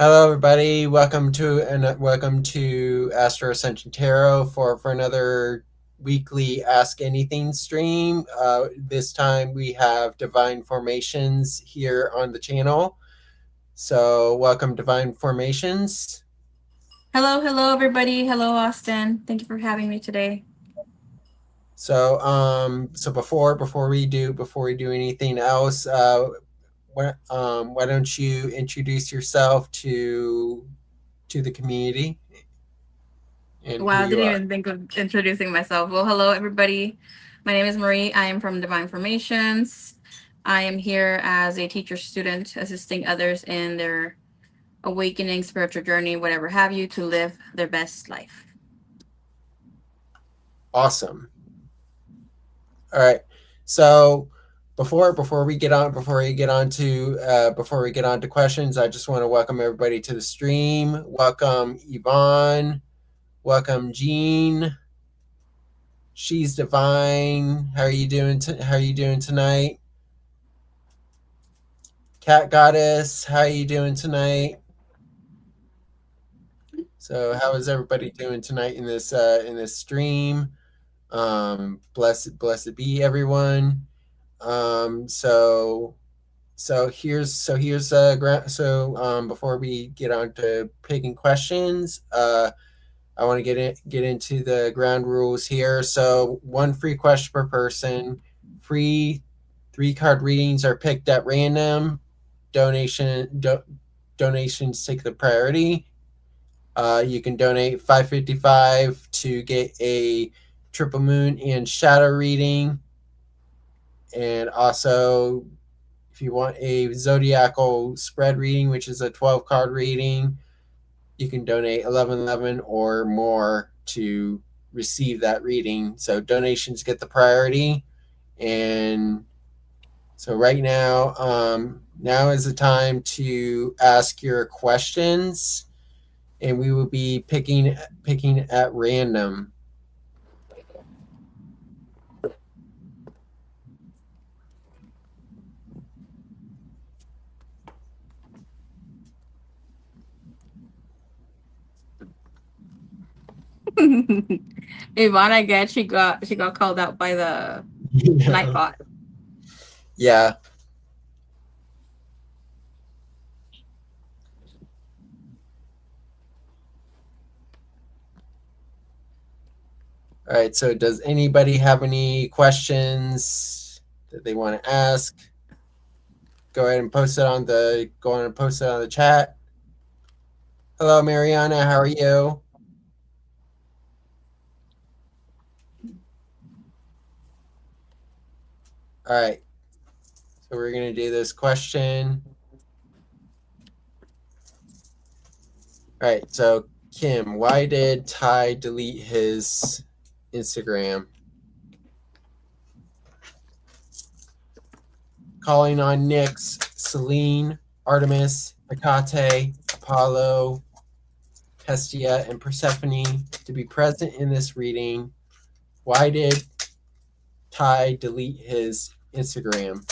Hello, everybody. Welcome to Astro-Ascension Tarot for another weekly Ask Anything stream. This time we have Divine Formations here on the channel. So, welcome, Divine Formations. Hello, everybody. Hello, Austin. Thank you for having me today. So before we do anything else, why don't you introduce yourself to the community and who Wow, I you didn't are? even think of introducing myself. Well, hello, everybody. My name is Marie. I am from Divine Formations. I am here as a teacher student, assisting others in their awakening, spiritual journey, whatever have you, to live their best life. Awesome. All right. So before we get on to questions, I just want to welcome everybody to the stream. Welcome Yvonne. Welcome Jean. She's divine. How are you doing? How are you doing tonight? Cat Goddess. How are you doing tonight? So how is everybody doing tonight in this stream? Blessed be everyone. Um, so before we get on to picking questions, I want to get into the ground rules here. So one free question per person. Free 3 card readings are picked at random. Donations take the priority. You can donate $5.55 to get a triple moon and shadow reading, and also if you want a zodiacal spread reading, which is a 12 card reading, you can donate 1111 or more to receive that reading. So donations get the priority. And so right now, now is the time to ask your questions, and we will be picking at random. Yvonne, I guess she got called out by the Nightbot. Yeah. All right. So does anybody have any questions that they want to ask? Go ahead and post it on the chat. Hello, Mariana. How are you? All right. So we're gonna do this question. All right. So Kim, why did Ty delete his Instagram? Calling on Nyx, Celine, Artemis, Hecate, Apollo, Hestia, and Persephone to be present in this reading. Why did Ty delete his Instagram?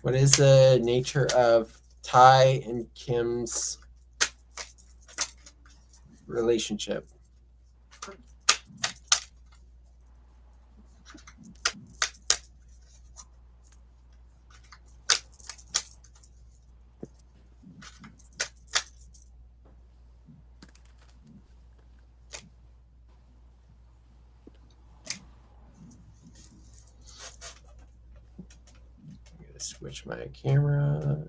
What is the nature of Ty and Kim's relationship? I'm going to switch my camera.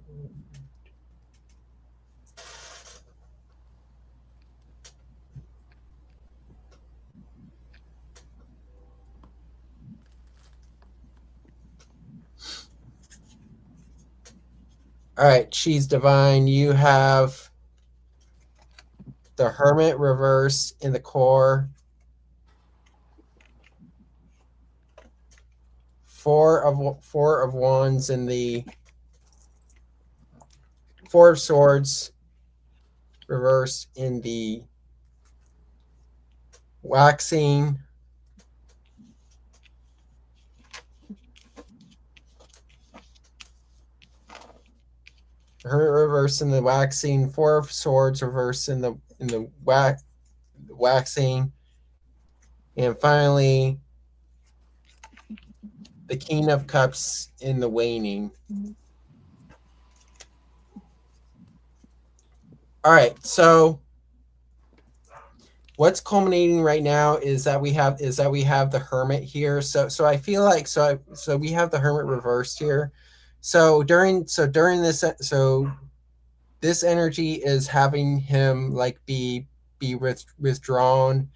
All right, she's divine. You have the Hermit reverse in the core, four of wands in the Four of Swords reverse in the waxing, Hermit reverse in the waxing, Four of Swords reverse in the waxing, and finally the King of Cups in the waning. All right, so what's culminating right now is that we have the Hermit here. So I feel like so we have the Hermit reversed here. So during this energy is having him like be withdrawn.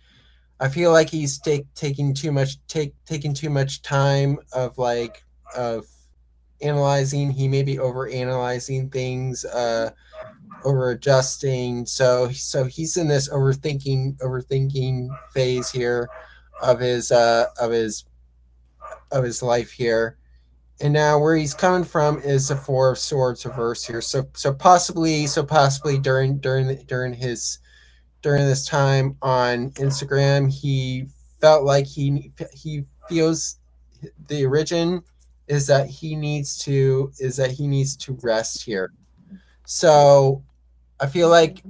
I feel like he's taking too much time of analyzing. He may be over analyzing things, over adjusting. So he's in this overthinking phase here of his life here. And now where he's coming from is the Four of Swords reverse here. So possibly during this time on Instagram, he felt like he feels the origin is that he needs to rest here. So I feel like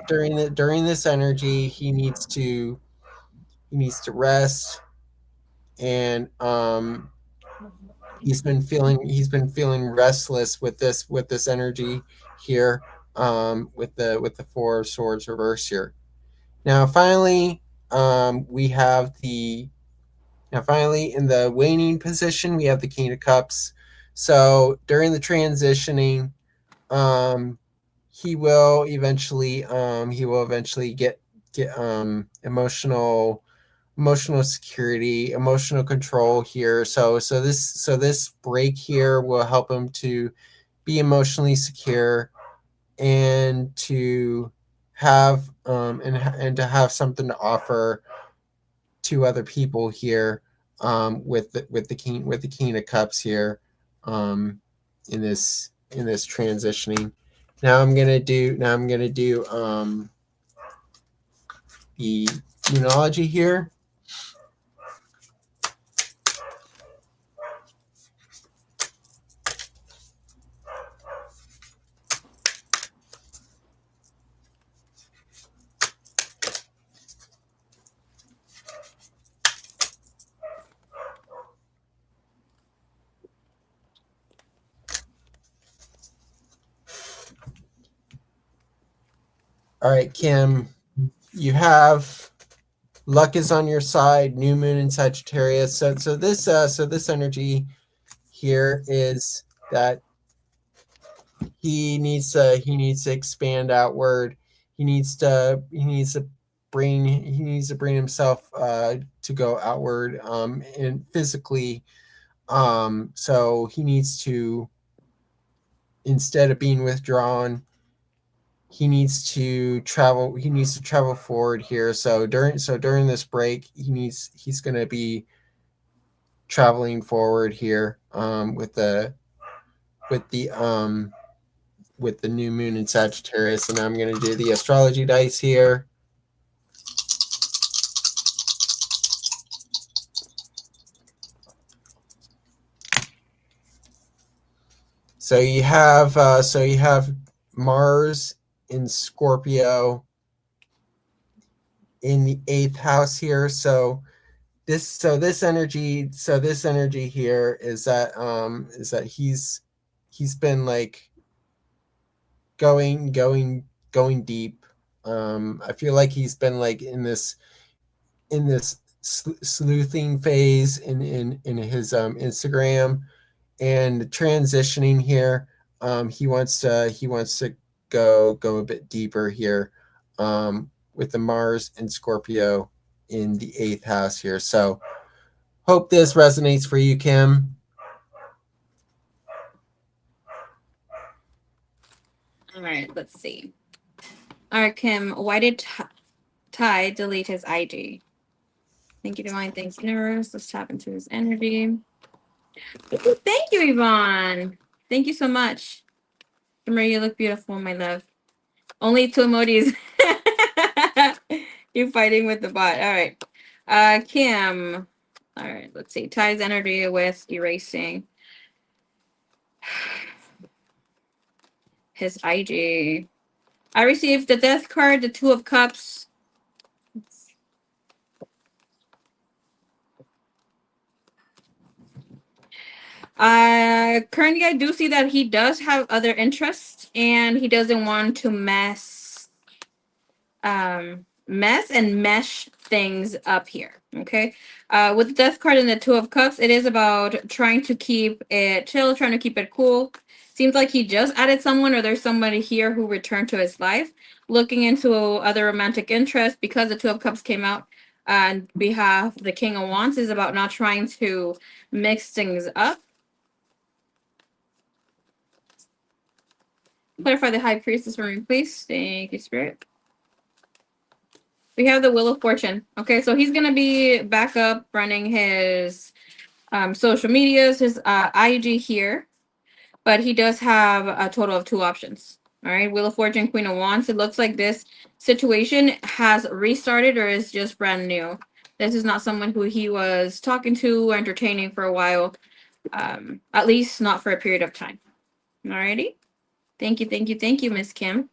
during this energy he needs to rest, and he's been feeling restless with this energy here, with the Four of Swords reverse here. Now finally, we have the now finally in the waning position we have the King of Cups. So during the transitioning, um, he will eventually get emotional security, emotional control here. So this break here will help him to be emotionally secure, and to have and to have something to offer to other people here, with the King of Cups here, um, in this transitioning. Now I'm gonna do the Moonology here. All right, Kim, you have luck is on your side. New moon in Sagittarius. So this energy here is that he needs to expand outward. He needs to bring himself to go outward, and physically. So he needs to, instead of being withdrawn, he needs to travel forward here. So during this break, he's going to be traveling forward here, with the with the new moon in Sagittarius. And I'm going to do the astrology dice here. So you have Mars in Scorpio in the 8th house here. This energy here is that he's been like going deep. I feel like he's been like in this sleuthing phase in his Instagram, and transitioning here. He wants to go a bit deeper here, with the Mars and Scorpio in the 8th house here. So hope this resonates for you, Kim. All right, let's see. All right, Kim, why did Ty delete his IG? Thank you, Divine. Thanks, Universe. Let's tap into his energy. Thank you, Yvonne. Thank you so much. Maria, you look beautiful, my love. Only 2 emojis. You fighting with the bot. All right. Kim. All right, let's see. Ty's energy with erasing. his IG. I received the Death card, the Two of Cups. Currently, I do see that he does have other interests, and he doesn't want to mess and mesh things up here. Okay. With the Death card and the Two of Cups, it is about trying to keep it chill, trying to keep it cool. Seems like he just added someone, or there's somebody here who returned to his life, looking into other romantic interests because the Two of Cups came out. On behalf of the King of Wands is about not trying to mix things up. Clarify the High Priestess for me, please. Thank you, Spirit. We have the Wheel of Fortune. Okay, so he's gonna be back up running his social medias, his IG here, but he does have a total of 2 options. All right, Wheel of Fortune, Queen of Wands. It looks like this situation has restarted or is just brand new. This is not someone who he was talking to or entertaining for a while, at least not for a period of time. Alrighty. Thank you, Miss Kim.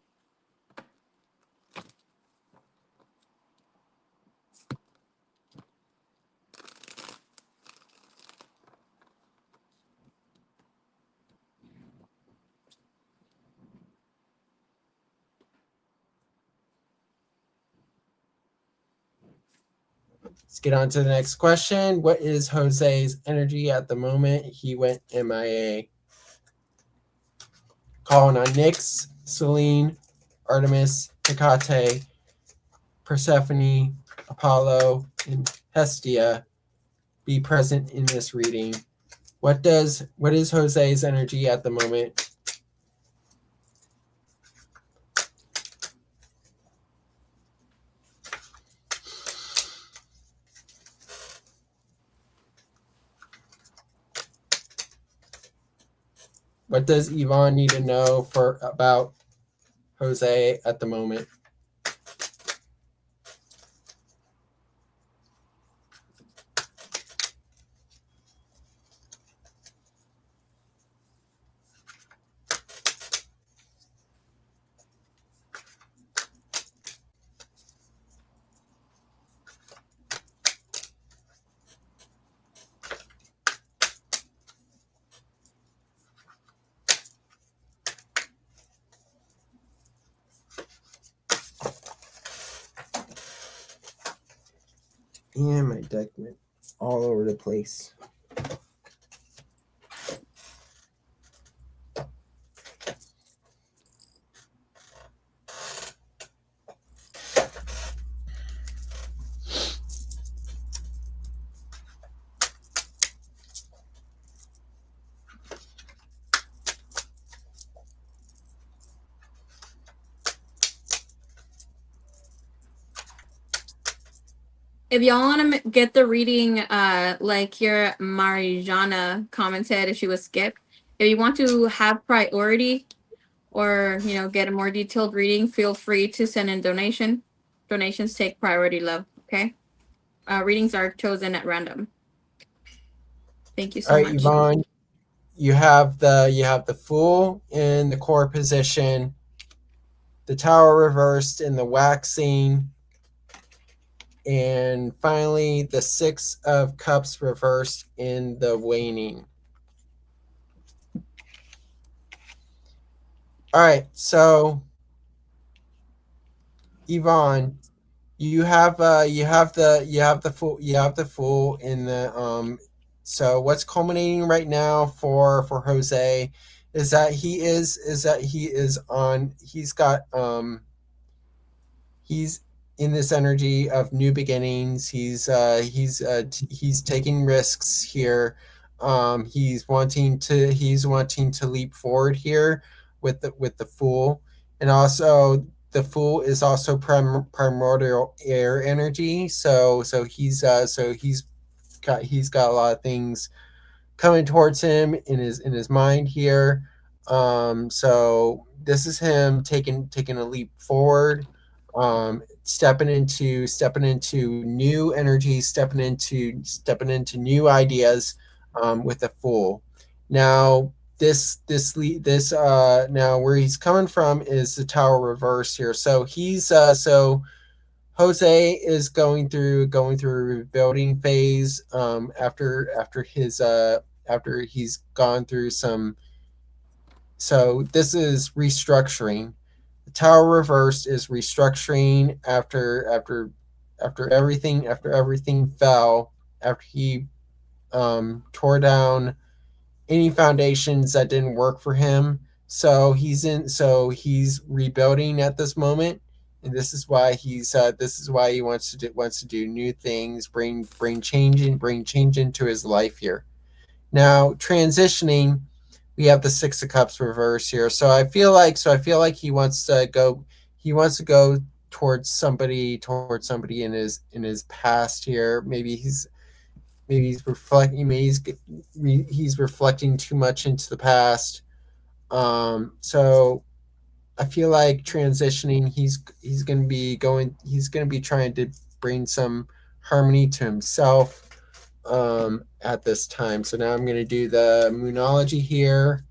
Let's get on to the next question. What is Jose's energy at the moment? He went MIA. Calling on Nyx, Selene, Artemis, Hecate, Persephone, Apollo, and Hestia be present in this reading. What is Jose's energy at the moment? What does Yvonne need to know about Jose at the moment? And my deck went all over the place. If y'all want to get the reading, like your Marijana commented, if she was skipped, if you want to have priority or get a more detailed reading, feel free to send in donation. Donations take priority, love. Okay. Readings are chosen at random. Thank you so All right, much. Yvonne, you have the Fool in the core position, the Tower reversed in the waxing, and finally the Six of Cups reversed in the waning. All right, so Yvonne, you have the Fool in the so what's culminating right now for Jose is that he's in this energy of new beginnings. He's taking risks here. He's wanting to leap forward here with the Fool, and also the Fool is also primordial air energy. So he's got a lot of things coming towards him in his mind here. So this is him taking a leap forward, stepping into new energy, stepping into new ideas with the Fool. Now now where he's coming from is the Tower reverse here. So Jose is going through a rebuilding phase after he's gone through some. So this is restructuring. The Tower reversed is restructuring after everything fell, after he tore down any foundations that didn't work for him. So he's rebuilding at this moment, and this is why he wants to do new things, bring change into his life here. Now transitioning, we have the Six of Cups reverse here. So I feel like he wants to go towards somebody in his past here. Maybe he's reflecting too much into the past. So I feel like transitioning, he's gonna be trying to bring some harmony to himself at this time. So now I'm gonna do the Moonology here.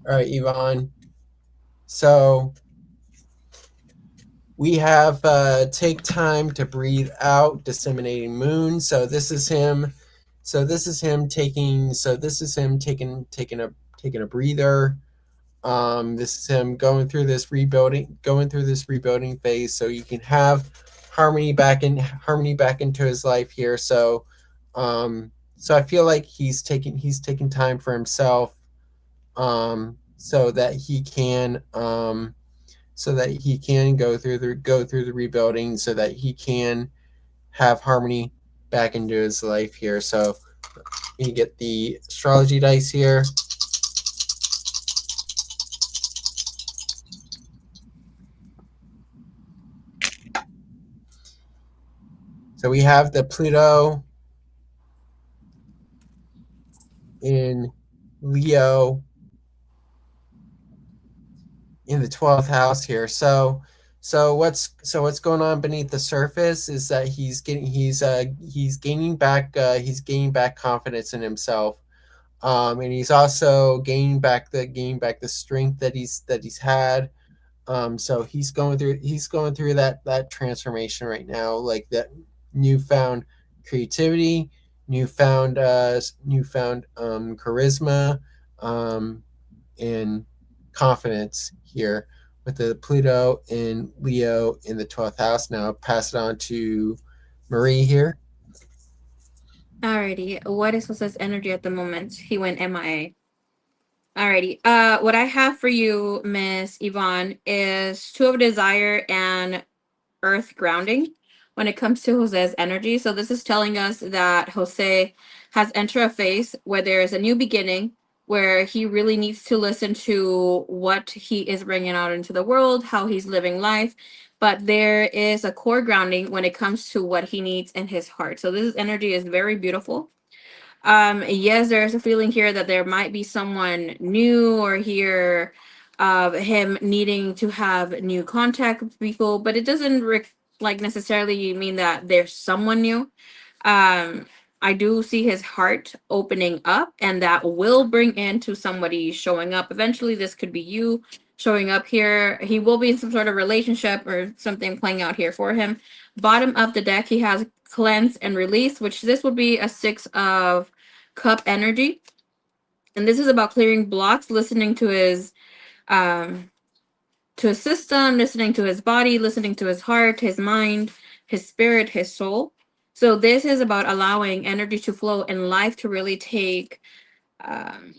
All right, Yvonne. So we have take time to breathe out, disseminating moon. So this is him. Taking a breather. This is him going through this rebuilding phase, so you can have harmony back into his life here. So I feel like he's taking time for himself, so that he can go through the rebuilding, so that he can have harmony back into his life here. So you get the astrology dice here. So we have the Pluto in Leo in the 12th house here. So what's going on beneath the surface is that he's gaining back confidence in himself. And he's also gaining back the strength that he's had. So he's going through that transformation right now, like that newfound creativity, newfound charisma, and confidence here with the Pluto in Leo in the 12th house. Now I'll pass it on to Marie here. Alrighty. What is Jose's energy at the moment? He went MIA. Alrighty. What I have for you, Miss Yvonne, is Two of Desire and Earth grounding when it comes to Jose's energy. So this is telling us that Jose has entered a phase where there is a new beginning, where he really needs to listen to what he is bringing out into the world, how he's living life. But there is a core grounding when it comes to what he needs in his heart. So this energy is very beautiful. Yes, there's a feeling here that there might be someone new, or here of him needing to have new contact with people, but it doesn't like necessarily mean that there's someone new. um I do see his heart opening up, and that will bring into somebody showing up eventually. This could be you showing up here. He will be in some sort of relationship or something playing out here for him. Bottom of the deck, he has cleanse and release, which this would be a Six of Cup energy. And this is about clearing blocks, listening um to his system, listening to his body, listening to his heart, his mind, his spirit, his soul. So this is about allowing energy to flow and life to really take um,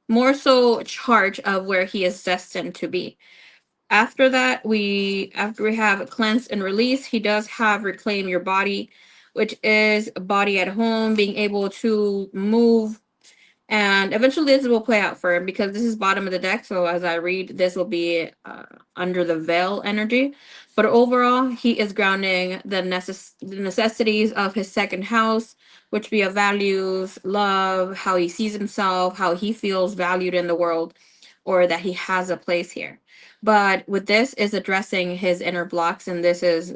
more so charge of where he is destined to be. After we have cleanse and release, he does have reclaim your body, which is body at home, being able to move And eventually this will play out for him because this is bottom of the deck. So as I read, this will be under the veil energy. But overall, he is grounding the necessities of his second house, which be of values, love, how he sees himself, how he feels valued in the world, or that he has a place here. But with this is addressing his inner blocks, and this is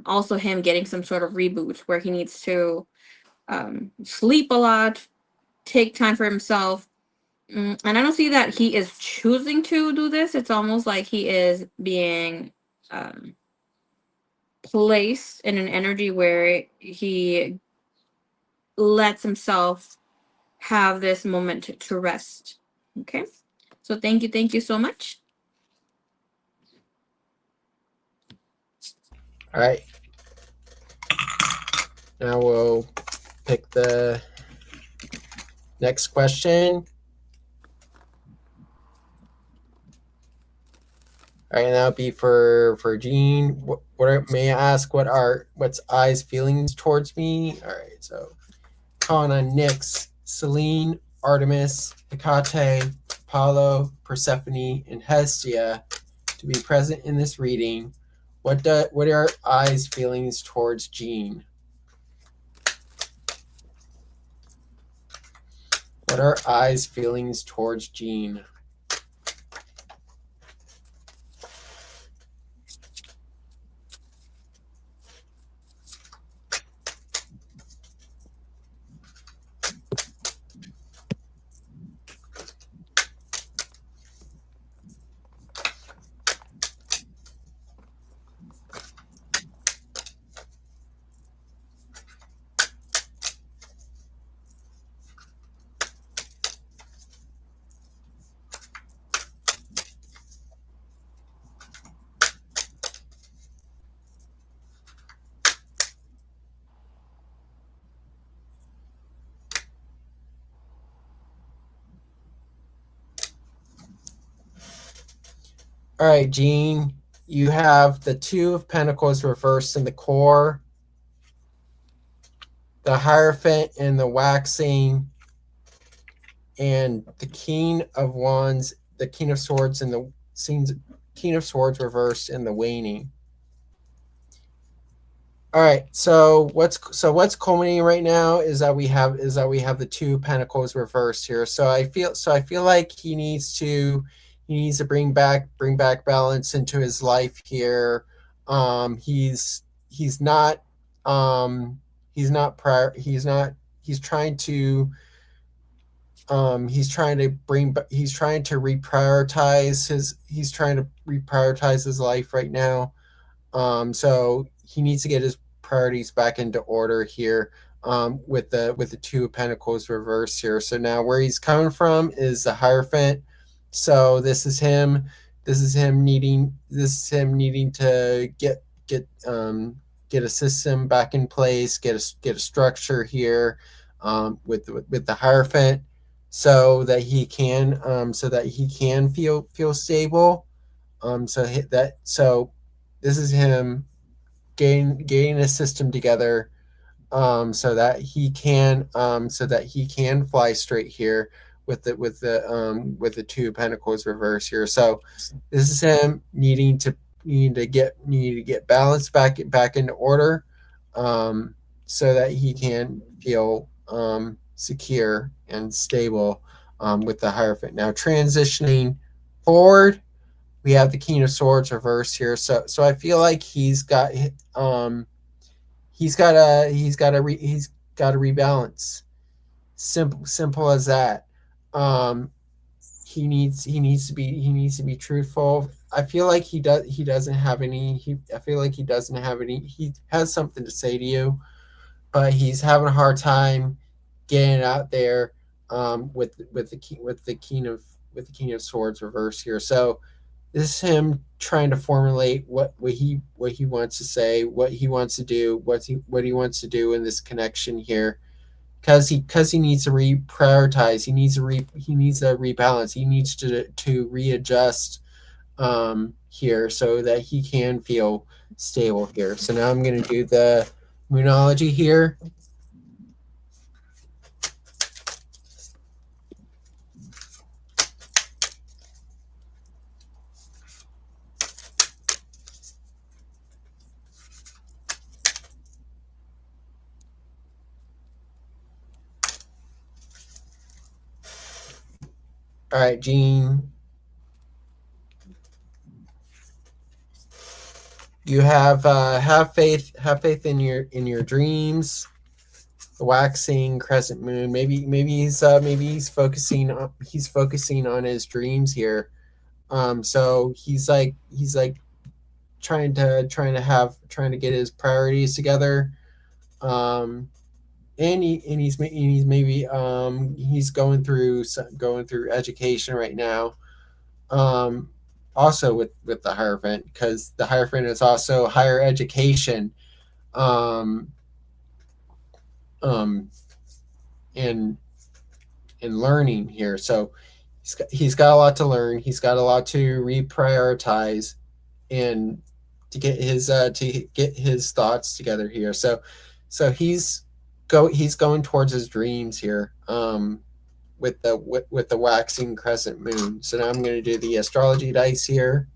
also him getting some sort of reboot where he needs to sleep a lot, take time for himself. And I don't see that he is choosing to do this. It's almost like he is being um, placed in an energy where he lets himself have this moment to rest. Okay. So thank you so much. All right. Now we'll pick the next question. All right, and that'll be for Jean. May I ask what's I's feelings towards me? All right, so calling on Nyx, Selene, Artemis, Hecate, Apollo, Persephone, and Hestia to be present in this reading. What are I's feelings towards Jean? What are I's feelings towards Jean? All right, Jean, you have the Two of Pentacles reversed in the core, the Hierophant and the Waxing, and the King of Wands, the King of Swords, and the King of Swords reversed in the Waning. All right, so what's culminating right now is that we have the Two of Pentacles reversed here. So I feel like he needs to bring back balance into his life here. He's not prior he's trying to reprioritize his life right now. So he needs to get his priorities back into order here, with the Two of Pentacles reversed here. So now where he's coming from is the Hierophant. So this is him needing to get a system back in place, get a structure here, with the Hierophant, so that he can feel stable. So this is him getting a system together, so that he can fly straight here with the Two of Pentacles reverse here. So this is him needing to get balance back into order, so that he can feel secure and stable, with the Hierophant. Now transitioning forward, we have the King of Swords reverse here. So I feel like he's got to rebalance. Simple as that. He needs to be truthful. I feel like he doesn't have any. He has something to say to you, but he's having a hard time getting it out there, with the King of Swords reverse here. So this is him trying to formulate what he wants to say, what he wants to do, what he wants to do in this connection here, because he needs to reprioritize. He needs to rebalance. He needs to readjust, here, so that he can feel stable here. So now I'm going to do the Moonology here. All right, Gene. You have faith in your dreams. The waxing crescent moon. Maybe he's focusing on his dreams here. So he's like trying to get his priorities together. Um, and he's maybe he's going through education right now. Um, Also with the Hierophant, because the Hierophant is also higher education. Um, um, and learning here. So he's got a lot to learn. He's got a lot to reprioritize and to get his thoughts together here. So he's going towards his dreams here. With the waxing crescent moon. So now I'm going to do the astrology dice here.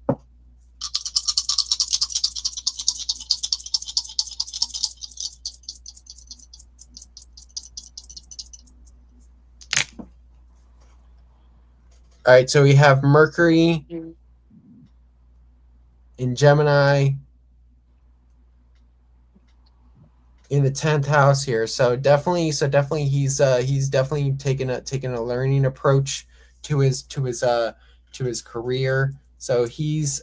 All right, so we have Mercury in Gemini in the 10th house here. So definitely he's definitely taken a learning approach to his career. So he's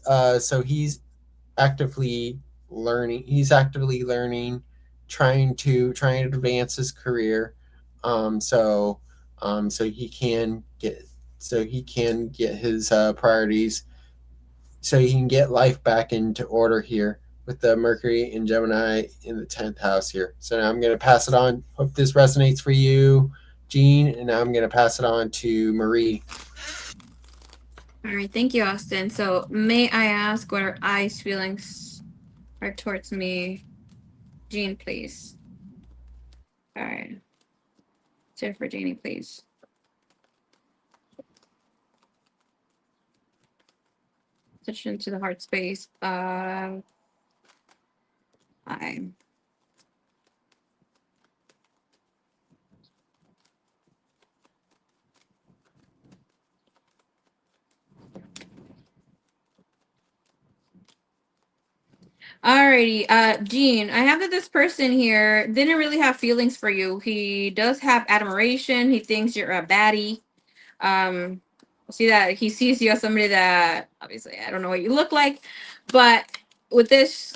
actively learning, trying to advance his career. Um so so he can get his priorities, so he can get life back into order here with the Mercury and Gemini in the 10th house here. So now I'm going to pass it on. Hope this resonates for you, Gene. And now I'm going to pass it on to Marie. All right, thank you, Austin. So, may I ask what our eyes' feelings are towards me? Jean, please. All right. Sit for Jeannie, please. Touch into the heart space. I. Alrighty, Jean, I have that this person here didn't really have feelings for you. He does have admiration. He thinks you're a baddie. Um, See that he sees you as somebody that obviously I don't know what you look like, but with this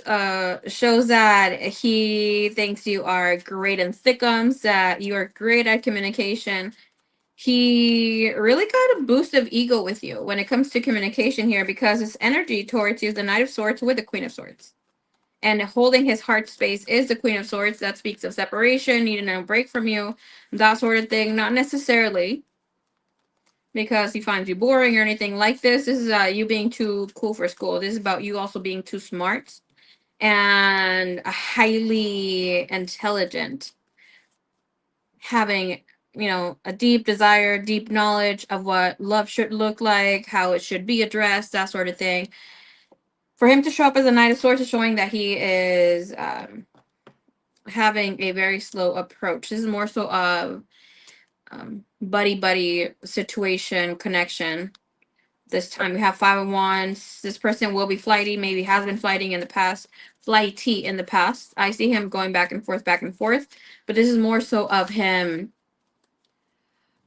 shows that he thinks you are great in thickums, that you are great at communication. He really got a boost of ego with you when it comes to communication here, because his energy towards you is the Knight of Swords with the Queen of Swords. And holding his heart space is the Queen of Swords. That speaks of separation, needing a break from you, that sort of thing. Not necessarily because he finds you boring or anything like this. This is you being too cool for school. This is about you also being too smart and highly intelligent, having, you know, a deep desire, deep knowledge of what love should look like, how it should be addressed, that sort of thing. For him to show up as a Knight of Swords is showing that he is having a very slow approach. This is more so of buddy buddy situation connection. This time we have Five of Wands. This person will be flighty, maybe has been flighting in the past, flighty in the past. I see him going back and forth, but this is more so of him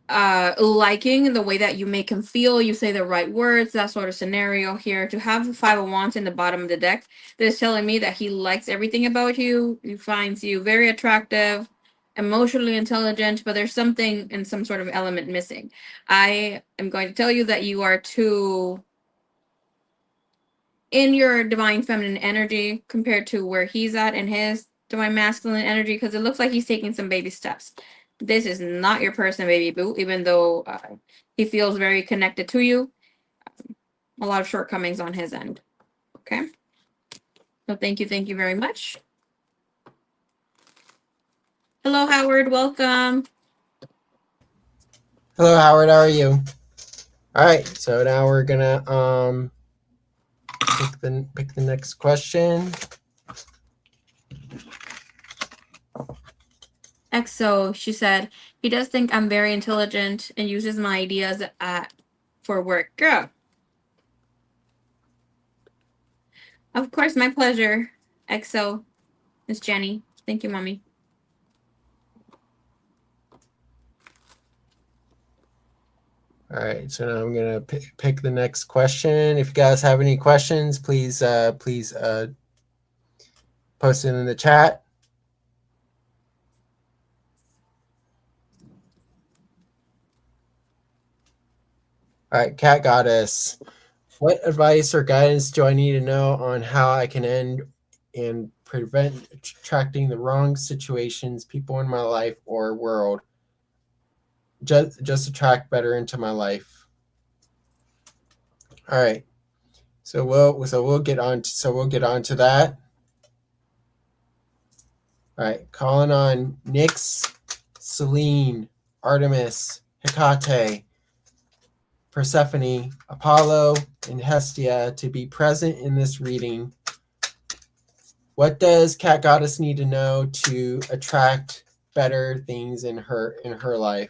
liking the way that you make him feel, you say the right words, that sort of scenario here. To have the Five of Wands in the bottom of the deck, that is telling me that he likes everything about you. He finds you very attractive, emotionally intelligent, but there's something in some sort of element missing. I am going to tell you that you are too in your divine feminine energy compared to where he's at in his divine masculine energy, because it looks like he's taking some baby steps. This is not your person, baby boo, even though he feels very connected to you. A lot of shortcomings on his end. Okay. So thank you very much. Hello, Howard. Welcome. Hello, Howard. How are you? All right. So now we're gonna pick the next question. EXO, she said, he does think I'm very intelligent and uses my ideas for work. Girl. Of course, my pleasure. XO, Miss Jenny. Thank you, Mommy. All right, so now I'm gonna pick the next question. If you guys have any questions, please post it in the chat. All right, Cat Goddess. What advice or guidance do I need to know on how I can end and prevent attracting the wrong situations, people in my life or world? Just attract better into my life. All right. So we'll get on to that. All right, calling on Nyx, Selene, Artemis, Hecate, Persephone, Apollo, and Hestia to be present in this reading. What does Cat Goddess need to know to attract better things in her life?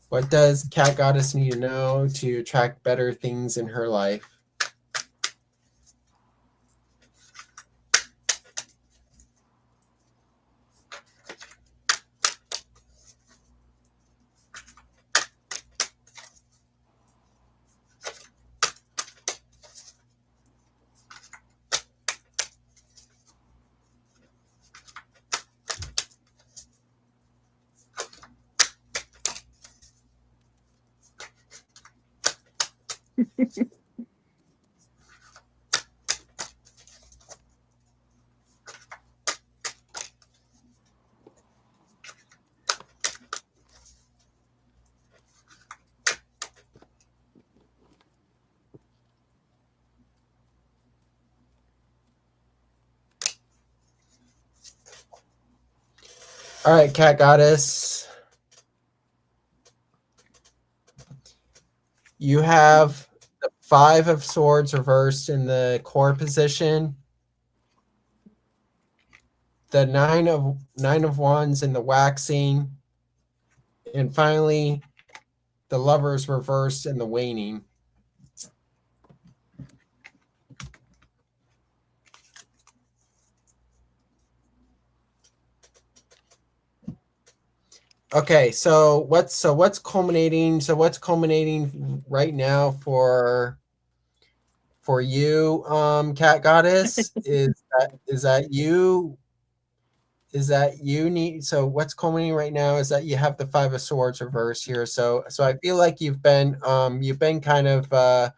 What does Cat Goddess need to know to attract better things in her life? All right, Cat Goddess. You have the Five of Swords reversed in the core position. The Nine of Wands in the waxing. And finally, the Lovers reversed in the waning. Okay, so what's culminating? So what's culminating right now for you, Cat Goddess? is that you need? So what's culminating right now is that you have the Five of Swords reversed here. So I feel like you've been kind of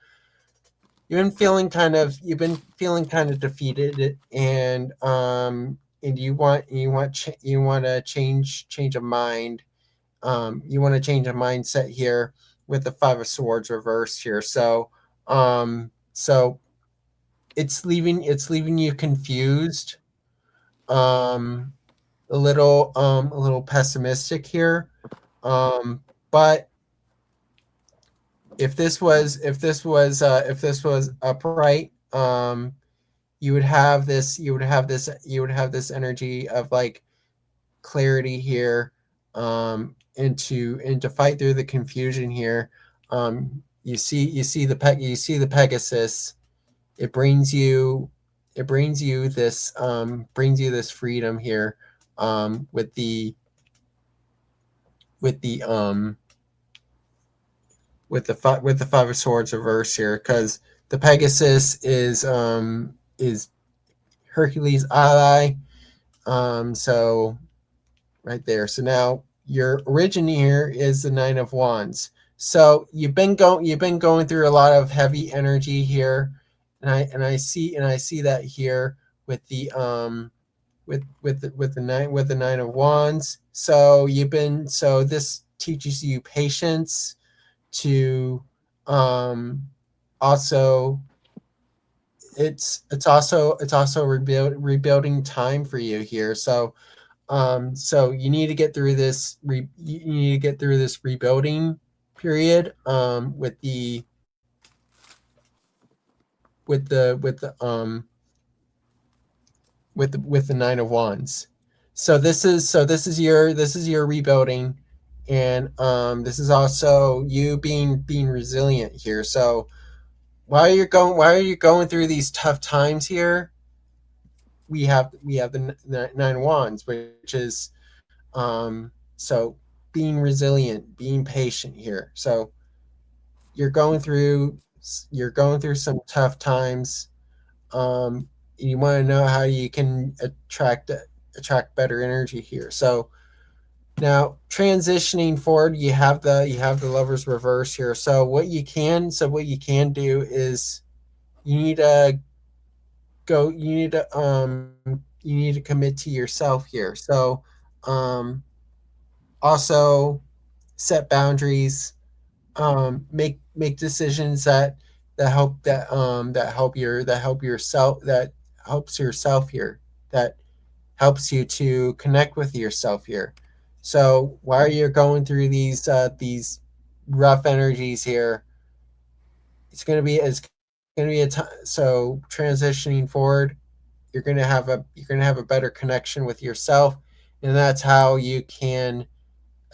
you've been feeling kind of defeated, and you want to change a mind. You want to change a mindset here with the Five of Swords reversed here. So it's leaving you confused, a little pessimistic here. But if this was upright, you would have this energy of like clarity here, and to fight through the confusion here. You see the Pegasus. It brings you this freedom here, with the Five of Swords reverse here, because the Pegasus is Hercules' ally. So right there. So now your origin here is the Nine of Wands. So you've been going through a lot of heavy energy here, and I see that here with the with the Nine of Wands. So this teaches you patience, to also it's also rebuilding time for you here. So you need to get through this rebuilding period, with the with the Nine of Wands. this is your rebuilding, and this is also you being resilient here. So why are you going through these tough times here? We have the nine wands, which is so being resilient, being patient here. So you're going through some tough times. You want to know how you can attract better energy here. So now transitioning forward, you have the lovers reverse here. So what you can do is you need to you need to commit to yourself here. So um, also set boundaries, make decisions that help yourself, that helps yourself here, that helps you to connect with yourself here. So while you're going through these rough energies here, it's gonna be a time. So transitioning forward, you're gonna have a better connection with yourself, and that's how you can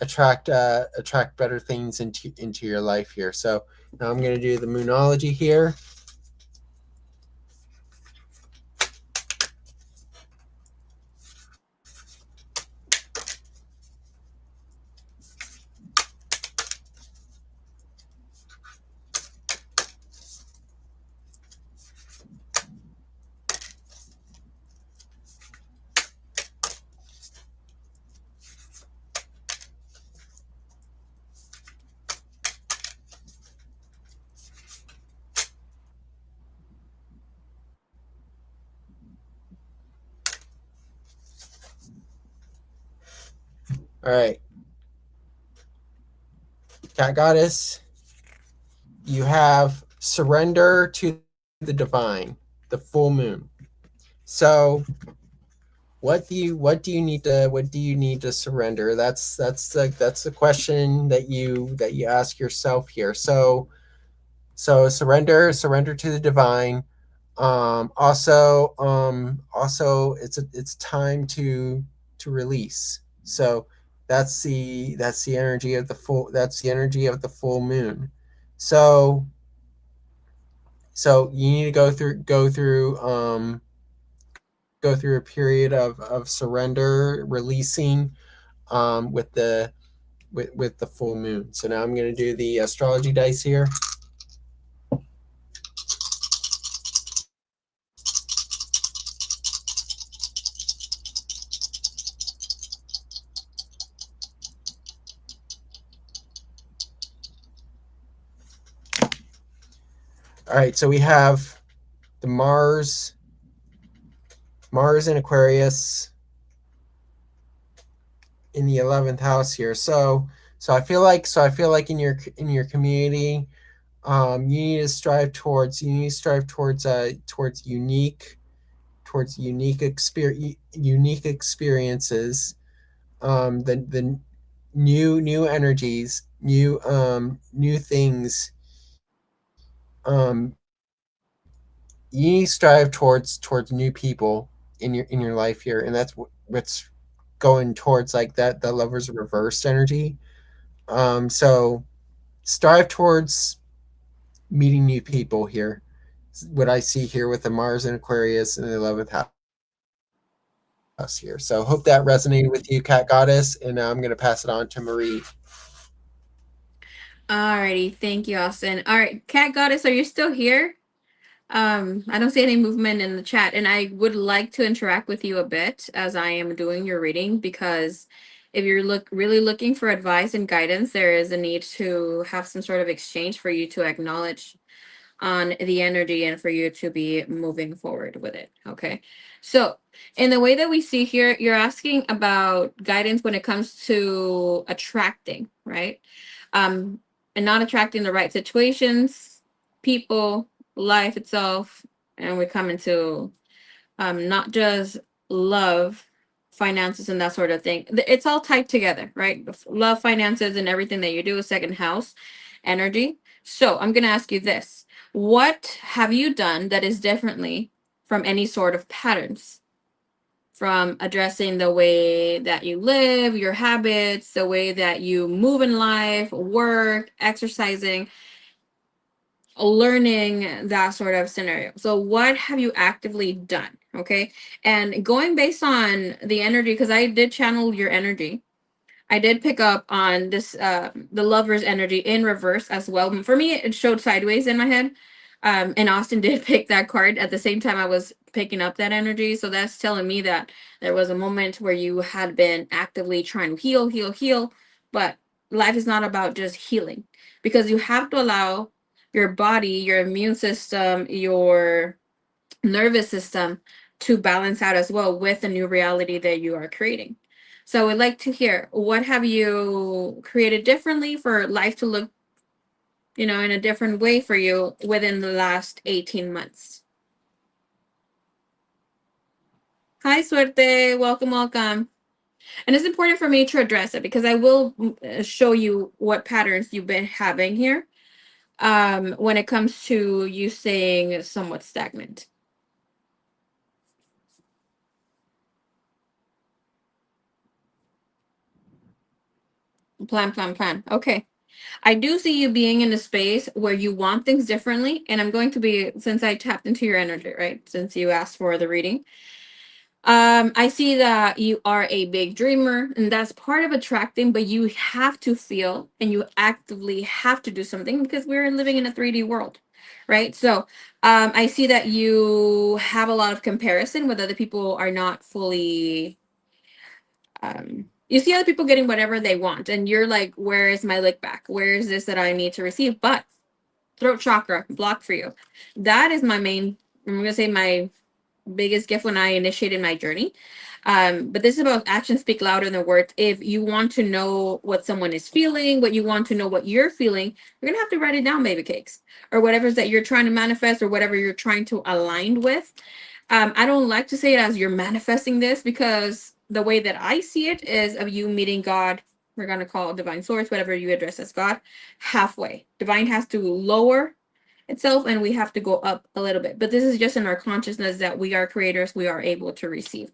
attract better things into your life here. So now I'm gonna do the Moonology here. All right, Cat Goddess, you have surrender to the divine, the full moon. So what do you need to surrender? That's the question that you ask yourself here. So surrender to the divine. Also it's time to release. So that's the energy of the full moon. So you need to go through a period of surrender, releasing, with with the full moon. So now I'm going to do the astrology dice here. All right, so we have the Mars in Aquarius in the 11th house here. I feel like in your community, you need to strive towards unique experiences, the new energies, new things. You need to strive towards new people in your life here, and that's what's going towards, like that the lovers reversed energy. So strive towards meeting new people here. What I see here with the Mars and Aquarius in the 11th house here. So hope that resonated with you, Cat Goddess. And now I'm going to pass it on to Marie. Alrighty, thank you, Austin. All right, Cat Goddess, are you still here? I don't see any movement in the chat, and I would like to interact with you a bit as I am doing your reading, because if you're really looking for advice and guidance, there is a need to have some sort of exchange for you to acknowledge on the energy and for you to be moving forward with it. Okay. So, in the way that we see here, you're asking about guidance when it comes to attracting, right? Um, and not attracting the right situations, people, life itself. And we come into not just love, finances, and that sort of thing. It's all tied together, right? Love, finances, and everything that you do is second house energy. So I'm going to ask you this. What have you done that is differently from any sort of patterns? from addressing the way that you live, your habits, the way that you move in life, work, exercising, learning, that sort of scenario. So what have you actively done? Okay. And going based on the energy, because I did channel your energy, I did pick up on this the lover's energy in reverse as well. For me, it showed sideways in my head. And Austin did pick that card at the same time I was picking up that energy. So that's telling me that there was a moment where you had been actively trying to heal, heal, heal. But life is not about just healing, because you have to allow your body, your immune system, your nervous system to balance out as well with the new reality that you are creating. So I'd like to hear, what have you created differently for life to look, in a different way for you within the last 18 months? Hi, Suerte. Welcome, welcome. And it's important for me to address it because I will show you what patterns you've been having here when it comes to you staying somewhat stagnant. Plan, plan, plan. Okay. I do see you being in a space where you want things differently. And I'm going to be, since I tapped into your energy, right? Since you asked for the reading, I see that you are a big dreamer, and that's part of attracting, but you have to feel and you actively have to do something because we're living in a 3D world, right? So I see that you have a lot of comparison with other people are not fully you see other people getting whatever they want, and you're like, where is my lick back? Where is this that I need to receive? But throat chakra blocked for you. That is my main, I'm gonna say my biggest gift when I initiated my journey. But this is about actions speak louder than words. If you want to know what someone is feeling, what you want to know what you're feeling, you're gonna have to write it down, baby cakes, or whatever that you're trying to manifest or whatever you're trying to align with. I don't like to say it as you're manifesting this because the way that I see it is of you meeting God. We're going to call it divine source, whatever you address as God, halfway. Divine has to lower itself and we have to go up a little bit. But this is just in our consciousness that we are creators, we are able to receive.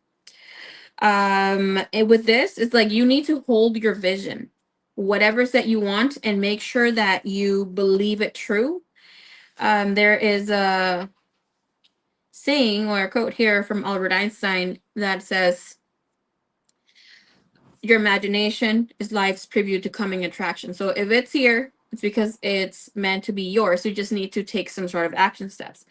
And with this, it's like you need to hold your vision, whatever's that you want, and make sure that you believe it true. There is a saying or a quote here from Albert Einstein that says, your imagination is life's preview to coming attraction. So if it's here, it's because it's meant to be yours. You just need to take some sort of action steps.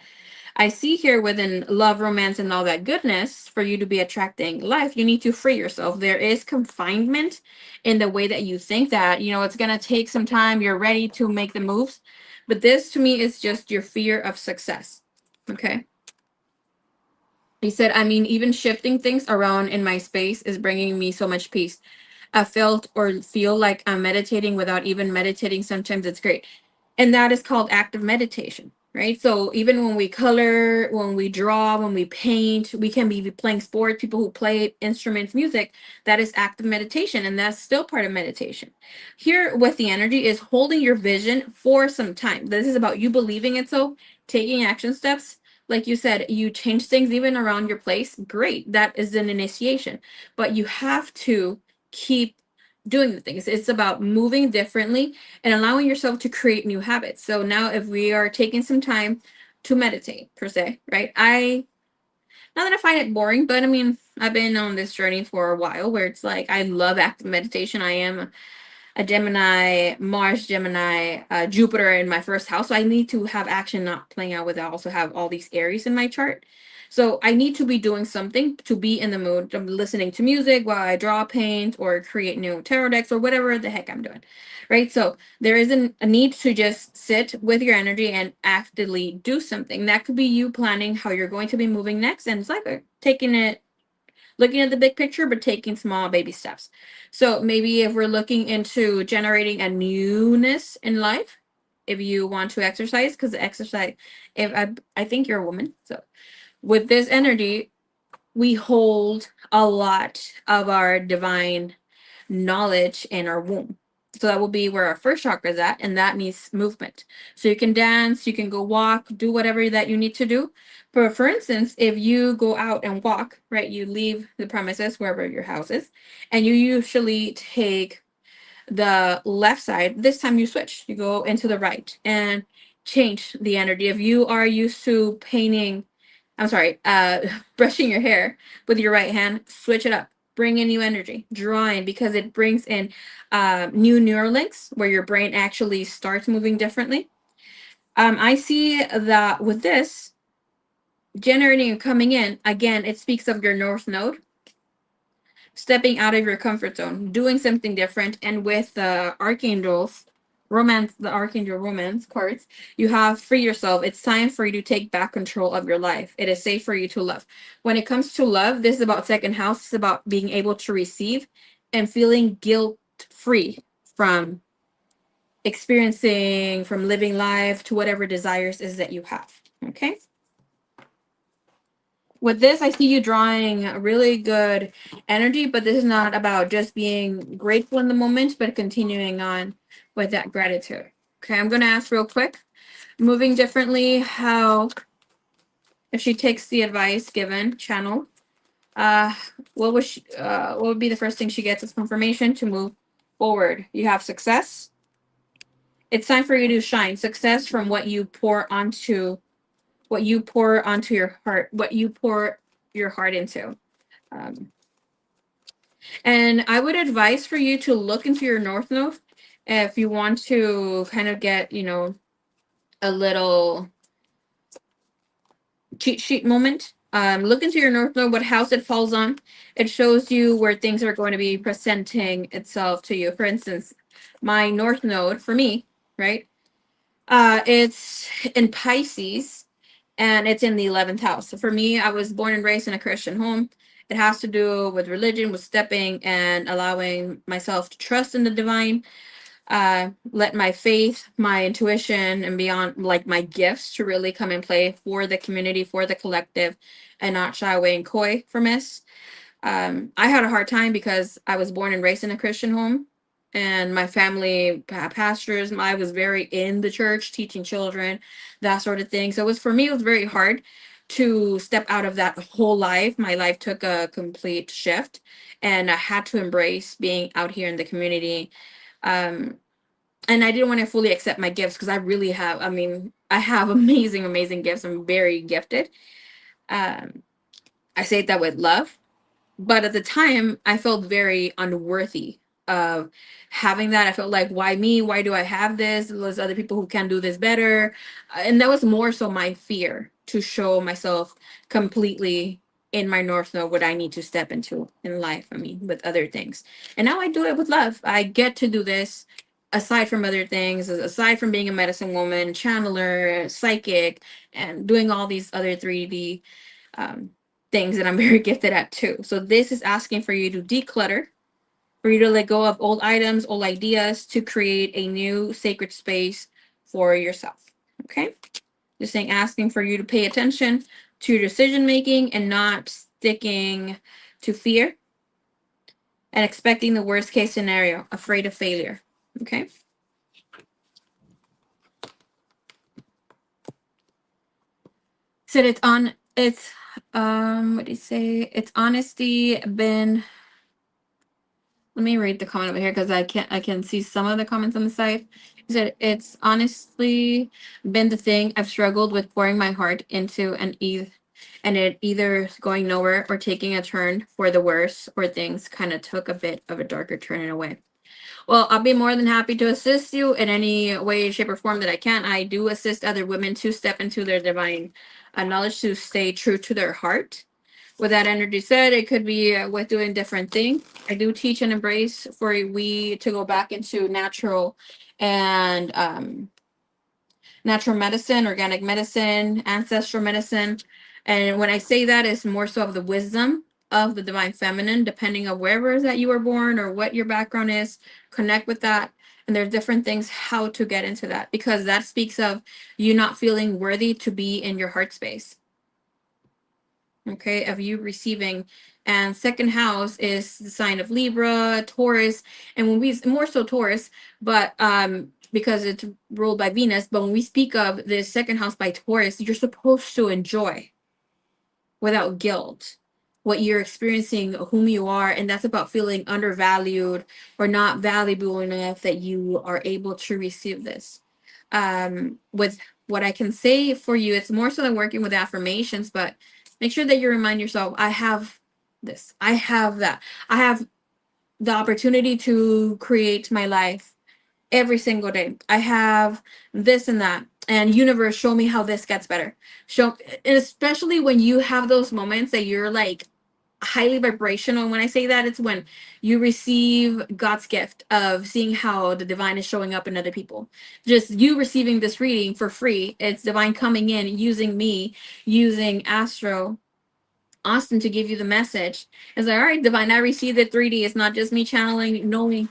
I see here within love, romance, and all that goodness, for you to be attracting life, you need to free yourself. There is confinement in the way that you think that, it's going to take some time. You're ready to make the moves. But this to me is just your fear of success. Okay. He said, I mean, even shifting things around in my space is bringing me so much peace. I felt or feel like I'm meditating without even meditating. Sometimes it's great. And that is called active meditation, right? So even when we color, when we draw, when we paint, we can be playing sports, people who play instruments, music, that is active meditation. And that's still part of meditation. Here with the energy is holding your vision for some time. This is about you believing it. So taking action steps. Like you said, you change things even around your place. Great. That is an initiation. But you have to keep doing the things. It's about moving differently and allowing yourself to create new habits. So now if we are taking some time to meditate per se, right? Not that I find it boring, but I mean, I've been on this journey for a while where it's like I love active meditation. I am a Gemini, Mars, Gemini, Jupiter in my first house. So I need to have action not playing out with I also have all these Aries in my chart. So I need to be doing something to be in the mood. I'm listening to music while I draw, paint, or create new tarot decks or whatever the heck I'm doing. Right. So there isn't a need to just sit with your energy and actively do something. That could be you planning how you're going to be moving next. And it's like taking it, looking at the big picture, but taking small baby steps. So maybe if we're looking into generating a newness in life, if you want to exercise, because exercise, if I think you're a woman, so with this energy, we hold a lot of our divine knowledge in our womb. So that will be where our first chakra is at, and that needs movement. So you can dance, you can go walk, do whatever that you need to do. For instance, if you go out and walk, right, you leave the premises, wherever your house is, and you usually take the left side. This time you switch, you go into the right and change the energy. If you are used to painting, I'm sorry, brushing your hair with your right hand, switch it up. Bring in new energy, drawing, because it brings in new neural links where your brain actually starts moving differently. I see that with this generating and coming in, again, it speaks of your north node, stepping out of your comfort zone, doing something different. And with the archangels, romance, the archangel romance cards, you have free yourself. It's time for you to take back control of your life. It is safe for you to love. When it comes to love, this is about second house. It's about being able to receive and feeling guilt free from experiencing, from living life to whatever desires is that you have. Okay. With this, I see you drawing really good energy, but this is not about just being grateful in the moment, but continuing on with that gratitude. Okay, I'm going to ask real quick, moving differently, how, if she takes the advice given, channel, uh, what would be the first thing she gets as confirmation to move forward? You have success. It's time for you to shine. Success from what you pour onto your heart, what you pour your heart into. Um, And I would advise for you to look into your North Node if you want to kind of get, a little cheat sheet moment. Look into your North Node, what house it falls on. It shows you where things are going to be presenting itself to you. For instance, my North Node for me, right? It's in Pisces and it's in the 11th house. So for me, I was born and raised in a Christian home. It has to do with religion, with stepping and allowing myself to trust in the divine, let my faith, my intuition, and beyond, like my gifts, to really come and play for the community, for the collective, and not shy away and coy from this. I had a hard time because I was born and raised in a Christian home, and my family pastors. I was very in the church, teaching children, that sort of thing. So it was, for me, it was very hard to step out of that whole life. My life took a complete shift, and I had to embrace being out here in the community. Um, and I didn't want to fully accept my gifts because I really have. I mean, I have amazing, amazing gifts. I'm very gifted. Um, I say that with love, but at the time I felt very unworthy of having that. I felt like, why me? Why do I have this? There's other people who can do this better. And that was more so my fear to show myself completely in my north node, what I need to step into in life. I mean, with other things. And now I do it with love. I get to do this aside from other things, aside from being a medicine woman, channeler, psychic, and doing all these other 3D um, things that I'm very gifted at too. So this is asking for you to declutter, for you to let go of old items, old ideas, to create a new sacred space for yourself. Okay? Just saying, asking for you to pay attention to your decision making and not sticking to fear and expecting the worst case scenario, afraid of failure. Okay? So what do you say? It's honesty been, let me read the comment over here because I can see some of the comments on the side. He said, it's honestly been the thing I've struggled with pouring my heart into, and it either going nowhere or taking a turn for the worse, or things kind of took a bit of a darker turn in a way. Well, I'll be more than happy to assist you in any way, shape, or form that I can. I do assist other women to step into their divine knowledge, to stay true to their heart. With that energy said, it could be with doing different things. I do teach and embrace for we to go back into and natural medicine, organic medicine, ancestral medicine. And when I say that, it's more so of the wisdom of the divine feminine, depending on wherever it is that you were born or what your background is, connect with that. And there's different things how to get into that, because that speaks of you not feeling worthy to be in your heart space. Okay, of you receiving And second house is the sign of Libra, Taurus, and when we more so Taurus, but because it's ruled by Venus. But when we speak of the second house by Taurus, you're supposed to enjoy without guilt what you're experiencing, whom you are, and that's about feeling undervalued or not valuable enough that you are able to receive this. With what I can say for you, it's more so than working with affirmations, but make sure that you remind yourself, I have this, I have that, I have the opportunity to create my life every single day. I have this and that. And universe, show me how this gets better. Show, and especially when you have those moments that you're like highly vibrational. When I say that, it's when you receive God's gift of seeing how the divine is showing up in other people. Just you receiving this reading for free. It's divine coming in, using me, using Astro Austin to give you the message. It's like, all right, divine, I received it 3D. It's not just me channeling, knowing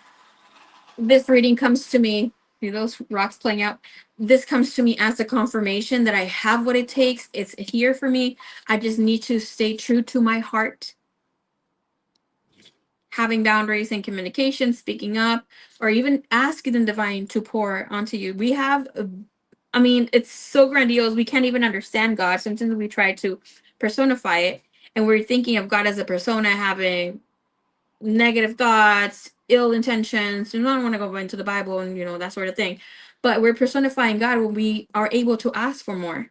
this reading comes to me. See those rocks playing out? This comes to me as a confirmation that I have what it takes. It's here for me. I just need to stay true to my heart. Having boundaries in communication, speaking up, or even asking the divine to pour onto you. We have, I mean, it's so grandiose. We can't even understand God. Sometimes we try to personify it, and we're thinking of God as a persona having negative thoughts, ill intentions. You don't want to go into the Bible and that sort of thing. But we're personifying God when we are able to ask for more.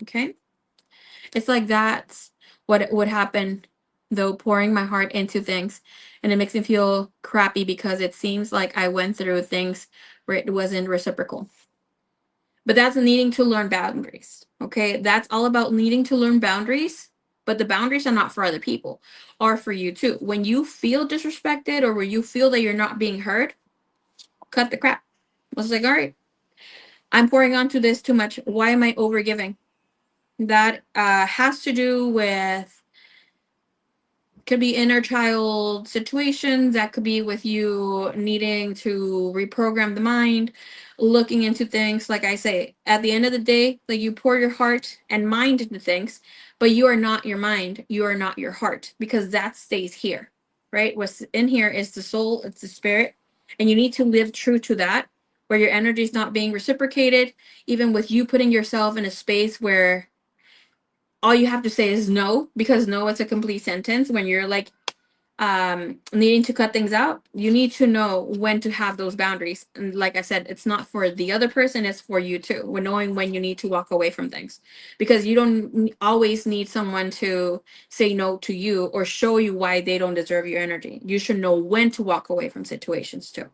Okay? It's like that's what would happen though, pouring my heart into things. And it makes me feel crappy because it seems like I went through things where it wasn't reciprocal. But that's needing to learn boundaries. Okay? That's all about needing to learn boundaries. But the boundaries are not for other people, are for you too. When you feel disrespected or when you feel that you're not being heard, cut the crap. I was like, all right, I'm pouring onto this too much. Why am I over giving? That has to do with, could be inner child situations, that could be with you needing to reprogram the mind, looking into things. Like I say, at the end of the day, like, you pour your heart and mind into things, but you are not your mind, you are not your heart, because that stays here, right? What's in here is the soul, it's the spirit, and you need to live true to that, where your energy is not being reciprocated, even with you putting yourself in a space where all you have to say is no, because no, it's a complete sentence. When you're like needing to cut things out, you need to know when to have those boundaries. And like I said, it's not for the other person, it's for you too, when knowing when you need to walk away from things, because you don't always need someone to say no to you or show you why they don't deserve your energy. You should know when to walk away from situations too.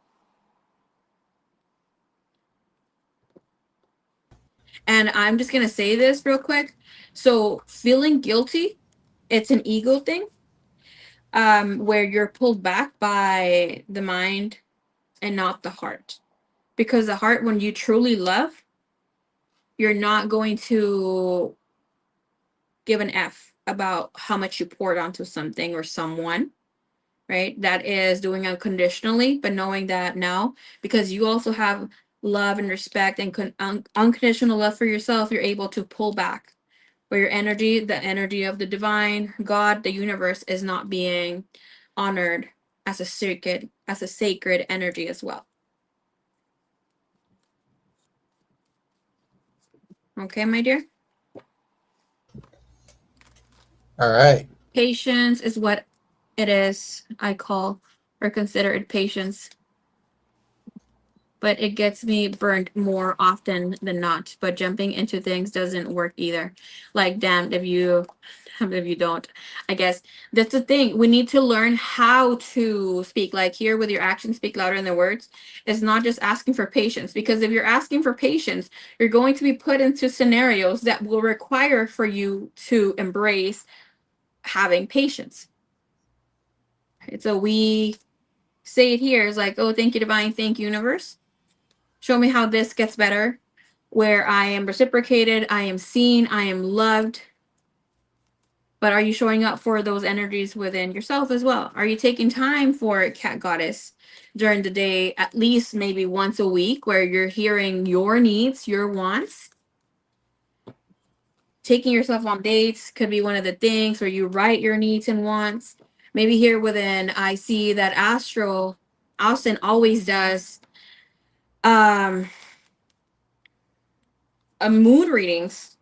And I'm just going to say this real quick. So feeling guilty, it's an ego thing, where you're pulled back by the mind and not the heart. Because the heart, when you truly love, you're not going to give an F about how much you poured onto something or someone, right? That is doing unconditionally, but knowing that now, because you also have love and respect and unconditional love for yourself, you're able to pull back where your energy, the energy of the divine, God, the universe, is not being honored as a sacred energy as well. Okay, my dear? All right. Patience is what it is. I call or consider it patience. But it gets me burned more often than not. But jumping into things doesn't work either. Like, damned if you don't. I guess that's the thing. We need to learn how to speak. Like here with your actions speak louder than the words. It's not just asking for patience. Because if you're asking for patience, you're going to be put into scenarios that will require for you to embrace having patience. So we say it here is like, oh, thank you, divine, thank you, universe. Show me how this gets better, where I am reciprocated, I am seen, I am loved. But are you showing up for those energies within yourself as well? Are you taking time for Cat Goddess during the day, at least maybe once a week, where you're hearing your needs, your wants? taking yourself on dates could be one of the things where you write your needs and wants. Maybe here within, I see that Austin always does um a moon readings,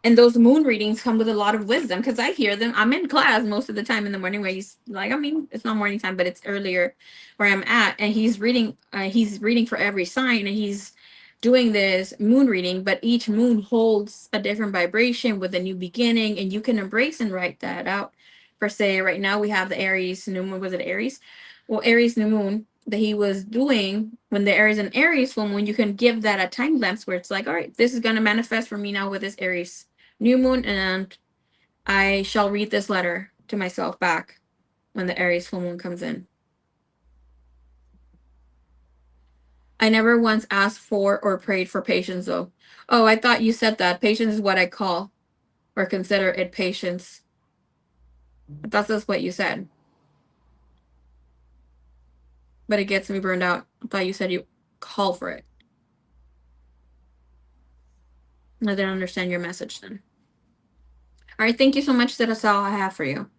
and those moon readings come with a lot of wisdom because I hear them. I'm in class most of the time in the morning where he's like, I mean, it's not morning time, but it's earlier where I'm at, and he's reading. He's reading for every sign, and he's doing this moon reading. But each moon holds a different vibration with a new beginning, and you can embrace and write that out. Per se, right now we have the Aries new moon. Was it Aries? Well, Aries new moon that he was doing when the Aries and Aries full moon. You can give that a time lapse where it's like, all right, this is gonna manifest for me now with this Aries new moon, and I shall read this letter to myself back when the Aries full moon comes in. I never once asked for or prayed for patience, though. Oh, I thought you said that. Patience is what I call or consider it patience. I thought that's what you said. But it gets me burned out. I thought you said you call for it. I didn't understand your message then. All right, thank you so much. That's all I have for you.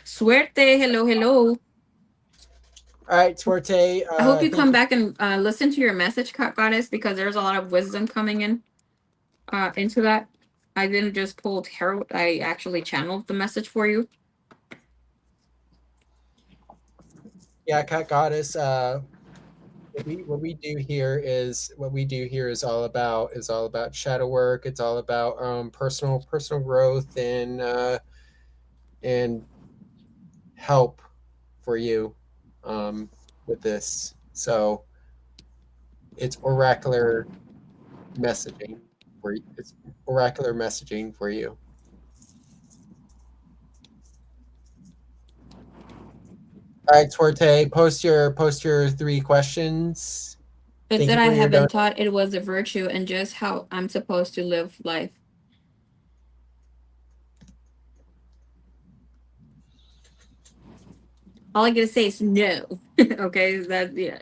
Suerte. Hello, hello. All right, Suerte. I hope you Thank come you. back and listen to your message, Goddess, because there's a lot of wisdom coming in into that. I didn't just pull tarot. I actually channeled the message for you. Yeah, Cat Goddess. What we do here is all about shadow work. It's all about personal growth and help for you with this. So it's oracular messaging for you. It's oracular messaging for you. All right, Suerte, post your 3 questions. It Thank said you I for your have been donation. taught it was a virtue and just how I'm supposed to live life. All I gotta say is no. Okay, that yeah.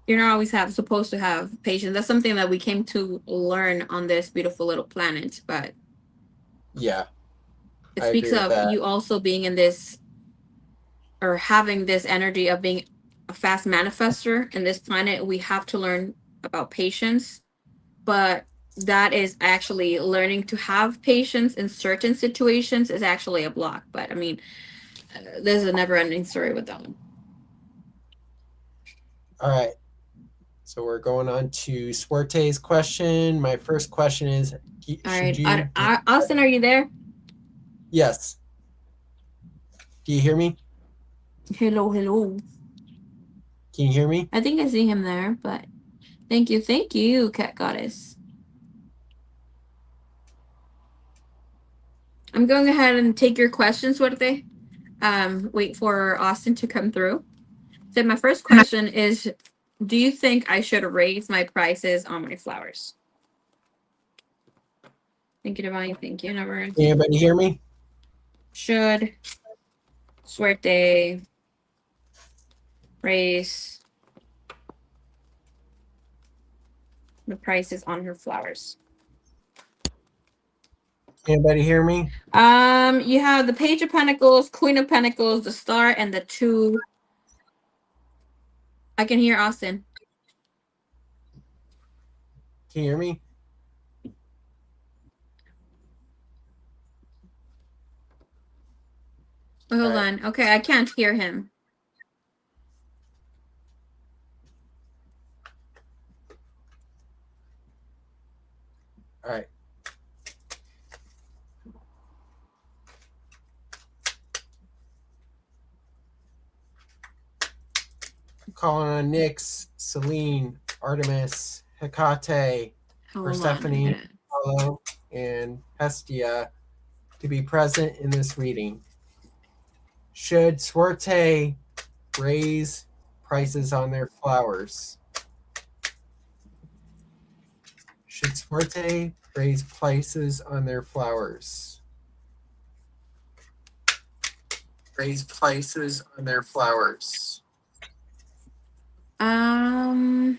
You're not always supposed to have patience. That's something that we came to learn on this beautiful little planet. But Yeah, it I speaks agree with of that. you also being in this or having this energy of being a fast manifester in this planet. We have to learn about patience, but that is actually learning to have patience in certain situations is actually a block. But I mean, there's a never ending story with that one. All right. So we're going on to Suerte's question. My first question is, All should right. you? Austin, are you there? Yes. Do you hear me? Hello, hello. Can you hear me? I think I see him there, but thank you, Cat Goddess. I'm going ahead and take your questions, Suerte. Wait for Austin to come through. So my first question is, do you think I should raise my prices on my flowers? Thank you, Divine. Thank you, Never. Can anybody hear me? Should Suerte raise the prices on her flowers? Anybody hear me? You have the Page of Pentacles, Queen of Pentacles, the Star, and the Two. I can hear Austin. Can you hear me? Oh, All hold right. on. Okay, I can't hear him. All right. Calling on Nyx, Celine, Artemis, Hecate, Hold on a Persephone, minute. Apollo, and Hestia to be present in this reading. Should Suerte raise prices on their flowers? Should Suerte raise prices on their flowers? Raise prices on their flowers. Um,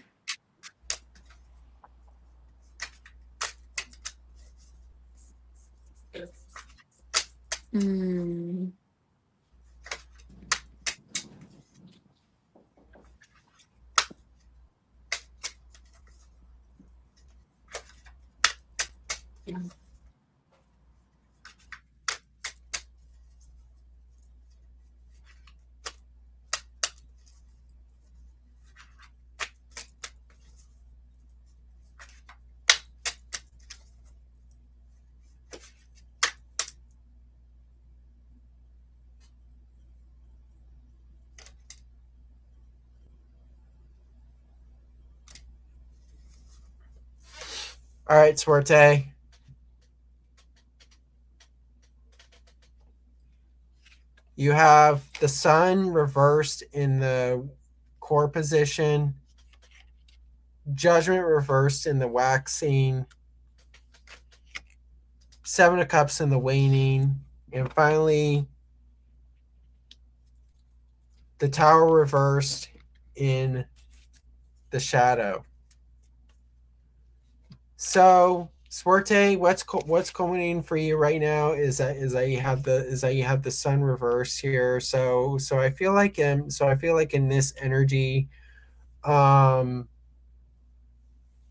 Hmm. All right, Swarte. You have the sun reversed in the core position, judgment reversed in the waxing, seven of cups in the waning, and finally the tower reversed in the shadow. So, Swarte, what's culminating for you right now is that you have the sun reverse here. So I feel like in this energy, um,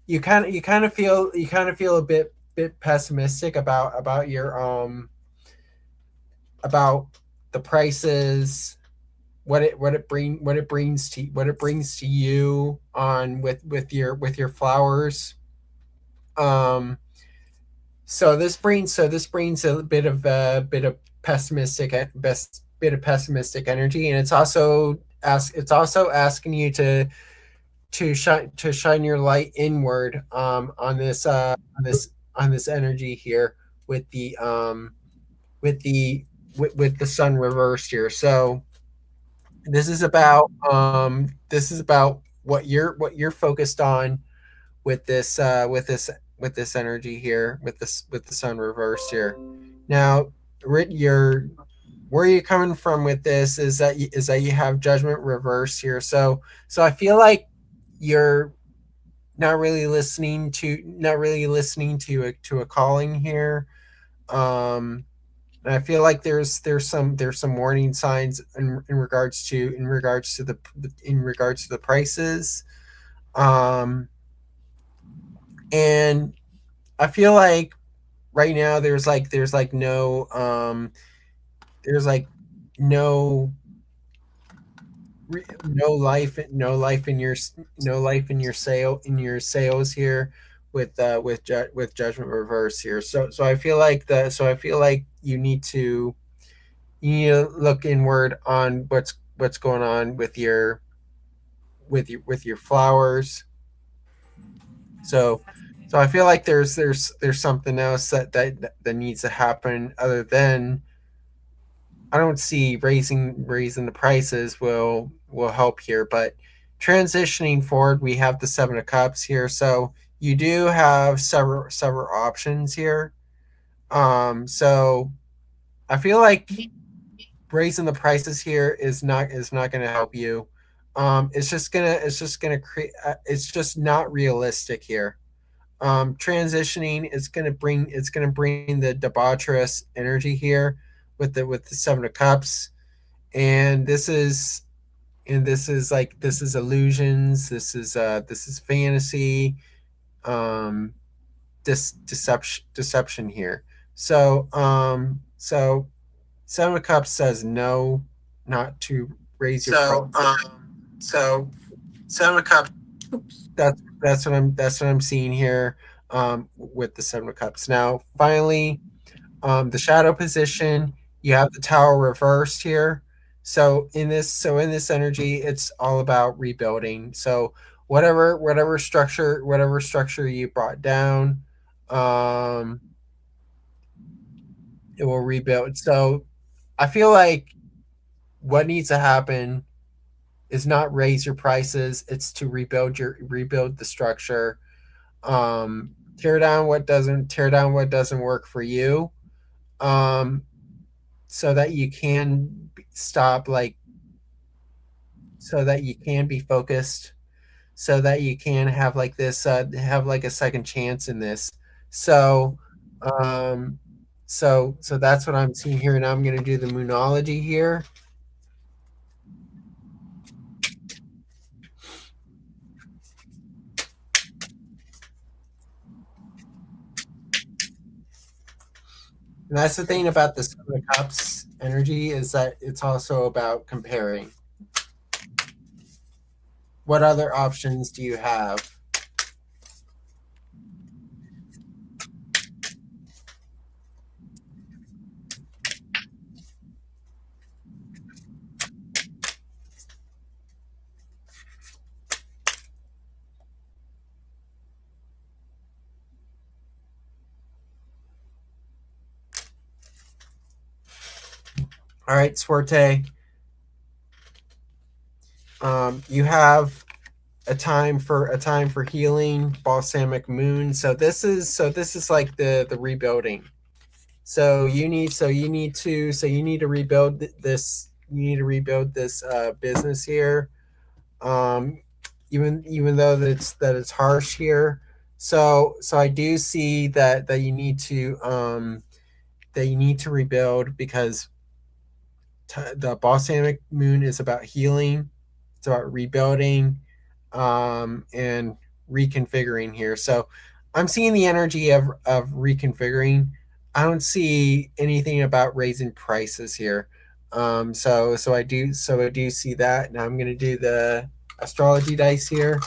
you kind of feel a bit pessimistic about the prices, what it brings to you on with your flowers. Um, so this brings a bit of pessimistic energy, and it's also asking you to shine your light inward on this energy here with with the with the sun reversed here. So this is about what you're focused on with with this energy here with the sun reversed here. Now, your where you're coming from with this is that you have judgment reversed here. So I feel like you're not really listening to a calling here. Um, and I feel like there's some warning signs in regards to the prices. Um, and I feel like right now there's like no no life in your sales here with judgment reverse here. So I feel like you need to look inward on what's going on with your flowers. So so I feel like there's something else that needs to happen other than I don't see raising the prices will help here, but transitioning forward, we have the seven of cups here, so you do have several options here. So I feel like raising the prices here is not going to help you. It's just gonna create. It's just not realistic here. Transitioning it's gonna bring the debaucherous energy here with the seven of cups, and this is illusions, this is fantasy, um deception here. So seven of cups says no, not to raise your so seven of cups, Oops. that's what I'm seeing here with the seven of cups. Now finally, the shadow position, you have the tower reversed here. So in this energy, it's all about rebuilding. So whatever structure you brought down, um, it will rebuild. So I feel like what needs to happen is not raise your prices; it's to rebuild the structure. Tear down what doesn't work for you. Um, so that you can stop so that you can be focused, so that you can have have like a second chance in this. So um So that's what I'm seeing here. Now I'm going to do the Moonology here. And that's the thing about the Seven of Cups energy is that it's also about comparing. What other options do you have? All right, Swarte. You have a time for healing, balsamic moon. So this is like the rebuilding. So you need to rebuild this. You need to rebuild this business here. Um, even though that it's harsh here. So I do see that you need to rebuild because the balsamic moon is about healing. It's about rebuilding, and reconfiguring here. So I'm seeing the energy of reconfiguring. I don't see anything about raising prices here. So I do see that. Now I'm going to do the astrology dice here.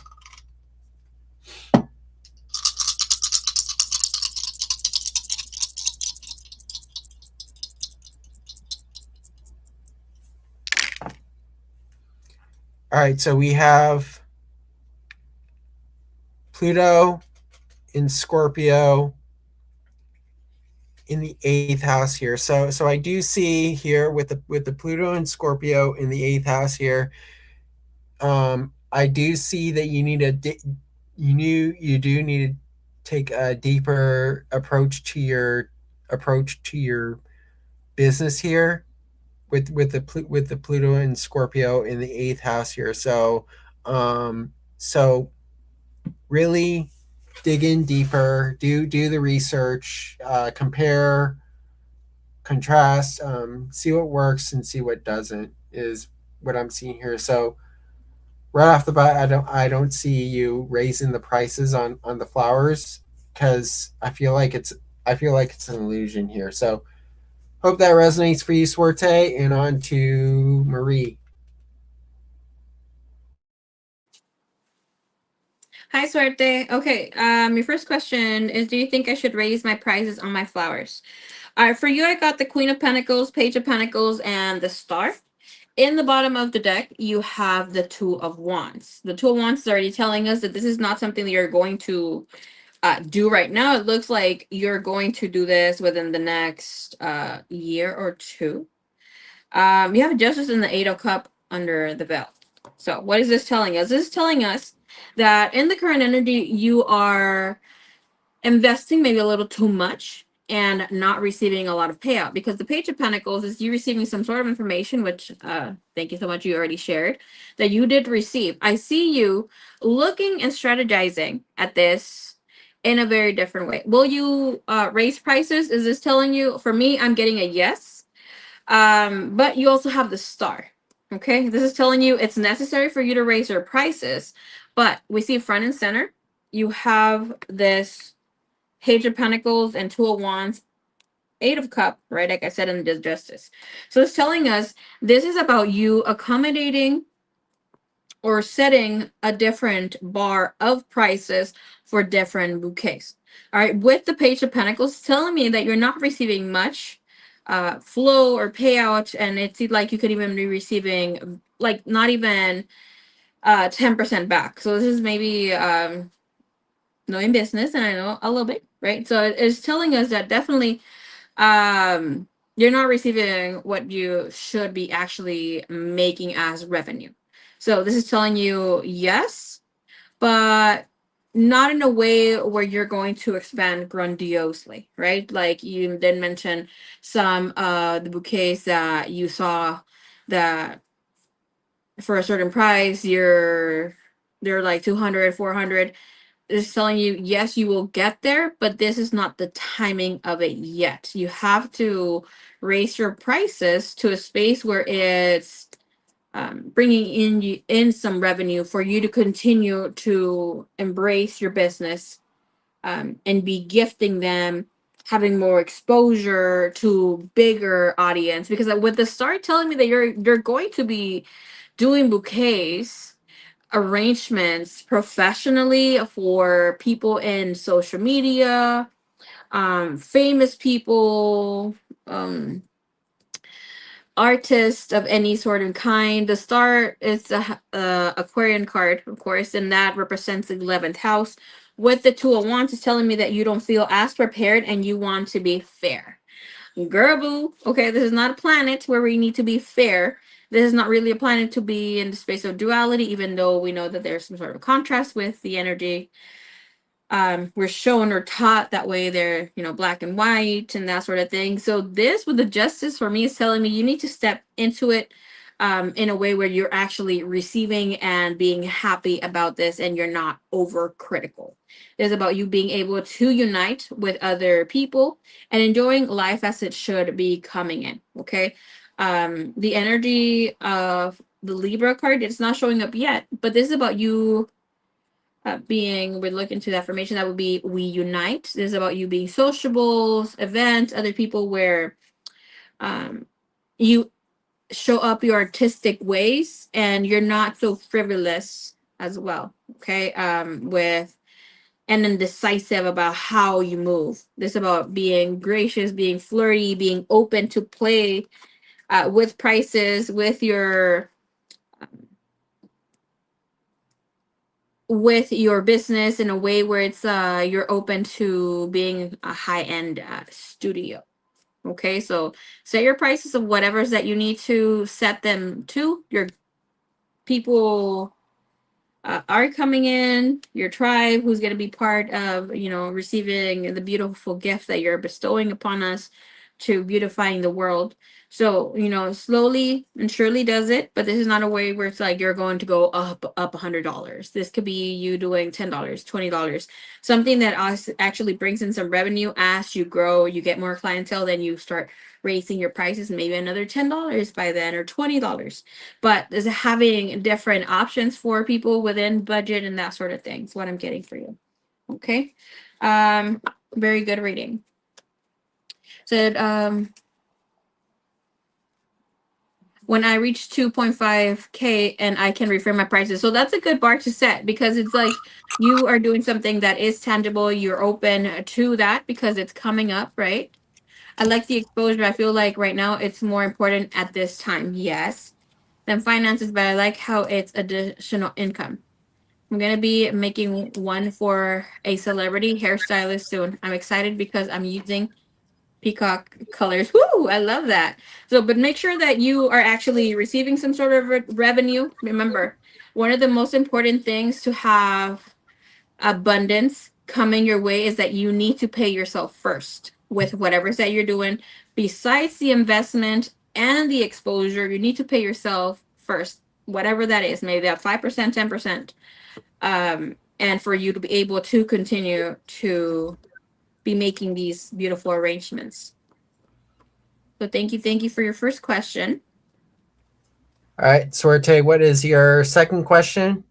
All right, so we have Pluto in Scorpio in the eighth house here. So I do see here with the Pluto and Scorpio in the eighth house here. I do see that you do need to take a deeper approach to your business here with the Pluto and Scorpio in the eighth house here. So really dig in deeper, do the research, compare, contrast, see what works and see what doesn't is what I'm seeing here. So right off the bat, I don't see you raising the prices on the flowers because I feel like it's an illusion here. So hope that resonates for you, Swarte, and on to Marie. Hi, Suerte. Okay, your first question is, do you think I should raise my prices on my flowers? All right, for you, I got the Queen of Pentacles, Page of Pentacles, and the Star. In the bottom of the deck, you have the Two of Wands. The Two of Wands is already telling us that this is not something that you're going to do right now. It looks like you're going to do this within the next year or two. You have Justice in the Eight of Cup under the belt. So what is this telling us? This is telling us that in the current energy, you are investing maybe a little too much and not receiving a lot of payout, because the Page of Pentacles is you receiving some sort of information, which thank you so much, you already shared that you did receive. I see you looking and strategizing at this in a very different way. Will you raise prices? Is this telling you? For me, I'm getting a yes. But you also have the Star. Okay, this is telling you it's necessary for you to raise your prices, but we see front and center you have this Page of Pentacles and Two of Wands, Eight of Cup, right? Like I said in the Justice. So it's telling us this is about you accommodating or setting a different bar of prices for different bouquets. All right, with the Page of Pentacles, it's telling me that you're not receiving much flow or payout, and it's like you could even be receiving like not even 10% back. So this is maybe knowing business, and I know a little bit, right? So it's telling us that definitely you're not receiving what you should be actually making as revenue. So this is telling you yes, but not in a way where you're going to expand grandiosely, right? Like you did mention some the bouquets that you saw that for a certain price, you're they're like 200, 400. is telling you, yes, you will get there, but this is not the timing of it yet. You have to raise your prices to a space where it's bringing in some revenue for you to continue to embrace your business, and be gifting them, having more exposure to bigger audience. Because with the start telling me that you're going to be doing bouquets, arrangements professionally for people in social media, famous people, artists of any sort of kind. The star is a Aquarian card, of course, and that represents the 11th house. With the Two of Wands, is telling me that you don't feel as prepared and you want to be fair. Girl, boo. Okay, this is not a planet where we need to be fair. This is not really a planet to be in the space of duality, even though we know that there's some sort of contrast with the energy. We're shown or taught that way they're, black and white and that sort of thing. So this with the justice for me is telling me you need to step into it in a way where you're actually receiving and being happy about this, and you're not overcritical. It's about you being able to unite with other people and enjoying life as it should be coming in. Okay. The energy of the Libra card, it's not showing up yet, but this is about you being, we look into the affirmation, that would be we unite. This is about you being sociable, events, other people, where you show up your artistic ways and you're not so frivolous as well. Okay. With and indecisive about how you move. This is about being gracious, being flirty, being open to play with prices, with your business in a way where it's you're open to being a high-end studio. Okay, so set your prices of whatever's that you need to set them to. Your people are coming in, your tribe, who's going to be part of, receiving the beautiful gift that you're bestowing upon us, to beautifying the world. So, slowly and surely does it, but this is not a way where it's like you're going to go up $100. This could be you doing $10, $20, something that actually brings in some revenue. As you grow, you get more clientele, then you start raising your prices, maybe another $10 by then, or $20. But is having different options for people within budget and that sort of thing is what I'm getting for you. Okay. Very good reading. Said when I reach 2.5K and I can reframe my prices. So that's a good bar to set, because it's like you are doing something that is tangible. You're open to that because it's coming up, right? I like the exposure. I feel like right now it's more important at this time, yes, than finances, but I like how it's additional income. I'm going to be making one for a celebrity hairstylist soon. I'm excited because I'm using peacock colors. Woo! I love that. So, but make sure that you are actually receiving some sort of revenue. Remember, one of the most important things to have abundance coming your way is that you need to pay yourself first with whatever that you're doing. Besides the investment and the exposure, you need to pay yourself first, whatever that is. Maybe that 5%, 10%. And for you to be able to continue to be making these beautiful arrangements. So thank you for your first question. All right, Suerte, what is your second question?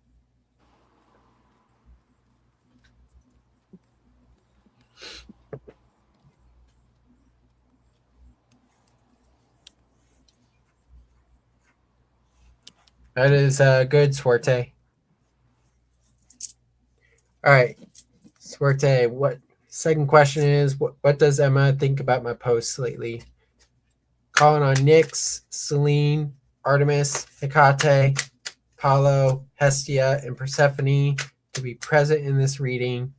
That is good, Suerte. All right, Suerte, what second question is, what does Emma think about my posts lately? Calling on Nyx, Selene, Artemis, Hecate, Apollo, Hestia, and Persephone to be present in this reading.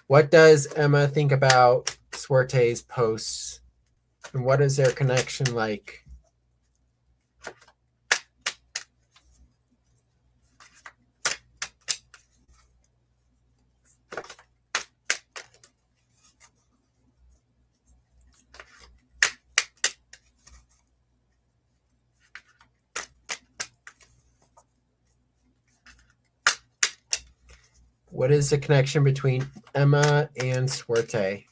What does Emma think about Suerte's posts? And what is their connection like? What is the connection between Emma and Suerte?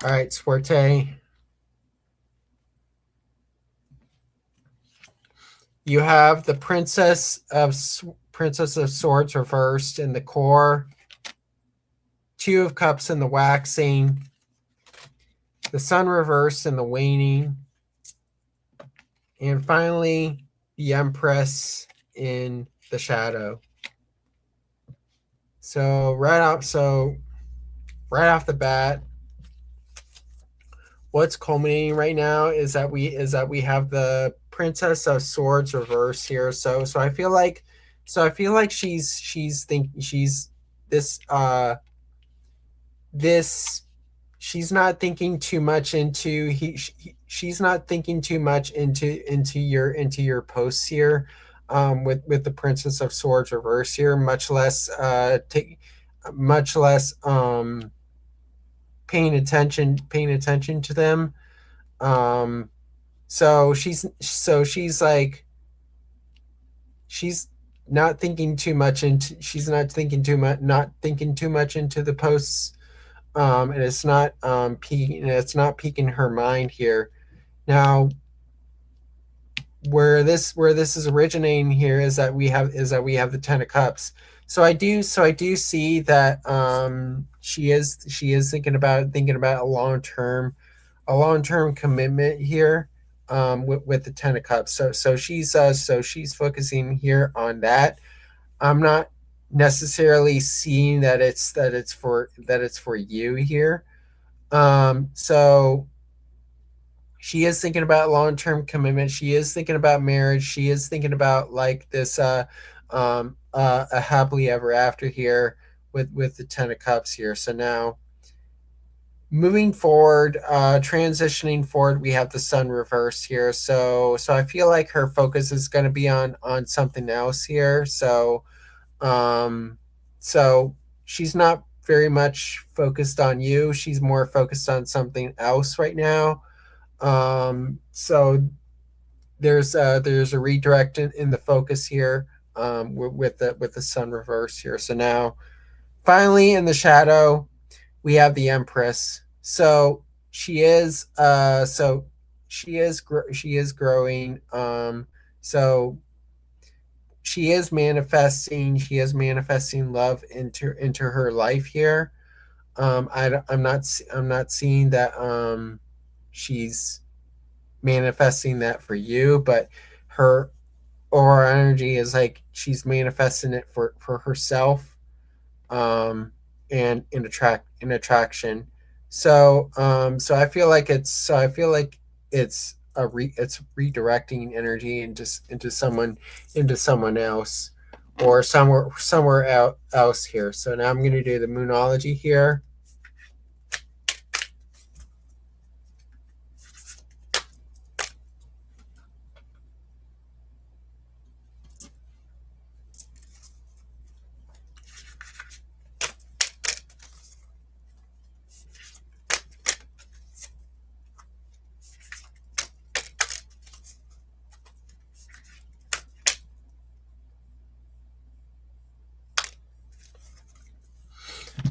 All right, Suerte. You have the Princess of Swords reversed in the core, Two of Cups in the waxing, the Sun reversed in the waning, and finally the Empress in the shadow. So right off the bat, what's culminating right now is that we have the Princess of Swords reverse here. So I feel like she's this this she's not thinking too much into she's not thinking too much into your posts here, with the Princess of Swords reverse here, much less paying attention to them. So she's like she's not thinking too much into not thinking too much into the posts, and it's not piquing her mind here. Now, where this is originating here is that we have the Ten of Cups. So I do see that she is thinking about a long term commitment here, with the Ten of Cups. So she's focusing here on that. I'm not necessarily seeing that it's for you here. So she is thinking about long term commitment. She is thinking about marriage. She is thinking about like this a happily ever after here with the Ten of Cups here. So now moving forward, transitioning forward, we have the Sun reversed here. So I feel like her focus is going to be on something else here. Um, so she's not very much focused on you. She's more focused on something else right now. So there's a redirect in the focus here, with the Sun reverse here. So now, finally, in the shadow, we have the Empress. So she is she is growing. So she is manifesting love into her life here. I'm not seeing that she's manifesting that for you, but her aura energy is like she's manifesting it for herself, and in attraction. So I feel like it's redirecting energy into someone else, or somewhere else here. So now I'm going to do the Moonology here.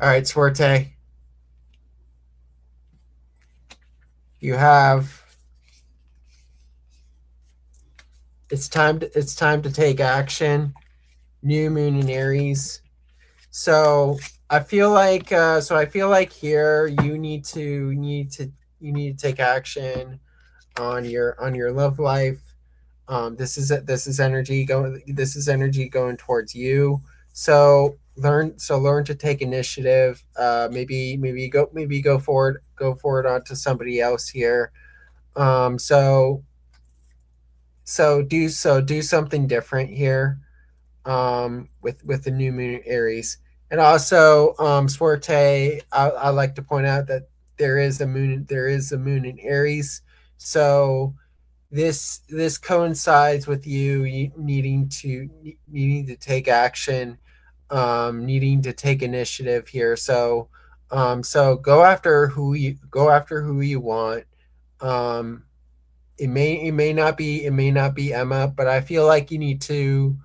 All right, Swarte. You have it's time to take action. New moon in Aries. So I feel like here you need to take action on your love life. This is energy going towards you. So learn to take initiative. Maybe go forward onto somebody else here. So do something different here, with the new moon in Aries. And also, Swarte, I like to point out that there is a moon in Aries. So this coincides with you needing to take action, needing to take initiative here. So go after who you want. Um, it may not be Emma, but I feel like you need to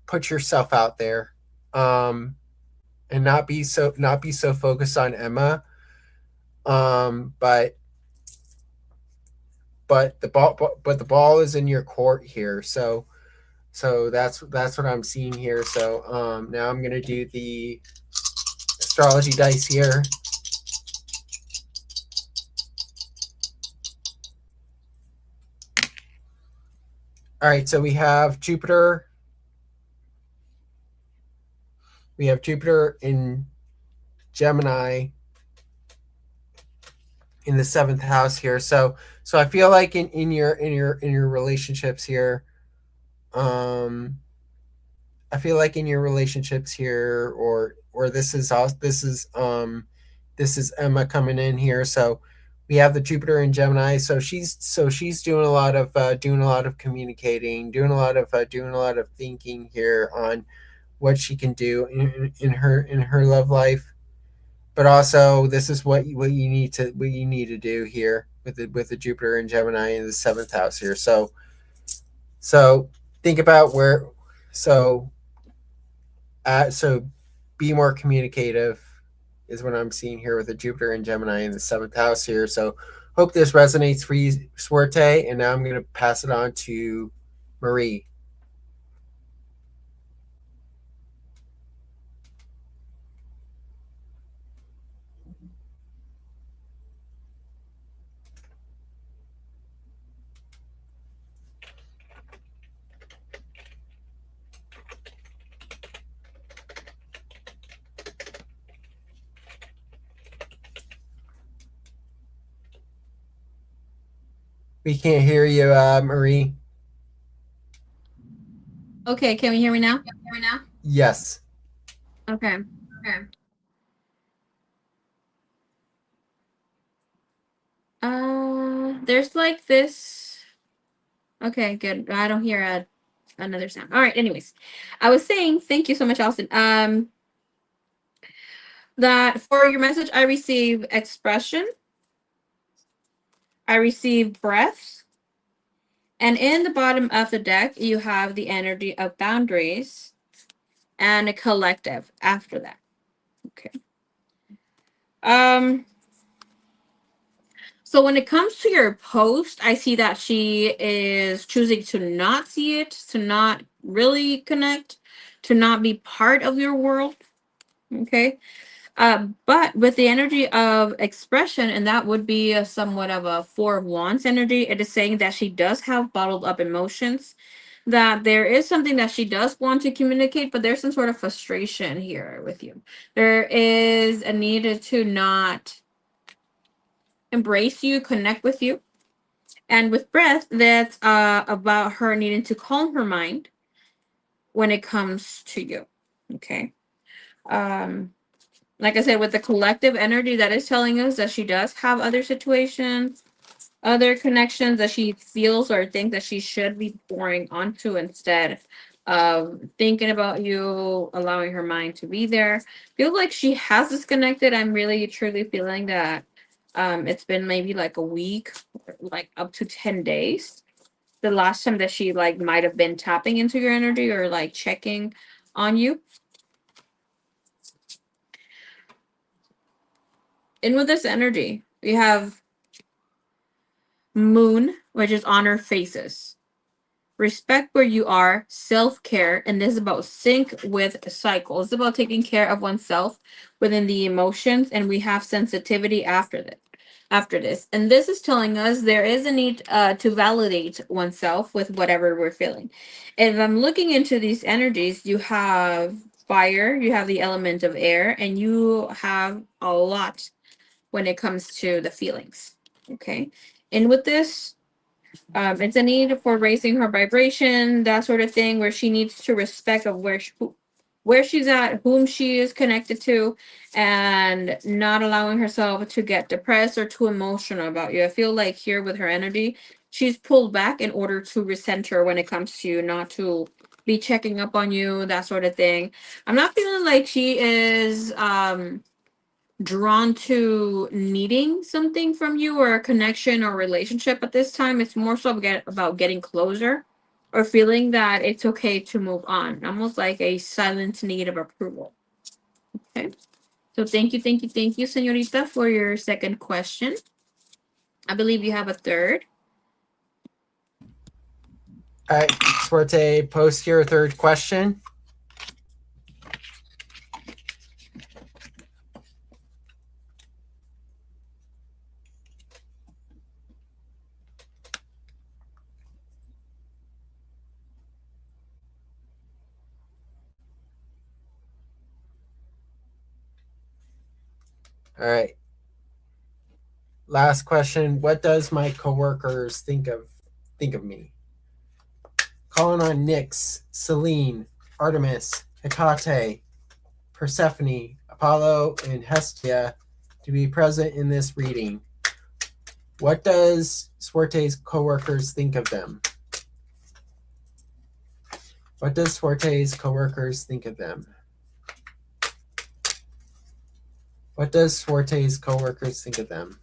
put yourself out there, and not be so focused on Emma. But the ball is in your court here. So that's what I'm seeing here. So now I'm gonna do the astrology dice here. All right, so we have Jupiter. We have Jupiter in Gemini in the seventh house here. So I feel like in your relationships here, um, I feel like in your relationships here, or this is Emma coming in here. So we have the Jupiter in Gemini. So she's doing a lot of communicating, doing a lot of thinking here on what she can do in her love life. But also, this is what you need to do here with the Jupiter and Gemini in the seventh house here. So think about where. So be more communicative is what I'm seeing here with the Jupiter and Gemini in the seventh house here. So hope this resonates for you, Suerte. And now I'm going to pass it on to Marie. We can't hear you, Marie. Okay, can we hear me now? Yes. Okay. There's like this. Okay, good. I don't hear another sound. All right. Anyways, I was saying thank you so much, Allison. That for your message, I receive expression. I receive breath. And in the bottom of the deck, you have the energy of boundaries and a collective after that. Okay. So when it comes to your post, I see that she is choosing to not see it, to not really connect, to not be part of your world. Okay. But with the energy of expression, and that would be a somewhat of a Four of Wands energy, it is saying that she does have bottled up emotions, that there is something that she does want to communicate, but there's some sort of frustration here with you. There is a need to not embrace you, connect with you. And with breath, that's about her needing to calm her mind when it comes to you. Okay. Um, like I said, with the collective energy, that is telling us that she does have other situations, other connections that she feels or thinks that she should be pouring onto instead of thinking about you, allowing her mind to be there. Feel like she has disconnected. I'm really truly feeling that it's been maybe like a week, like up to 10 days. The last time that she like might have been tapping into your energy or like checking on you. And with this energy, we have Moon, which is on her faces. Respect where you are, self-care, and this is about sync with cycles. It's about taking care of oneself within the emotions, and we have sensitivity after that. After this, and this is telling us there is a need to validate oneself with whatever we're feeling. If I'm looking into these energies, you have fire, you have the element of air, and you have a lot when it comes to the feelings. Okay, and with this, it's a need for raising her vibration, that sort of thing, where she needs to respect of where she's at, whom she is connected to, and not allowing herself to get depressed or too emotional about you. I feel like here with her energy, she's pulled back in order to recenter when it comes to you, not to, be checking up on you, that sort of thing. I'm not feeling like she is drawn to needing something from you or a connection or relationship at this time. It's more so about getting closer or feeling that it's okay to move on, almost like a silent need of approval. Okay. So thank you, señorita, for your second question. I believe you have a third. All right, Suerte, post your third question. All right. Last question. What does my coworkers think of me? Calling on Nyx, Selene, Artemis, Hecate, Persephone, Apollo, and Hestia to be present in this reading. What does Suerte's coworkers think of them? What does Suerte's coworkers think of them? What does Suerte's coworkers think of them?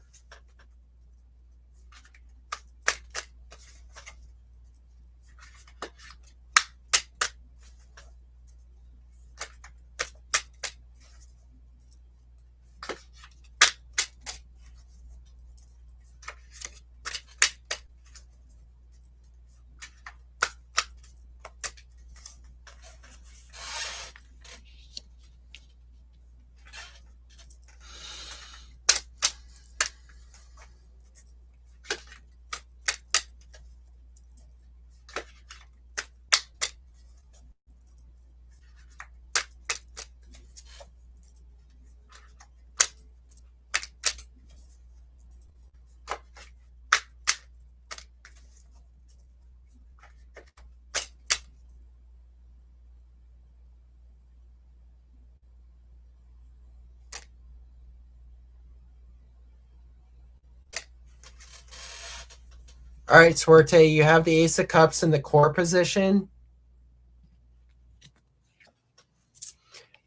All right, Suerte, you have the Ace of Cups in the core position.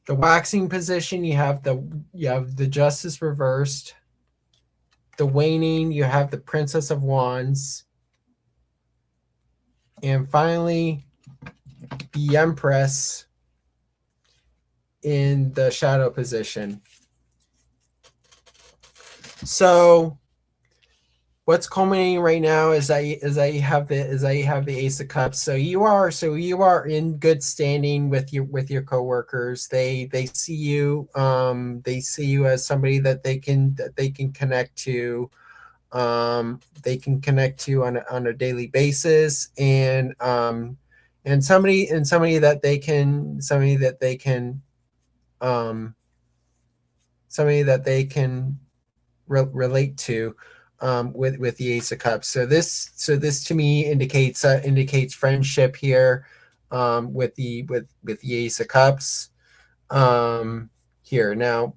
The waxing position, you have the Justice reversed. The waning, you have the Princess of Wands. And finally, the Empress in the shadow position. So what's culminating right now is that you have the Ace of Cups. So you are in good standing with your coworkers. They see you as somebody that they can connect to. They can connect to on a daily basis, and somebody that they can relate to. With the Ace of Cups, so this to me indicates friendship here, with the Ace of Cups, here. Now,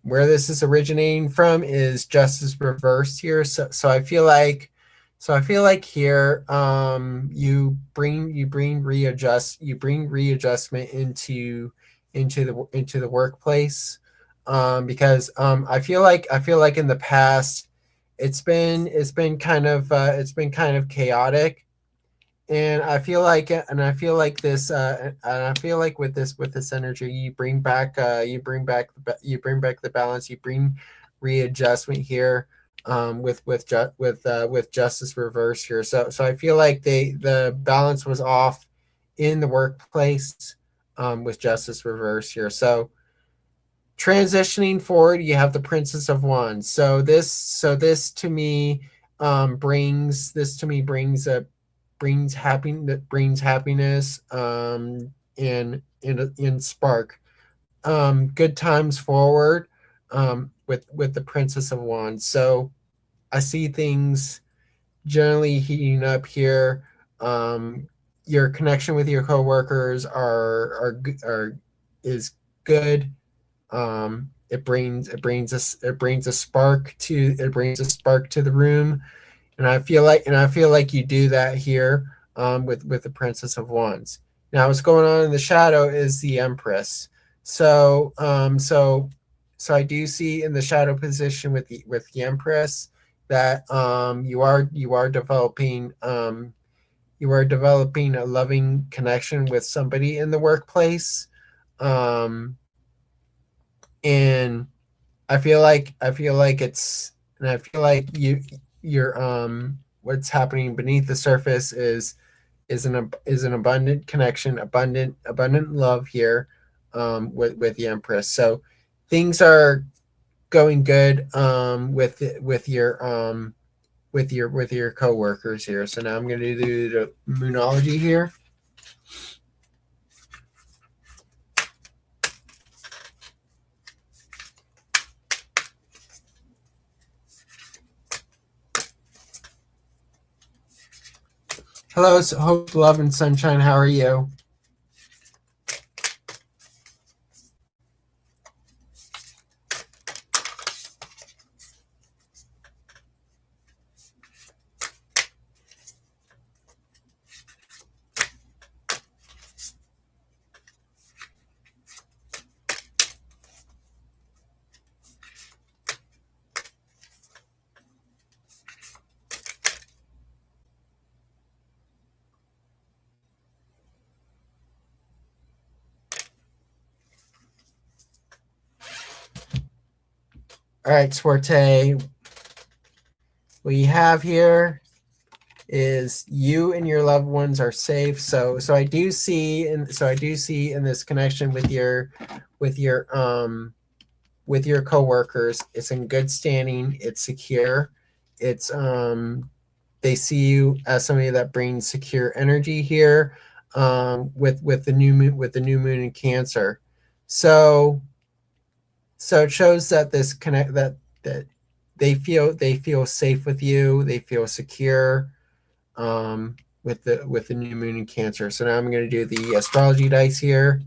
where this is originating from is Justice reversed here. So I feel like here, you bring readjustment into the workplace, because I feel like in the past it's been kind of chaotic, and I feel like this with this energy, you bring back the balance, you bring readjustment here, with Justice reverse here. So I feel like the balance was off in the workplace, with Justice reverse here. So transitioning forward, you have the Princess of Wands. So this to me brings happiness, and spark, good times forward, with the Princess of Wands. So I see things generally heating up here. Your connection with your coworkers is good. It brings a spark to the room, and I feel like you do that here, with the Princess of Wands. Now, what's going on in the shadow is the Empress. So I do see in the shadow position with the Empress that you are developing a loving connection with somebody in the workplace, um, and I feel like you're what's happening beneath the surface is an abundant connection, abundant love here, with the Empress. So things are going good, with your coworkers here. So now I'm going to do the Moonology here. Hello, hope, love, and sunshine. How are you? All right, Swarte. What you have here is you and your loved ones are safe. So I do see in this connection with your coworkers, it's in good standing, it's secure. It's they see you as somebody that brings secure energy here, with the new moon in Cancer. So it shows that that they feel safe with you, they feel secure, with the new moon in Cancer. So now I'm going to do the astrology dice here.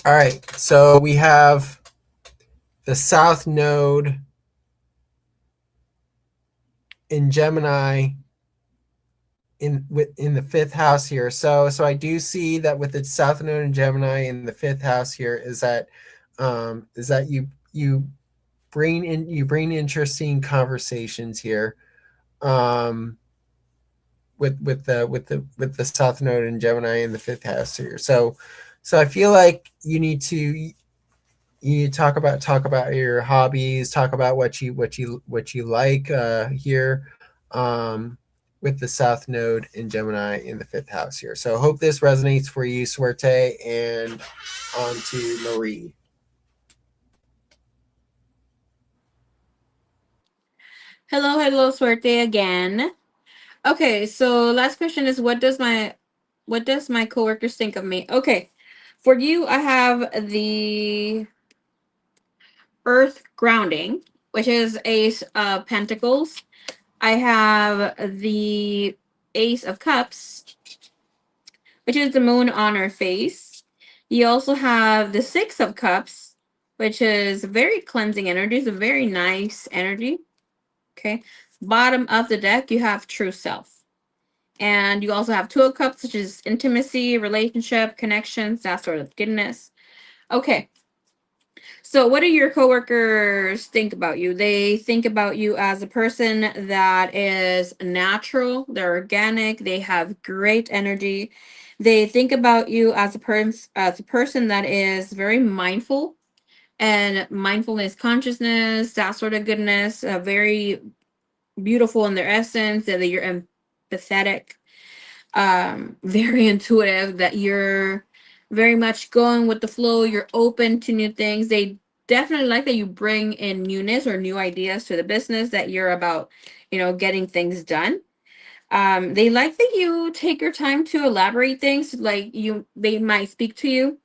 All right, so we have the South Node in Gemini in the fifth house here. So I do see that with the South Node in Gemini in the fifth house here is that you bring interesting conversations here, with the South Node in Gemini in the fifth house here. So I feel like you talk about your hobbies, talk about what you like, here, with the South Node in Gemini in the fifth house here. So hope this resonates for you, Suerte, and on to Marie. Hello, Suerte again. Okay, so last question is what does my coworkers think of me? Okay. For you, I have the Earth grounding, which is Ace of Pentacles. I have the Ace of Cups, which is the moon on her face. You also have the Six of Cups, which is very cleansing energy. It's a very nice energy. Okay. Bottom of the deck, you have True Self. And you also have Two of Cups, which is intimacy, relationship, connections, that sort of goodness. Okay. So, what do your coworkers think about you? They think about you as a person that is natural, they're organic, they have great energy. They think about you as a person that is very mindful and mindfulness consciousness, that sort of goodness, very beautiful in their essence, that you're empathetic, very intuitive, that you're very much going with the flow, you're open to new things. They definitely like that you bring in newness or new ideas to the business, that you're about, getting things done. They like that you take your time to elaborate things. Like they might speak to you.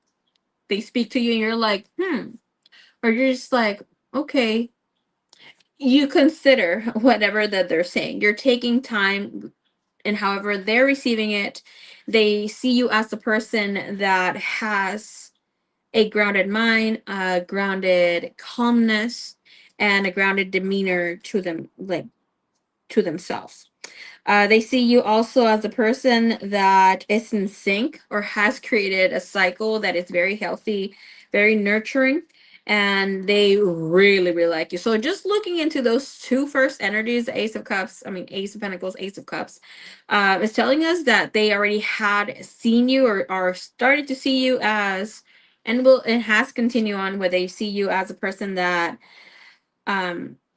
They speak to you and you're like, or you're just like, okay, you consider whatever that they're saying. You're taking time, and however they're receiving it, they see you as a person that has a grounded mind, a grounded calmness, and a grounded demeanor to them, like to themselves. They see you also as a person that is in sync or has created a cycle that is very healthy, very nurturing, and they really, really like you. So just looking into those two first energies, the Ace of Cups, I mean Ace of Pentacles, Ace of Cups, is telling us that they already had seen you or are started to see you as, and will it has continued on where they see you as a person that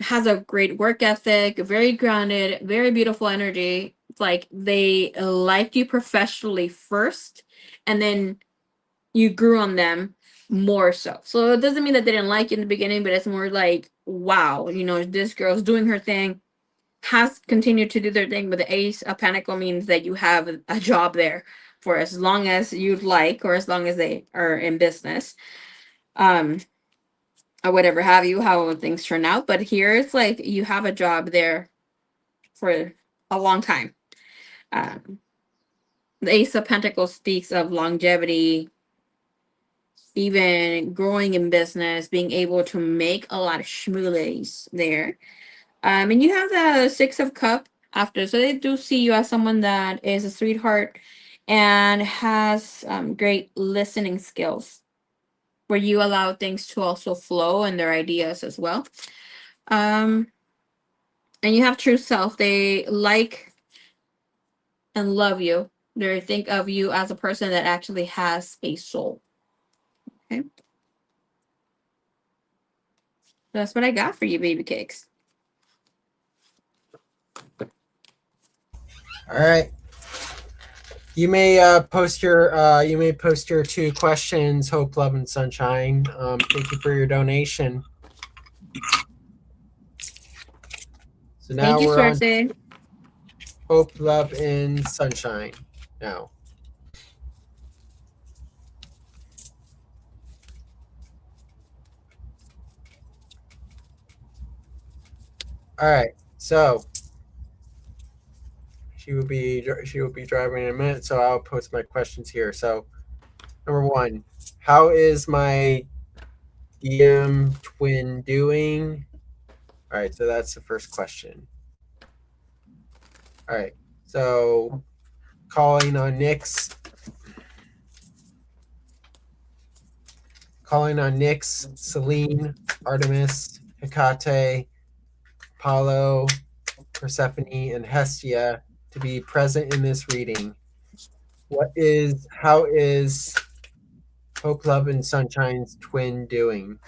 has a great work ethic, very grounded, very beautiful energy. It's like they liked you professionally first, and then you grew on them more so. So it doesn't mean that they didn't like you in the beginning, but it's more like, wow, you know, this girl's doing her thing, has continued to do their thing. But the Ace of Pentacle means that you have a job there for as long as you'd like, or as long as they are in business. Um, or whatever have you, how things turn out. But here it's like you have a job there for a long time. Um, the Ace of Pentacles speaks of longevity, even growing in business, being able to make a lot of schmoolies there. And you have the Six of Cup after, so they do see you as someone that is a sweetheart and has great listening skills, where you allow things to also flow and their ideas as well. Um, and you have true self. They like and love you. They think of you as a person that actually has a soul. Okay. That's what I got for you, baby cakes. All right. You may post your 2 questions. Hope, love, and sunshine. Thank you for your donation. So Thank now you, we're on Swerte. hope, love, and sunshine. Now, all right. So she will be driving in a minute. So I'll post my questions here. So number 1, how is my DM twin doing? All right. So that's the first question. All right. So calling on Nyx. Calling on Nyx, Selene, Artemis, Hecate, Apollo, Persephone, and Hestia to be present in this reading. How is Hope, Love, and Sunshine's twin doing?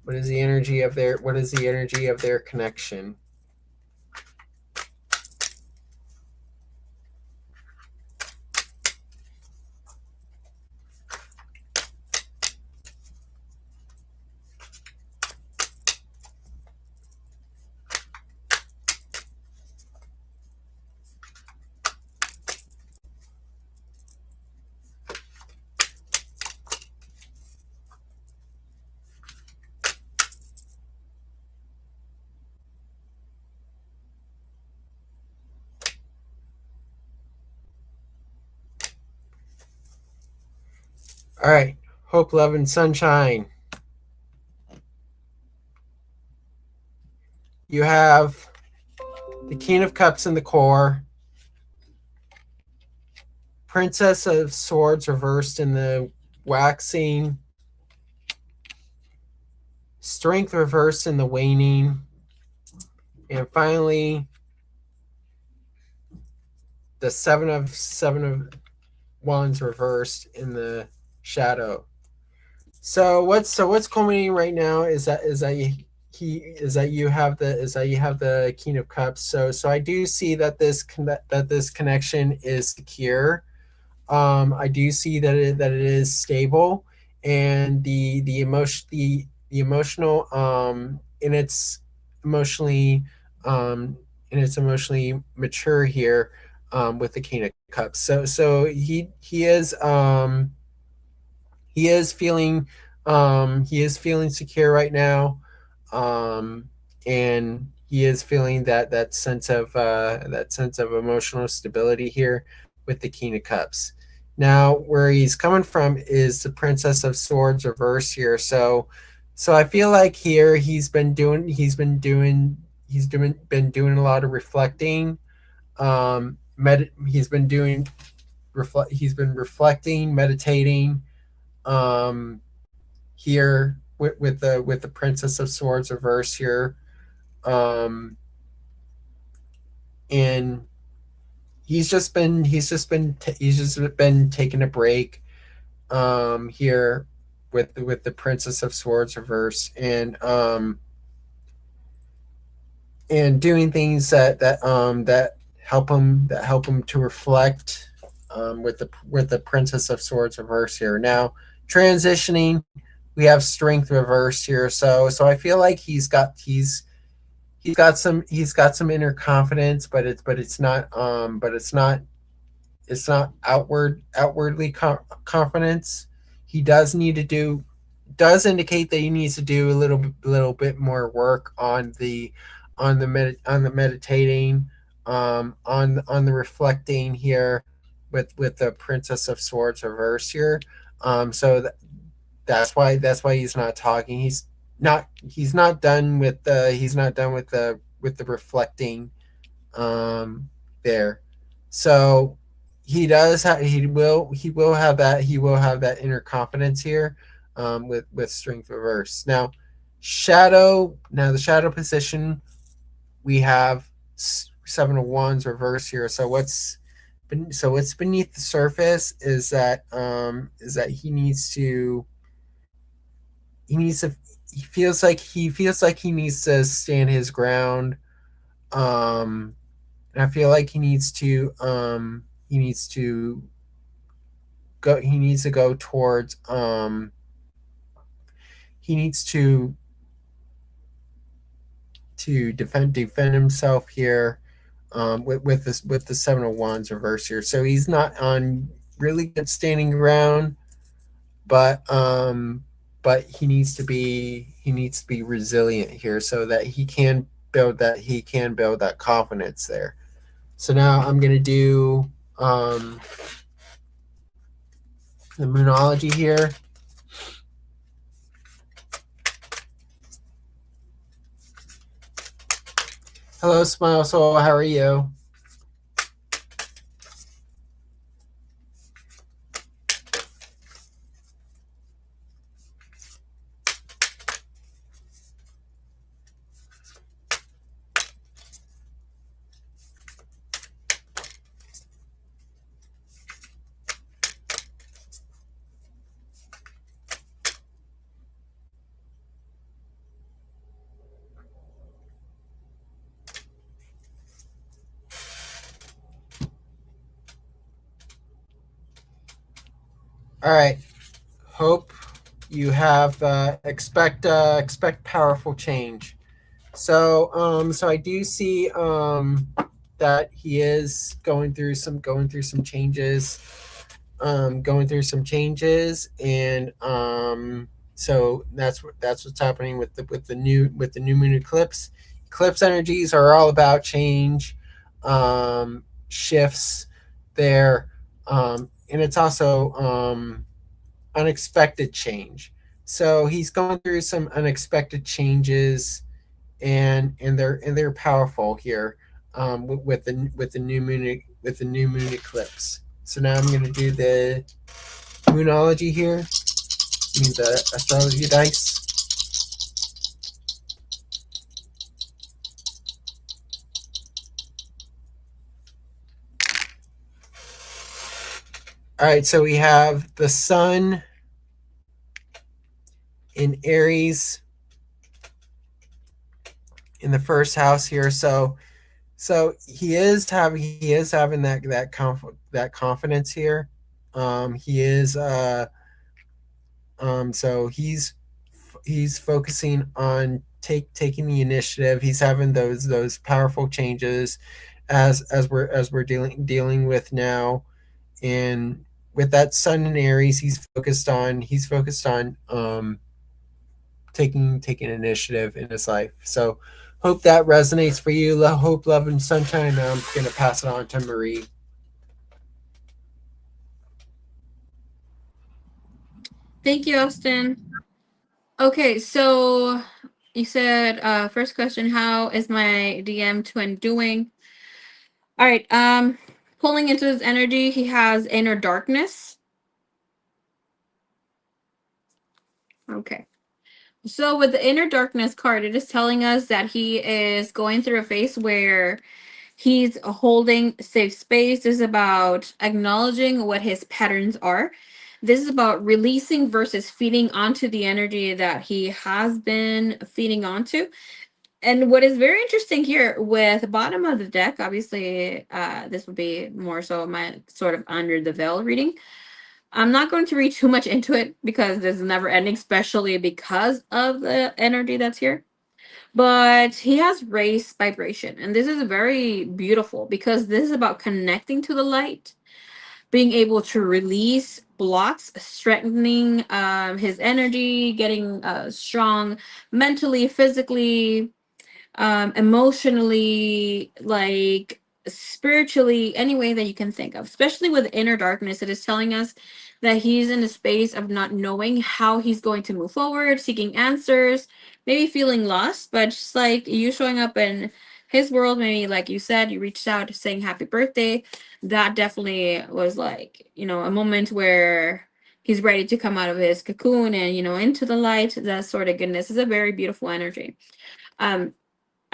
What is the energy of their connection? All right, Hope, Love, and Sunshine. You have the King of Cups in the core, Princess of Swords reversed in the waxing, Strength reversed in the waning, and finally the seven of wands reversed in the shadow. So what's culminating right now is that you have the King of Cups. So I do see that this connection is secure. I do see that it is stable, and the emotional in its emotionally mature here, with the King of Cups. So he is feeling secure right now, and he is feeling that sense of emotional stability here with the King of Cups. Now, where he's coming from is the Princess of Swords reverse here. So I feel like here been doing a lot of reflecting. He's been doing he's been reflecting, meditating. Um, here with the Princess of Swords reverse here, um, and he's just been taking a break here with the Princess of Swords reverse, and doing things that help him to reflect with the Princess of Swords reverse here. Now transitioning, we have Strength reverse here, so I feel like he's got some inner confidence, but it's not outwardly confidence. He does need to do does indicate that he needs to do a little bit more work on the meditating, on the reflecting here with the Princess of Swords reverse here. So that's why he's not talking. He's not done with the reflecting there. So he will have that inner confidence here with Strength reverse. Now the shadow position, we have Seven of Wands reverse here. So what's beneath the surface is that he needs to he feels like he needs to stand his ground. And I feel like he needs to go towards he needs to defend himself here, with the Seven of Wands reverse here. So he's not on really good standing ground, but he needs to be resilient here so that he can build that confidence there. So now I'm gonna do the Moonology here. Hello, Smile Soul. How are you? All right. Hope you have expect powerful change. So I do see that he is going through some changes, and so that's what's happening with the new moon eclipse. Eclipse energies are all about change, shifts there, and it's also unexpected change. So he's going through some unexpected changes, and they're powerful here, with the new moon eclipse. So now I'm going to do the Moonology here. I mean the astrology dice. All right, so we have the Sun in Aries in the first house here. So he is having that confidence here. He is so he's focusing on taking the initiative. He's having those powerful changes as we're dealing with now, and with that Sun in Aries, he's focused on taking initiative in his life. So hope that resonates for you. Hope, love, and sunshine. Now I'm gonna pass it on to Marie. Thank you, Austin. Okay, so you said first question, how is my DM twin doing? All right, pulling into his energy, he has inner darkness. Okay. So with the inner darkness card, it is telling us that he is going through a phase where he's holding safe space. This is about acknowledging what his patterns are. This is about releasing versus feeding onto the energy that he has been feeding onto. And what is very interesting here with bottom of the deck, obviously, this would be more so my sort of under the veil reading. I'm not going to read too much into it because this is never ending, especially because of the energy that's here. But he has raised vibration, and this is very beautiful because this is about connecting to the light, being able to release blocks, strengthening his energy, getting strong mentally, physically, emotionally, like spiritually, any way that you can think of, especially with inner darkness. It is telling us that he's in a space of not knowing how he's going to move forward, seeking answers, maybe feeling lost, but just like you showing up in his world, maybe like you said, you reached out saying happy birthday. That definitely was like, a moment where he's ready to come out of his cocoon and, into the light. That sort of goodness is a very beautiful energy. Um,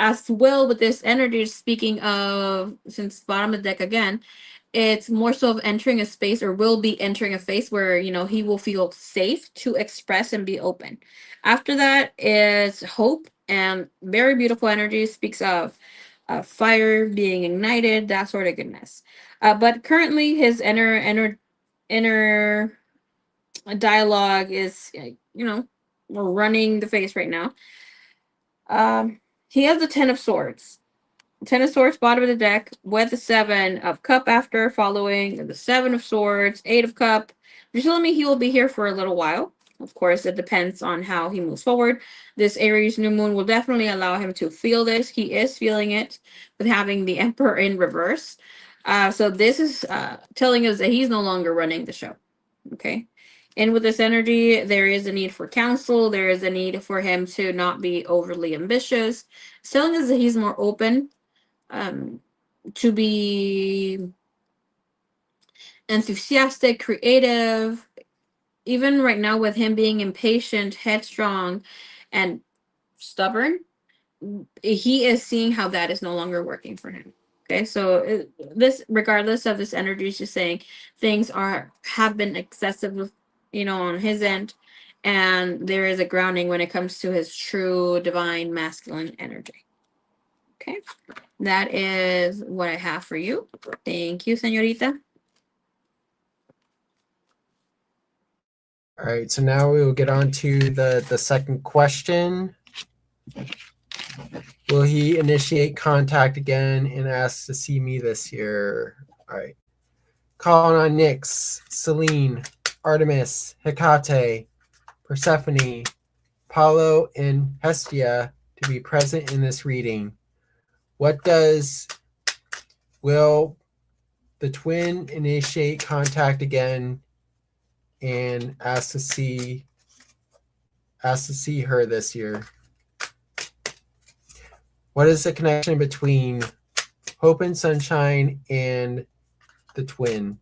as well with this energy, speaking of, since bottom of the deck again, it's more so of entering a space, or will be entering a phase where he will feel safe to express and be open. After that is hope, and very beautiful energy, speaks of fire being ignited, that sort of goodness. But currently his inner dialogue is, we're running the face right now. He has the 10 of Swords. Ten of Swords, bottom of the deck, with the Seven of Cup after, following the Seven of Swords, Eight of Cup. You're telling me he will be here for a little while. Of course, it depends on how he moves forward. This Aries new moon will definitely allow him to feel this. He is feeling it with having the Emperor in reverse. So this is telling us that he's no longer running the show. Okay. And with this energy, there is a need for counsel. There is a need for him to not be overly ambitious. It's telling us that he's more open, to be enthusiastic, creative. Even right now, with him being impatient, headstrong, and stubborn, he is seeing how that is no longer working for him. Okay, so this, regardless of this energy, is just saying things have been excessive, on his end, and there is a grounding when it comes to his true divine masculine energy. Okay, that is what I have for you. Thank you, señorita. All right, so now we will get on to the second question. Will he initiate contact again and ask to see me this year? All right. Calling on Nyx, Selene, Artemis, Hecate, Persephone, Apollo, and Hestia to be present in this reading. Will the twin initiate contact again and ask to see her this year? What is the connection between Hope and Sunshine and the twin?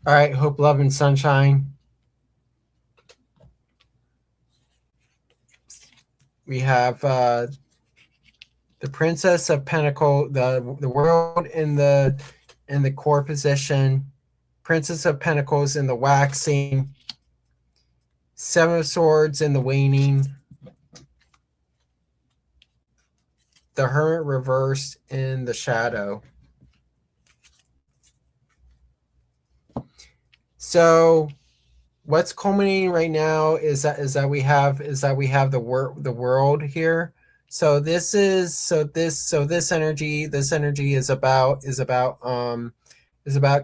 All right, hope, love, and sunshine. We have the Princess of Pentacles, the World in the core position, Princess of Pentacles in the waxing, Seven of Swords in the waning, the Hermit reversed in the shadow. So what's culminating right now is that we have the world here. So this energy is about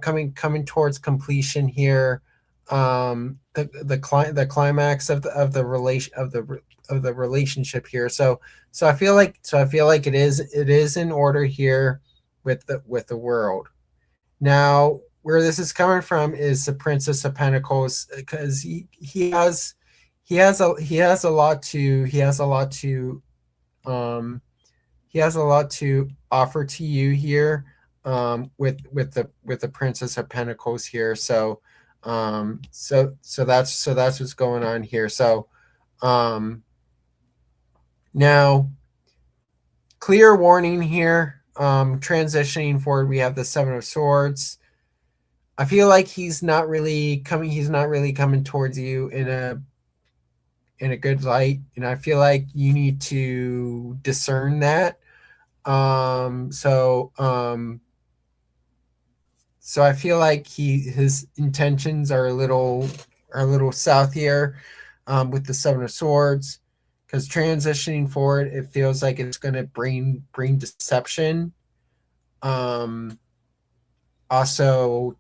coming towards completion here. The climax of the relation of the relationship here. So I feel like it is in order here with the world. Now, where this is coming from is the Princess of Pentacles, because he has a lot to he has a lot to offer to you here, with the Princess of Pentacles here. So that's what's going on here. So now, clear warning here. Transitioning forward, we have the Seven of Swords. I feel like he's not really coming towards you in a good light, and I feel like you need to discern that. So I feel like his intentions are a little south here, with the Seven of Swords, because transitioning forward, it feels like it's going to bring deception. Also,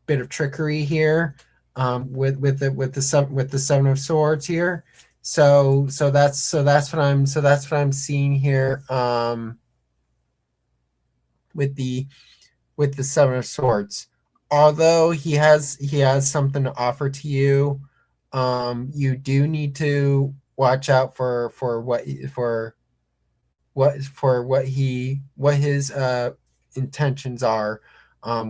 bit of trickery here, with the Seven of Swords here. So that's what I'm seeing here, with the Seven of Swords. Although he has something to offer to you, you do need to watch out for what his intentions are,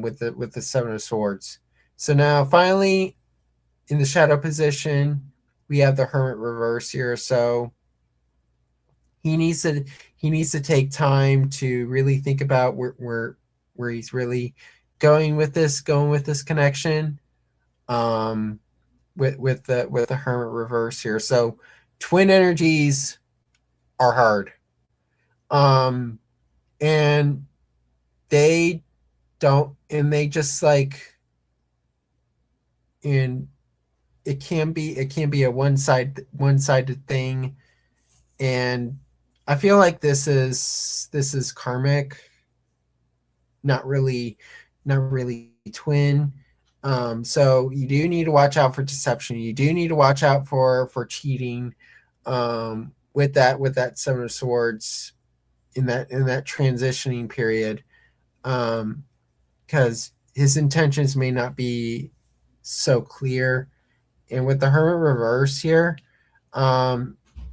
with the Seven of Swords. So now, finally, in the shadow position, we have the Hermit reverse here. So he needs to take time to really think about where he's really going with this connection, with the Hermit reverse here. So twin energies are hard, and they don't, and they just like, and it can be a one-sided thing, and I feel like this is karmic, not really twin. So you do need to watch out for deception. You do need to watch out for cheating, with that Seven of Swords in that transitioning period, because his intentions may not be so clear. And with the Hermit reverse here,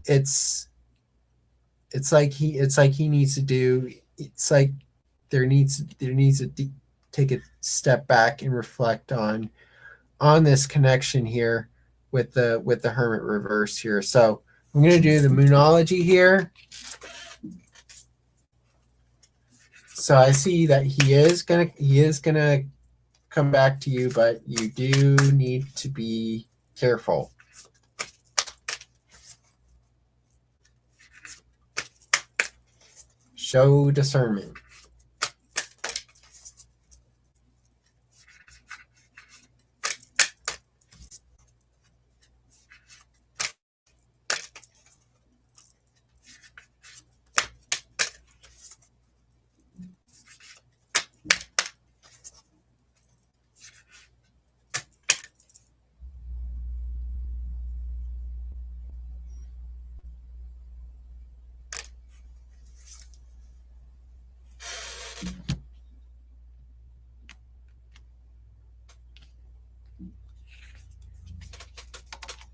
it's like he needs to do. It's like there needs to take a step back and reflect on this connection here with the Hermit reverse here. So I'm going to do the Moonology here. So I see that he is gonna come back to you, but you do need to be careful. Show discernment.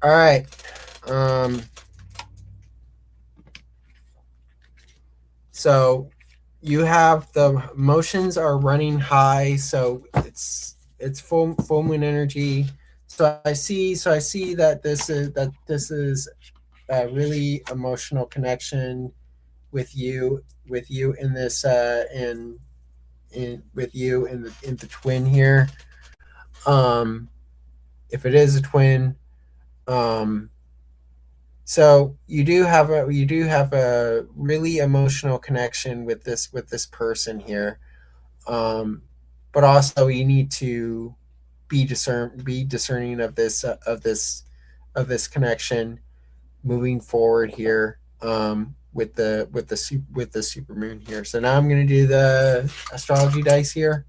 All right. So you have the emotions are running high, so it's full moon energy. So I see that this is a really emotional connection with you in this in with you in the twin here. Um, if it is a twin, um, so you do have a really emotional connection with this person here. Um, but also you need to be discerning of this connection moving forward here, with the super moon here. So now I'm going to do the astrology dice here.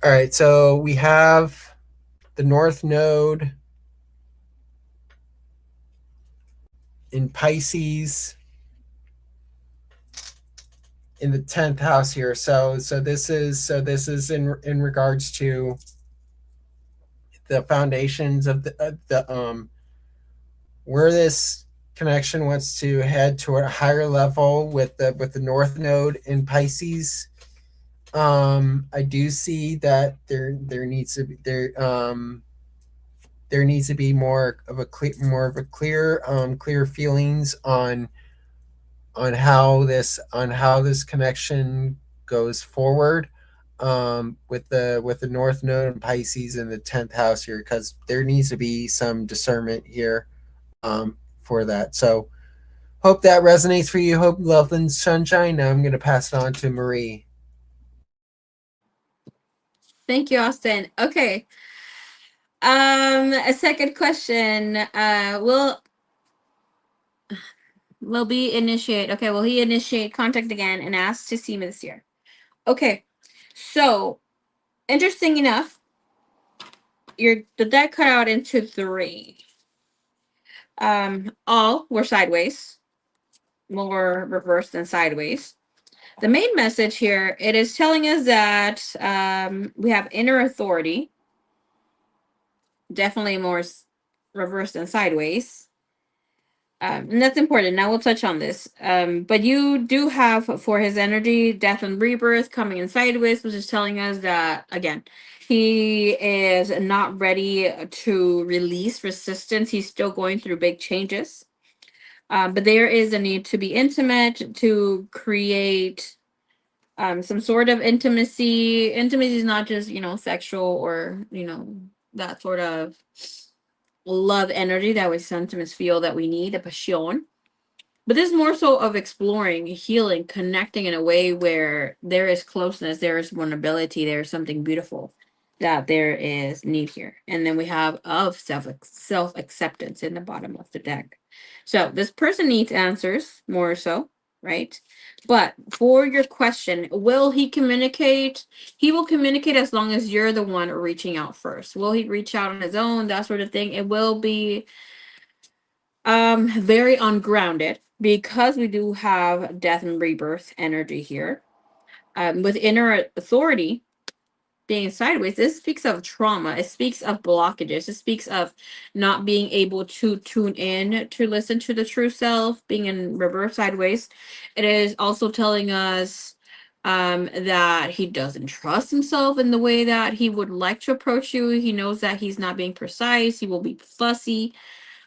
All right, so we have the North Node in Pisces in the 10th house here. So this is in regards to the foundations of the where this connection wants to head to a higher level with the North Node in Pisces. I do see that there needs to be clear feelings on how this connection goes forward, with the North Node and Pisces in the 10th house here, because there needs to be some discernment here, for that. So hope that resonates for you. Hope love and sunshine. Now I'm going to pass it on to Marie. Thank you, Austin. Okay. A second question. Will be initiate. Okay, will he initiate contact again and ask to see me this year? Okay. So interesting enough, the deck cut out into three. All were sideways, more reversed than sideways. The main message here, it is telling us that we have inner authority, definitely more reversed than sideways. And that's important. Now we'll touch on this. But you do have for his energy, death and rebirth coming in sideways, which is telling us that, again, he is not ready to release resistance. He's still going through big changes. But there is a need to be intimate, to create some sort of intimacy. Intimacy is not just, sexual or, that sort of love energy that we sometimes feel that we need, a passion. But this is more so of exploring, healing, connecting in a way where there is closeness, there is vulnerability, there is something beautiful, that there is need here. And then we have of self acceptance in the bottom of the deck. So this person needs answers more so, right? But for your question, will he communicate? He will communicate as long as you're the one reaching out first. Will he reach out on his own? That sort of thing. It will be very ungrounded because we do have death and rebirth energy here. With inner authority being sideways, this speaks of trauma. It speaks of blockages. It speaks of not being able to tune in to listen to the true self, being in reverse sideways. It is also telling us that he doesn't trust himself in the way that he would like to approach you. He knows that he's not being precise. He will be fussy.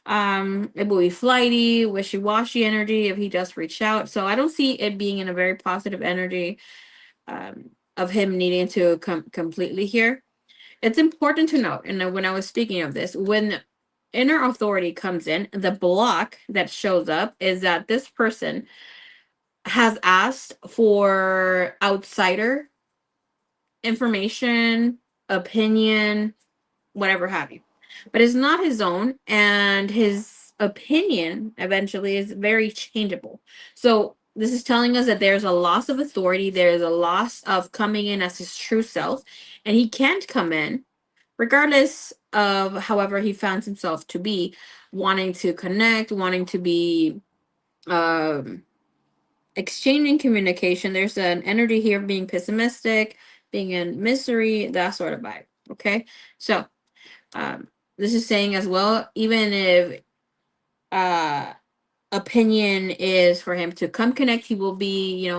It will be flighty, wishy-washy energy if he does reach out. So I don't see it being in a very positive energy of him needing to come completely here. It's important to note, and when I was speaking of this, when inner authority comes in, the block that shows up is that this person has asked for outsider information, opinion, whatever have you. But it's not his own, and his opinion eventually is very changeable. So this is telling us that there's a loss of authority, there's a loss of coming in as his true self, and he can't come in, regardless of however he finds himself to be, wanting to connect, wanting to be um exchanging communication. There's an energy here being pessimistic, being in misery, that sort of vibe. Okay. So um, this is saying as well, even if opinion is for him to come connect, he will be,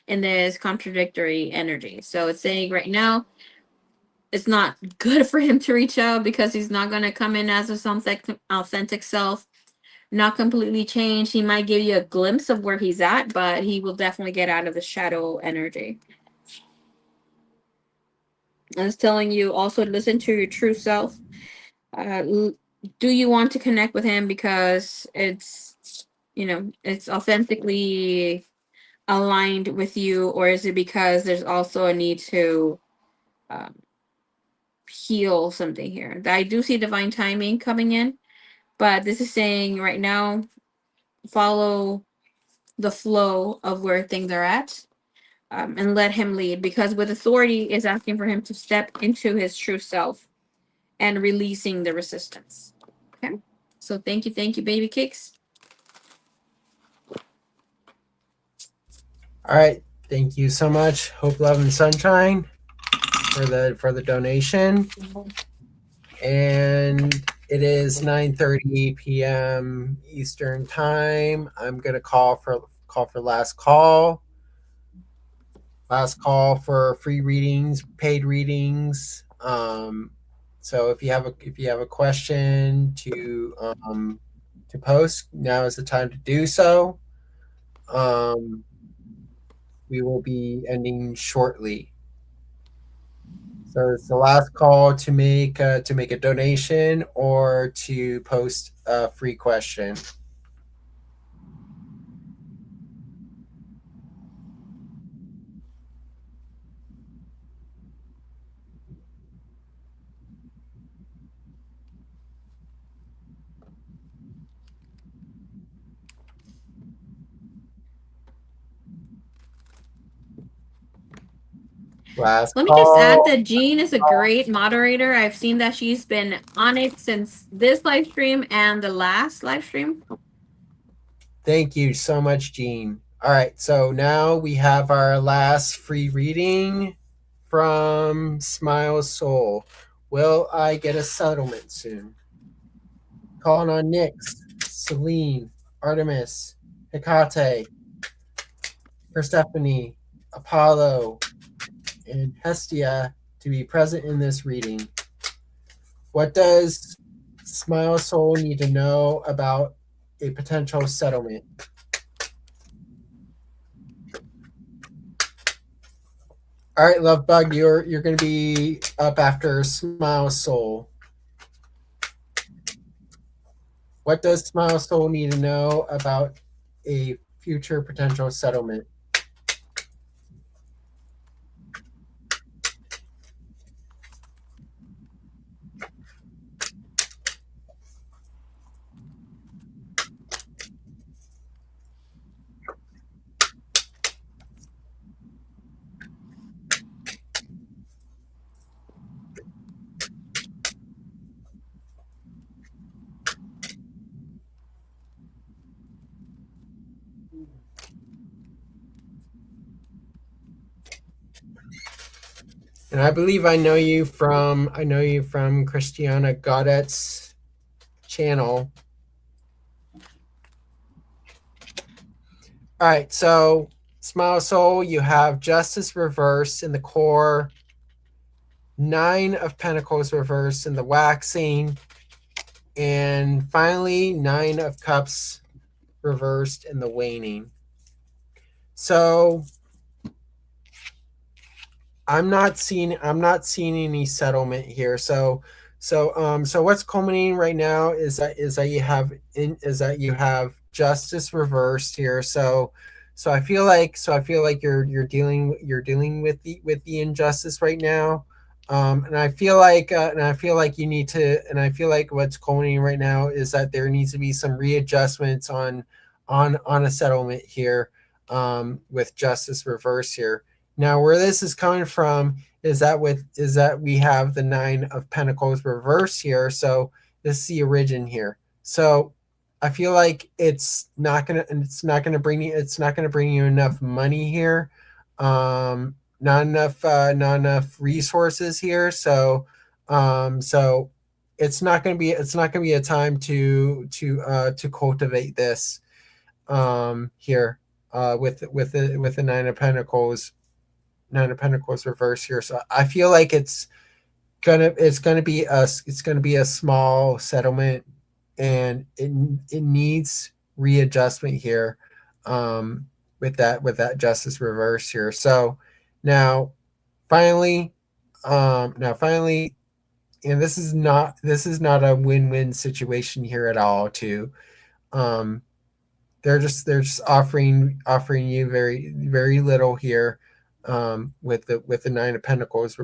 in this contradictory energy. So it's saying right now it's not good for him to reach out because he's not going to come in as his authentic self, not completely change. He might give you a glimpse of where he's at, but he will definitely get out of the shadow energy. And it's telling you also listen to your true self. Uh, do you want to connect with him because it's authentically aligned with you, or is it because there's also a need to um, heal something here? I do see divine timing coming in, but this is saying right now, follow the flow of where things are at, and let him lead, because with authority is asking for him to step into his true self and releasing the resistance. Okay. So thank you, baby cakes. All right. Thank you so much. Hope, love, and sunshine for the donation. And it is 9:30 p.m. Eastern time. I'm gonna call for last call. Last call for free readings, paid readings. So if you have a question to post, now is the time to do so. We will be ending shortly. So it's the last call to make a donation or to post a free question. Last Let me just add call. that Jean is a great moderator. I've seen that she's been on it since this live stream and the last live stream. Thank you so much, Jean. All right, so now we have our last free reading from Smile Soul. Will I get a settlement soon? Calling on Nyx, Celine, Artemis, Hecate, Persephone, Apollo, and Hestia to be present in this reading. What does Smile Soul need to know about a potential settlement? All right, Love Bug, you're going to be up after Smile Soul. What does Smile Soul need to know about a future potential settlement? And I believe I know you from Christiana Gaudet's channel. All right, so Smile Soul, you have Justice reversed in the core, 9 of Pentacles reversed in the waxing, and finally 9 of Cups reversed in the waning. So I'm not seeing any settlement here. So what's culminating right now is that you have justice reversed here. So I feel like you're dealing with the injustice right now. And I feel like you need to, and I feel like what's culminating right now is that there needs to be some readjustments on a settlement here, with justice reverse here. Now, where this is coming from is that we have the 9 of Pentacles reverse here. So this is the origin here. So I feel like it's not gonna bring you enough money here. Not enough resources here. So it's not going to be a time to cultivate this here with the Nine of Pentacles reverse here. So I feel like it's gonna be a small settlement, and it needs readjustment here, um, with that Justice reverse here. So now finally, finally, and this is not a win-win situation here at all. Too, um, they're just offering you very little here, with the Nine of Pentacles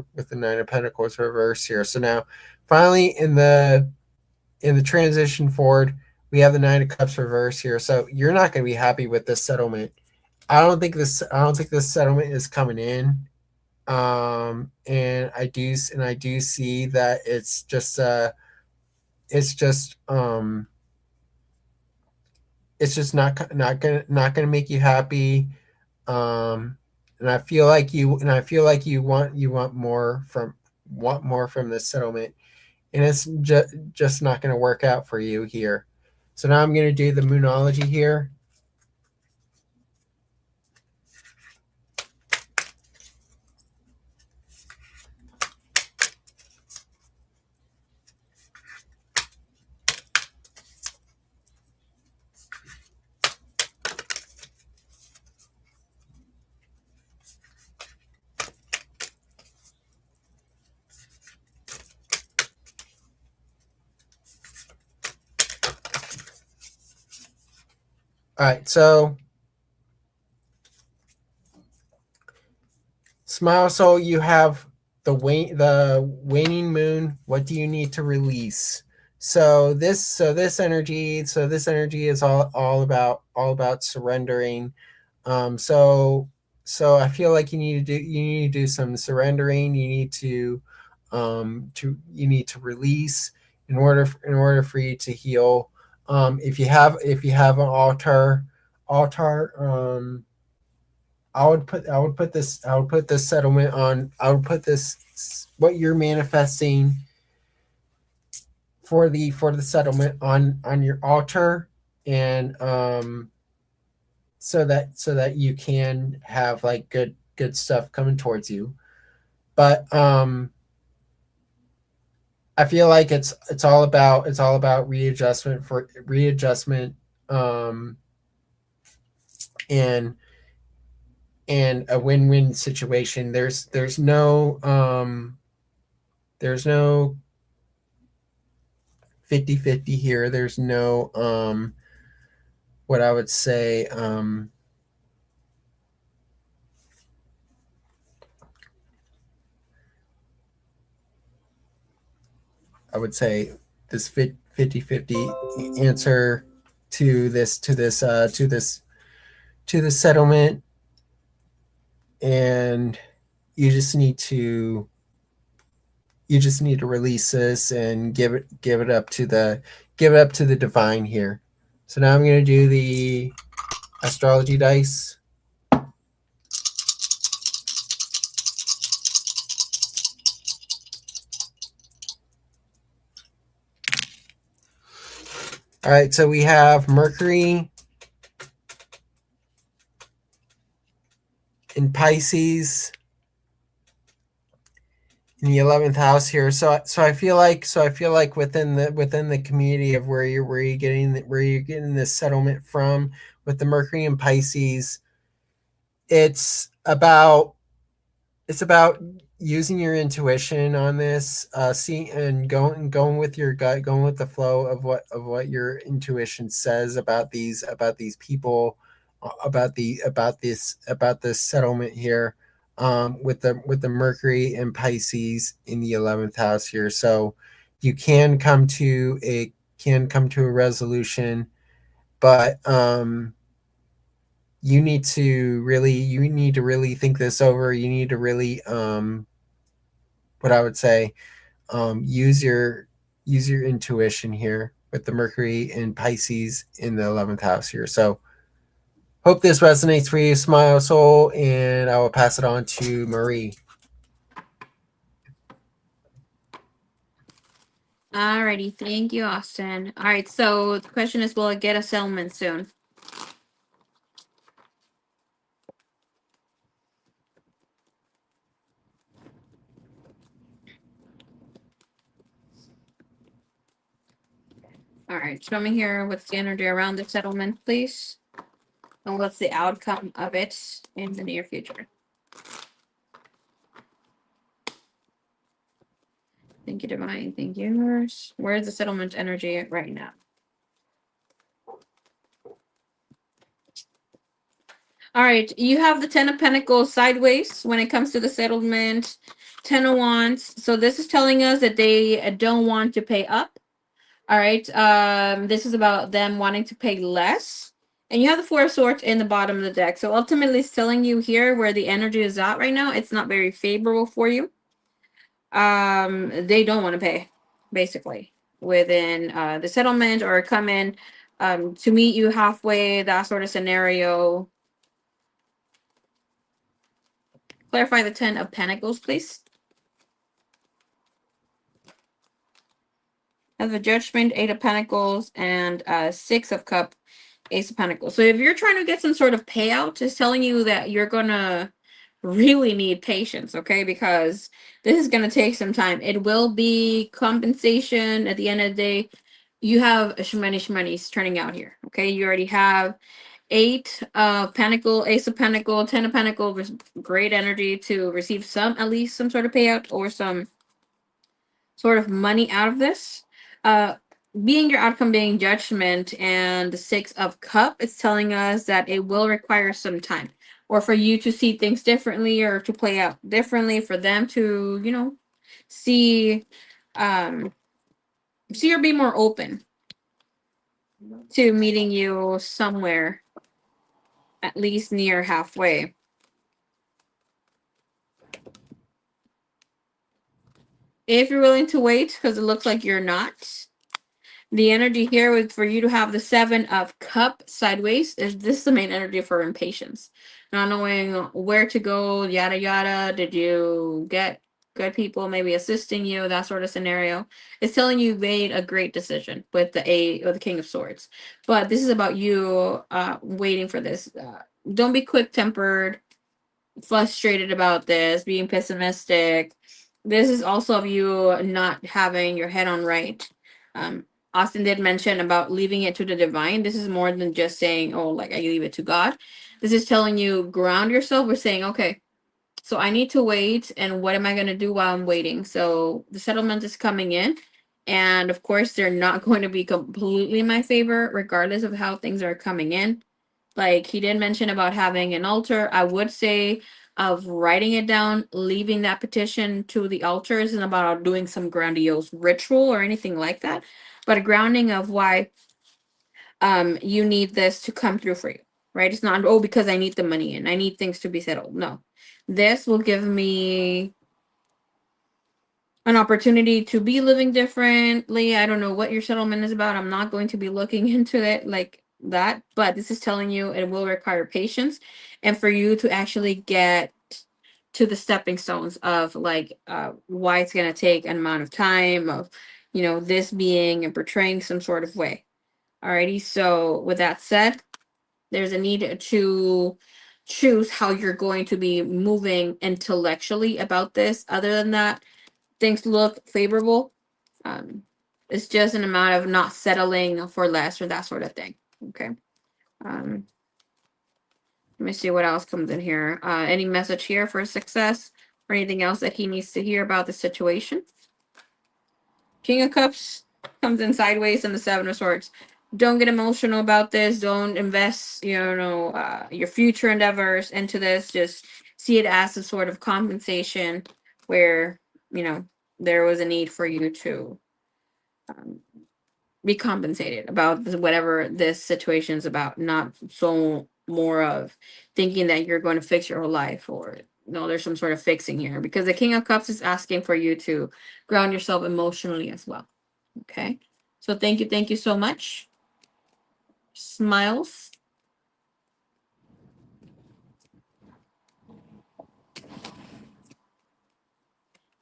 reverse here. So now finally in the transition forward, we have the Nine of Cups reverse here. So you're not going to be happy with this settlement. I don't think this settlement is coming in. And I do see that it's just it's just not gonna make you happy. And I feel like you want more from this settlement, and it's just not gonna work out for you here. So now I'm gonna do the Moonology here. All right, so Smile Soul, you have the waning moon. What do you need to release? This energy is all about surrendering. So I feel like you need to do some surrendering. You need to release in order for you to heal. If you have an altar, I would put this settlement on. I would put this what you're manifesting for the settlement on your altar, and so that you can have like good stuff coming towards you. But I feel like it's all about readjustment, um, and a win-win situation. There's no 50-50 here. There's no what I would say I would say this 50-50 answer to this settlement, and you just need to release this and give it up to the divine here. So now I'm going to do the astrology dice. All right, so we have Mercury in Pisces in the 11th house here. So I feel like within the community of where you're getting this settlement from with the Mercury in Pisces, it's about using your intuition on this, seeing and going with your gut, going with the flow of what your intuition says about these people, about this settlement here, with the Mercury and Pisces in the 11th house here. So you can come to a resolution, but you need to really think this over. You need to really what I would say, use your intuition here with the Mercury and Pisces in the 11th house here. So hope this resonates for you, Smile Soul, and I will pass it on to Marie. Alrighty, thank you, Austin. All right, so the question is, will it get a settlement soon? All right, show me here what's the energy around the settlement, please. And what's the outcome of it in the near future? Thank you, Divine. Thank you, Universe. Where's the settlement energy right now? All right, you have the Ten of Pentacles sideways when it comes to the settlement. 10 of Wands. So this is telling us that they don't want to pay up. All right. This is about them wanting to pay less. And you have the Four of Swords in the bottom of the deck. So ultimately it's telling you here where the energy is at right now. It's not very favorable for you. They don't want to pay, basically, within the settlement or come in to meet you halfway, that sort of scenario. Clarify the 10 of Pentacles, please. Have the Judgment, 8 of Pentacles, and 6 of Cup, Ace of Pentacles. So if you're trying to get some sort of payout, it's telling you that you're going to really need patience, okay? Because this is going to take some time. It will be compensation at the end of the day. You have shmoney's turning out here, okay? You already have 8 of Pentacle, Ace of Pentacle, 10 of Pentacle, with great energy to receive some, at least some sort of payout or some sort of money out of this. Being your outcome being Judgment and the 6 of Cup, it's telling us that it will require some time, or for you to see things differently, or to play out differently, for them to, you know, see see or be more open to meeting you somewhere at least near halfway. If you're willing to wait, because it looks like you're not, the energy here with for you to have the 7 of Cup sideways is this is the main energy for impatience. Not knowing where to go, yada yada. Did you get good people maybe assisting you, that sort of scenario? It's telling you made a great decision with the 8 or the King of Swords. But this is about you waiting for this. Don't be quick tempered, frustrated about this, being pessimistic. This is also of you not having your head on right. Austin did mention about leaving it to the divine. This is more than just saying, oh, like I leave it to God. This is telling you ground yourself. We're saying, okay, so I need to wait. And what am I going to do while I'm waiting? So the settlement is coming in. And of course, they're not going to be completely in my favor, regardless of how things are coming in. Like he did mention about having an altar. I would say of writing it down, leaving that petition to the altar isn't about doing some grandiose ritual or anything like that, but a grounding of why you need this to come through for you. Right? It's not, oh, because I need the money and I need things to be settled. No. This will give me an opportunity to be living differently. I don't know what your settlement is about. I'm not going to be looking into it like that, but this is telling you it will require patience and for you to actually get to the stepping stones of like why it's going to take an amount of time of, you know, this being and portraying some sort of way. Alrighty, so with that said, there's a need to choose how you're going to be moving intellectually about this. Other than that, things look favorable. Um, it's just an amount of not settling for less or that sort of thing. Okay. Let me see what else comes in here. Any message here for success or anything else that he needs to hear about the situation? King of Cups comes in sideways and the 7 of Swords. Don't get emotional about this. Don't invest, you know, your future endeavors into this. Just see it as a sort of compensation where, you know, there was a need for you to be compensated about whatever this situation is about, not so more of thinking that you're going to fix your whole life or no, there's some sort of fixing here because the King of Cups is asking for you to ground yourself emotionally as well. Okay. So thank you so much. Smiles.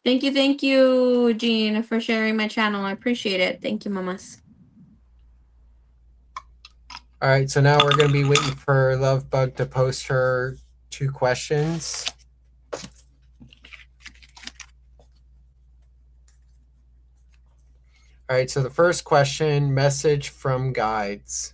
Thank you, Jean, for sharing my channel. I appreciate it. Thank you, mamas. All right, so now we're going to be waiting for Lovebug to post her 2 questions. All right, so the first question, message from guides.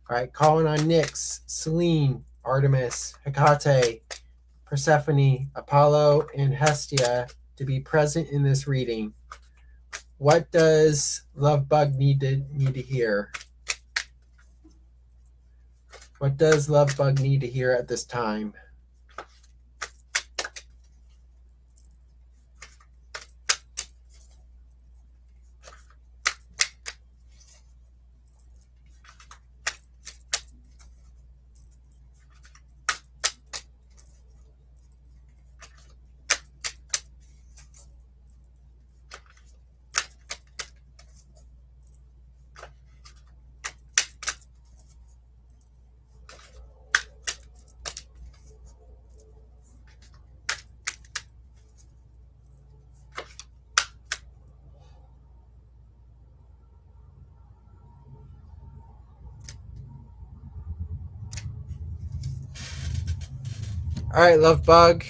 All right, calling on Nyx, Selene, Artemis, Hecate, Persephone, Apollo, and Hestia to be present in this reading. What does Lovebug need to hear? What does Lovebug need to hear at this time? All right, Lovebug.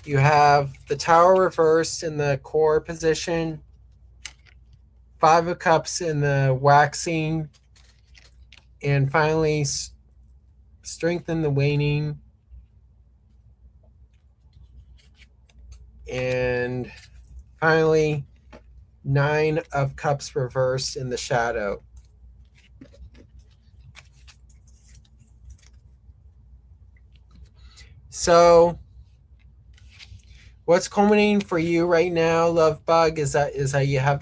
You have the Tower reversed in the core position, 5 of Cups in the waxing, and finally strengthen the waning, and finally 9 of Cups reversed in the shadow. So what's culminating for you right now, Lovebug, is that you have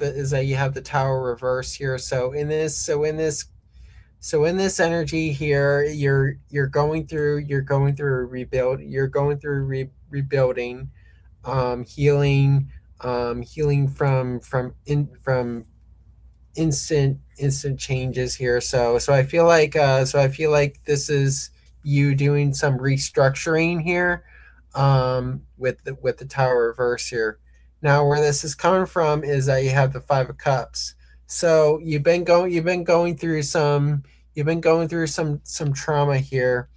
the Tower reverse here. So in this energy here, you're going through a rebuild. You're going through rebuilding, healing, healing from instant changes here. So I feel like this is you doing some restructuring here, with the Tower reverse here. Now, where this is coming from is that you have the 5 of Cups. So you've been going through some trauma here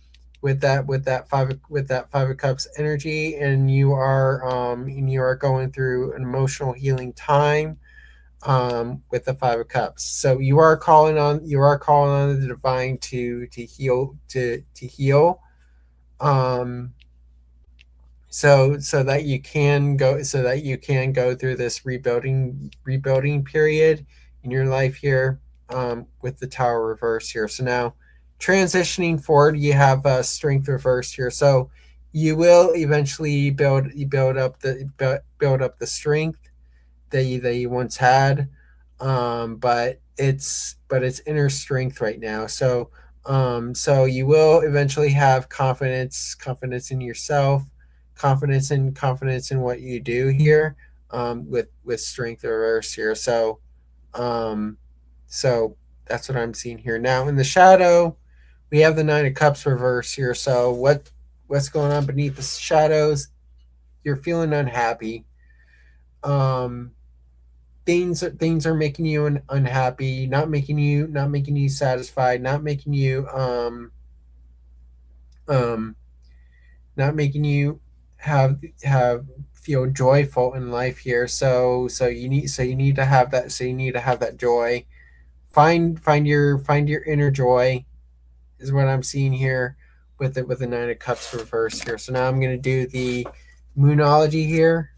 with that 5 of Cups energy, and you are going through an emotional healing time, with the 5 of Cups. So you are calling on the divine to heal, um, so that you can go through this rebuilding period in your life here, with the Tower reverse here. So now transitioning forward, you have strength reversed here. So you will eventually build up the strength that you once had, but it's inner strength right now. So you will eventually have confidence in yourself, confidence in what you do here, with strength reverse here. Um, so that's what I'm seeing here. Now in the shadow, we have the 9 of Cups reverse here. So what's going on beneath the shadows? You're feeling unhappy. Um, things are making you unhappy, not making you satisfied, um not making you have feel joyful in life here. You need to have that. So you need to have that joy. Find your inner joy is what I'm seeing here with the 9 of Cups reverse here. So now I'm going to do the Moonology here.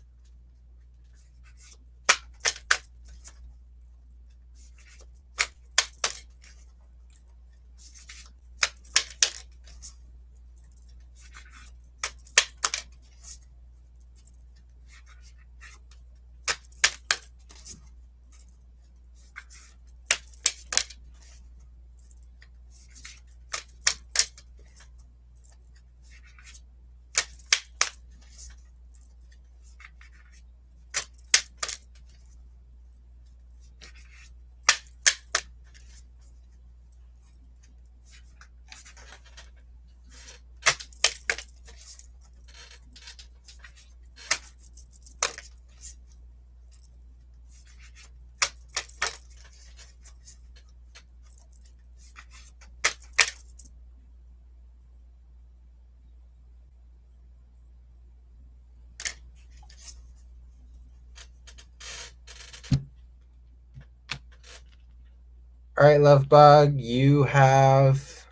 All right, love bug, you have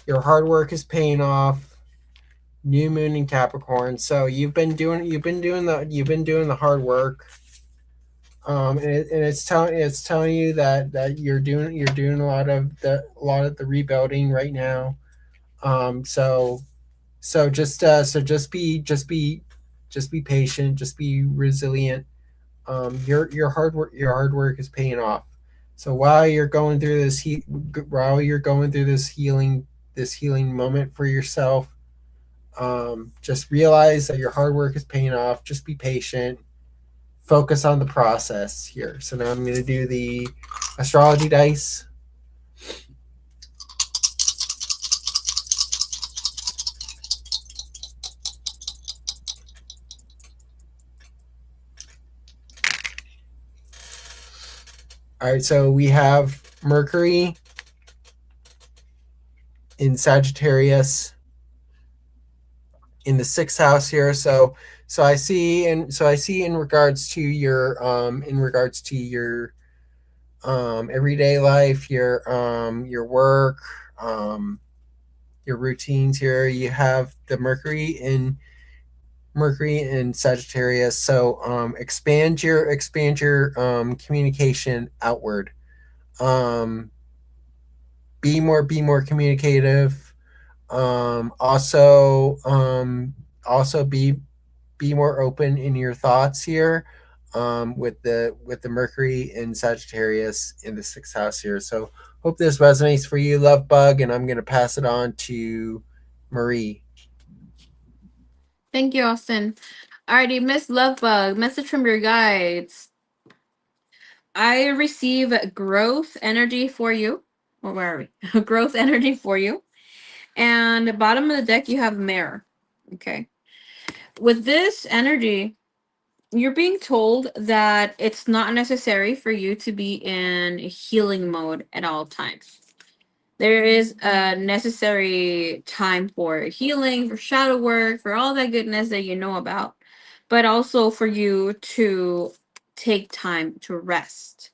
your hard work is paying off. New moon in Capricorn. So you've been doing the hard work. And it's telling you that you're doing a lot of the rebuilding right now. So just be patient, just be resilient. Your hard work is paying off. So while you're going through this healing moment for yourself, just realize that your hard work is paying off. Just be patient. Focus on the process here. So now I'm going to do the astrology dice. All right, so we have Mercury in Sagittarius in the sixth house here. So I see in regards to your everyday life, your work, your routines here. You have the Mercury in Sagittarius. So expand your communication outward. Um, be more communicative. Also be more open in your thoughts here. With the Mercury in Sagittarius in the sixth house here. So hope this resonates for you, love bug, and I'm gonna pass it on to Marie. Thank you, Austin. Alrighty, Miss Lovebug, message from your guides. I receive growth energy for you. Or where are we? Growth energy for you. And bottom of the deck, you have mirror. Okay. With this energy, you're being told that it's not necessary for you to be in healing mode at all times. There is a necessary time for healing, for shadow work, for all that goodness that you know about, but also for you to take time to rest.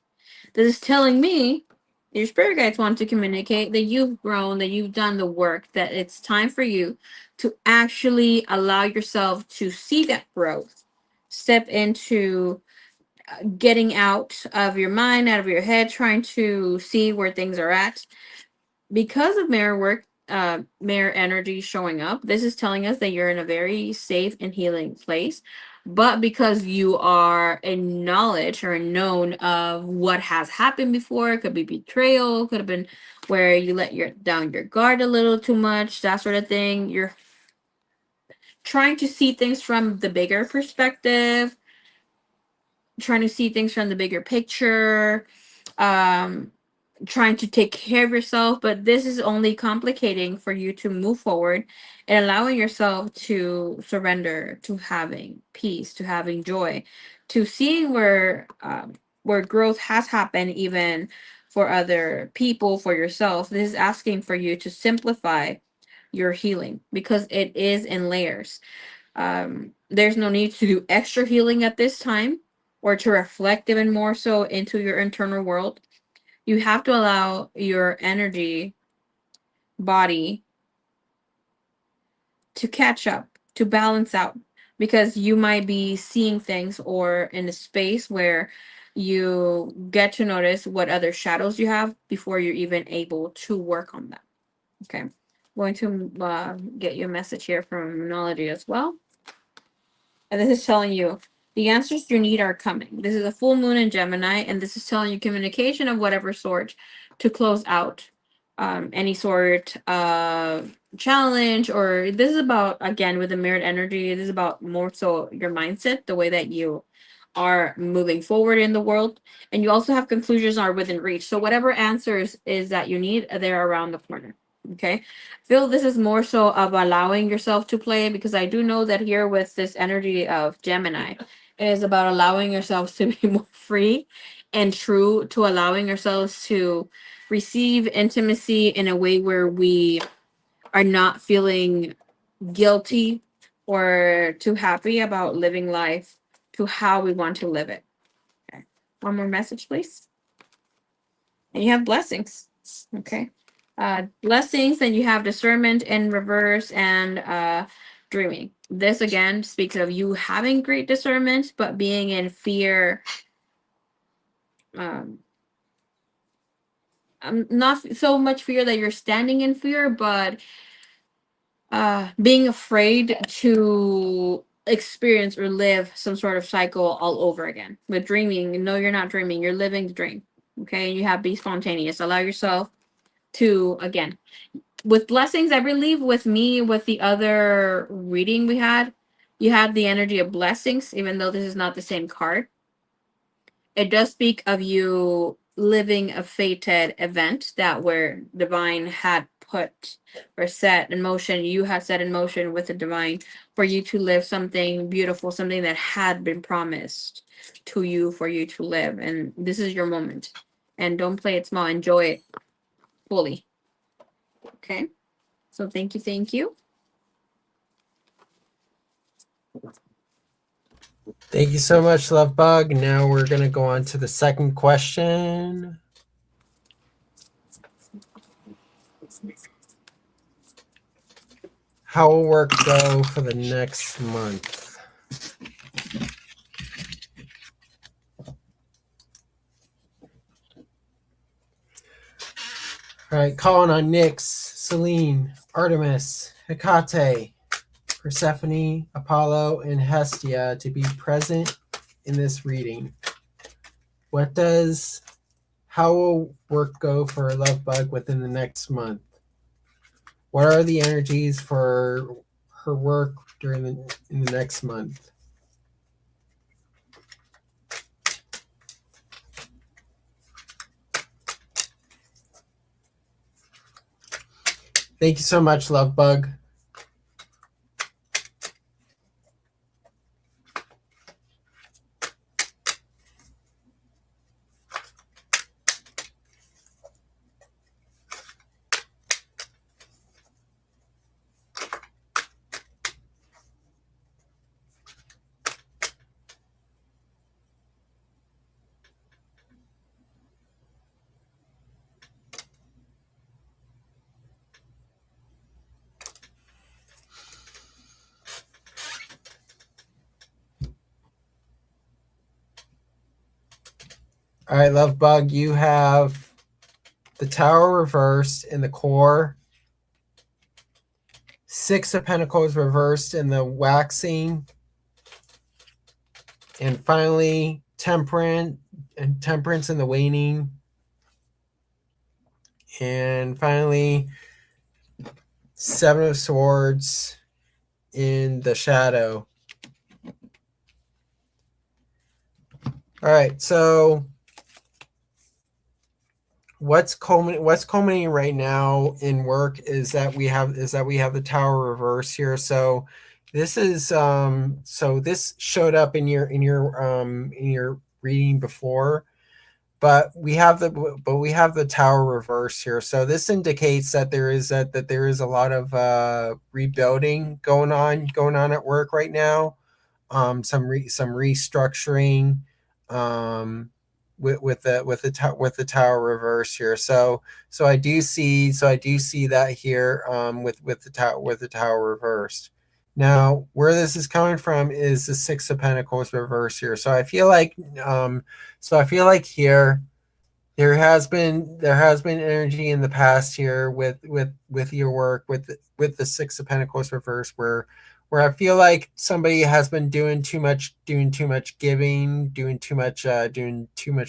This is telling me your spirit guides want to communicate that you've grown, that you've done the work, that it's time for you to actually allow yourself to see that growth, step into getting out of your mind, out of your head, trying to see where things are at. Because of mirror work, mirror energy showing up, this is telling us that you're in a very safe and healing place. But because you are in knowledge or known of what has happened before, it could be betrayal, could have been where you let your down your guard a little too much, that sort of thing. You're trying to see things from the bigger perspective, trying to see things from the bigger picture. Um, Trying to take care of yourself, but this is only complicating for you to move forward and allowing yourself to surrender to having peace, to having joy, to seeing where growth has happened, even for other people, for yourself. This is asking for you to simplify your healing because it is in layers. There's no need to do extra healing at this time or to reflect even more so into your internal world. You have to allow your energy body to catch up, to balance out, because you might be seeing things or in a space where you get to notice what other shadows you have before you're even able to work on them. Okay. I'm going to get you a message here from Moonology as well. And this is telling you the answers you need are coming. This is a full moon in Gemini, and this is telling you communication of whatever sort to close out any sort of challenge. Or this is about, again, with the mirrored energy, this is about more so your mindset, the way that you are moving forward in the world. And you also have conclusions are within reach. So whatever answers is that you need, they're around the corner. Okay. Feel this is more so of allowing yourself to play, because I do know that here with this energy of Gemini it is about allowing yourselves to be more free and true to allowing yourselves to receive intimacy in a way where we are not feeling guilty or too happy about living life to how we want to live it. Okay. One more message, please. And you have blessings. Okay. Blessings, then you have discernment in reverse and dreaming. This again speaks of you having great discernment, but being in fear. Um, not so much fear that you're standing in fear, but being afraid to experience or live some sort of cycle all over again. With dreaming, no, you're not dreaming, you're living the dream. Okay, you have be spontaneous. Allow yourself to, again, with blessings, I believe with me, with the other reading we had, you had the energy of blessings, even though this is not the same card. It does speak of you living a fated event that where divine had put or set in motion, you had set in motion with the divine for you to live something beautiful, something that had been promised to you for you to live. And this is your moment. And don't play it small, enjoy it fully. Okay. So thank you, thank you. Thank you so much, Love Bug. Now we're going to go on to the second question. How will work go for the next month? All right, calling on Nyx, Selene, Artemis, Hecate, Persephone, Apollo, and Hestia to be present in this reading. How will work go for Love Bug within the next month? What are the energies for her work in the next month? Thank you so much, Love Bug. All right, Love Bug, you have the Tower reversed in the core, Six of Pentacles reversed in the waxing, and finally Temperance in the waning, and finally Seven of Swords in the shadow. All right, so what's culminating right now in work is that we have the Tower reverse here. So this is so this showed up in your reading before, but we have the Tower reverse here. So this indicates that there is a lot of rebuilding going on at work right now. Some restructuring. With the Tower reverse here. So I do see that here with the Tower reversed. Now, where this is coming from is the Six of Pentacles reverse here. So I feel like here there has been energy in the past here with your work with the Six of Pentacles reverse where I feel like somebody has been doing too much giving, doing too much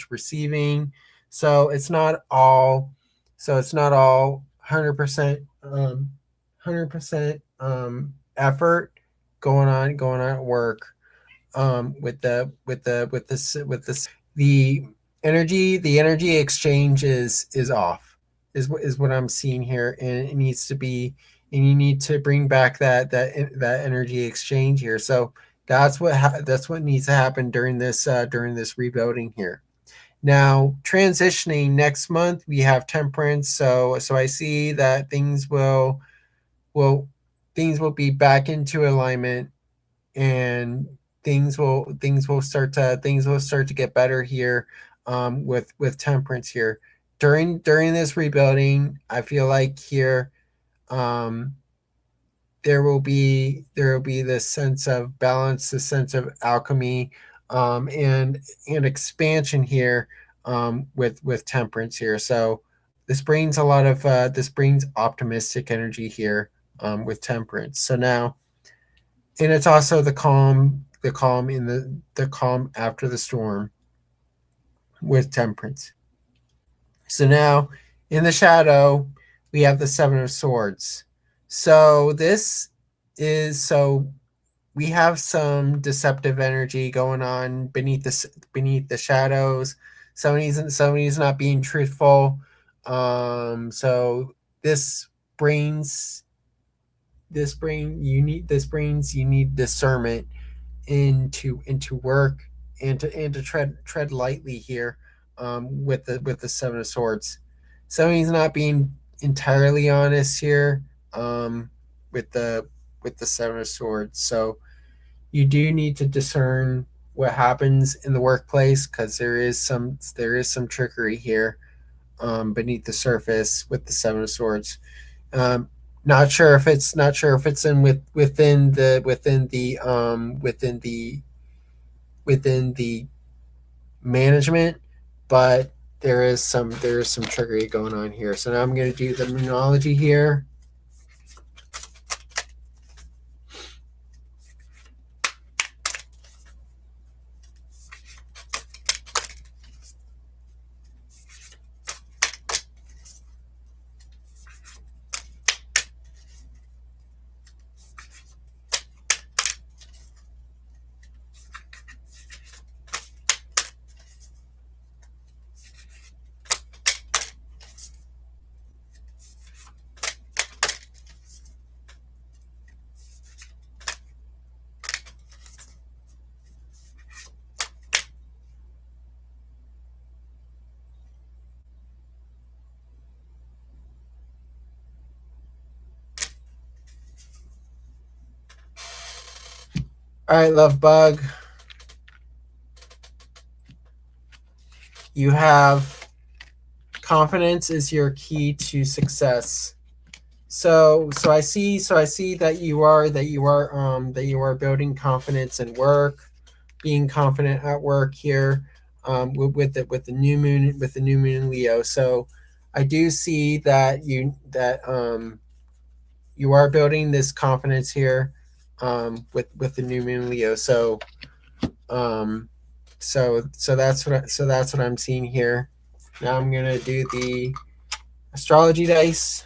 receiving. So it's not all 100% effort going on at work with the energy exchange is off is what I'm seeing here, and it needs to be, and you need to bring back that energy exchange here. So that's what needs to happen during this rebuilding here. Now, transitioning next month, we have Temperance. So I see that things will be back into alignment, and things will start to get better here with Temperance here. during this rebuilding, I feel like here there will be this sense of balance, this sense of alchemy, and expansion here, with temperance here. So this brings a lot of this brings optimistic energy here, with temperance. So now, and it's also the calm in the calm after the storm with temperance. So now in the shadow, we have the Seven of Swords. So this is so we have some deceptive energy going on beneath the shadows. Somebody's not being truthful. So this brings this brings you need discernment into work, and to tread lightly here, with the Seven of Swords. So he's not being entirely honest here, with the Seven of Swords. So you do need to discern what happens in the workplace, because there is some trickery here, beneath the surface with the Seven of Swords. Not sure if it's in within the management, but there is some trickery going on here. So now I'm going to do the Moonology here. All right, love bug. You have confidence is your key to success. So I see that you are building confidence in work, being confident at work here, with the new moon, in Leo. So I do see that you are building this confidence here, with the new moon in Leo. Um, so that's what I'm seeing here. Now I'm gonna do the astrology dice.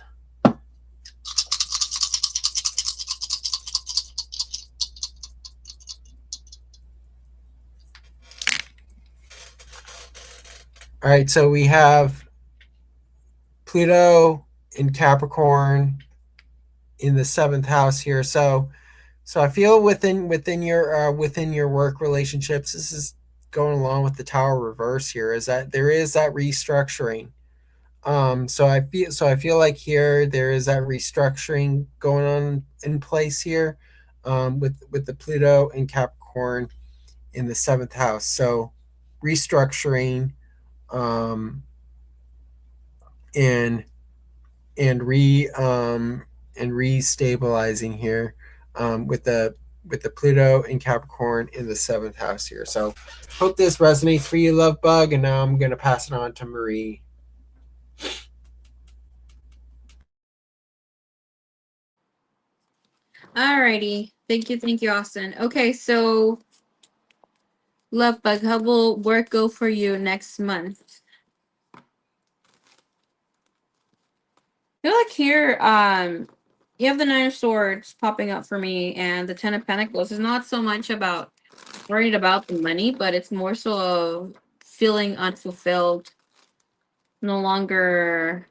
All right, so we have Pluto in Capricorn in the seventh house here. So I feel within your work relationships, this is going along with the Tower reverse here. Is that there is that restructuring. So I feel like here there is that restructuring going on in place here, with the Pluto and Capricorn in the seventh house. So restructuring, um, and and re and restabilizing here, with the Pluto and Capricorn in the seventh house here. So hope this resonates for you, love bug. And now I'm gonna pass it on to Marie. Alrighty. Thank you, Austin. Okay, so love bug, how will work go for you next month? I feel like here, you have the Nine of Swords popping up for me, and the Ten of Pentacles is not so much about worried about the money, but it's more so of feeling unfulfilled, no longer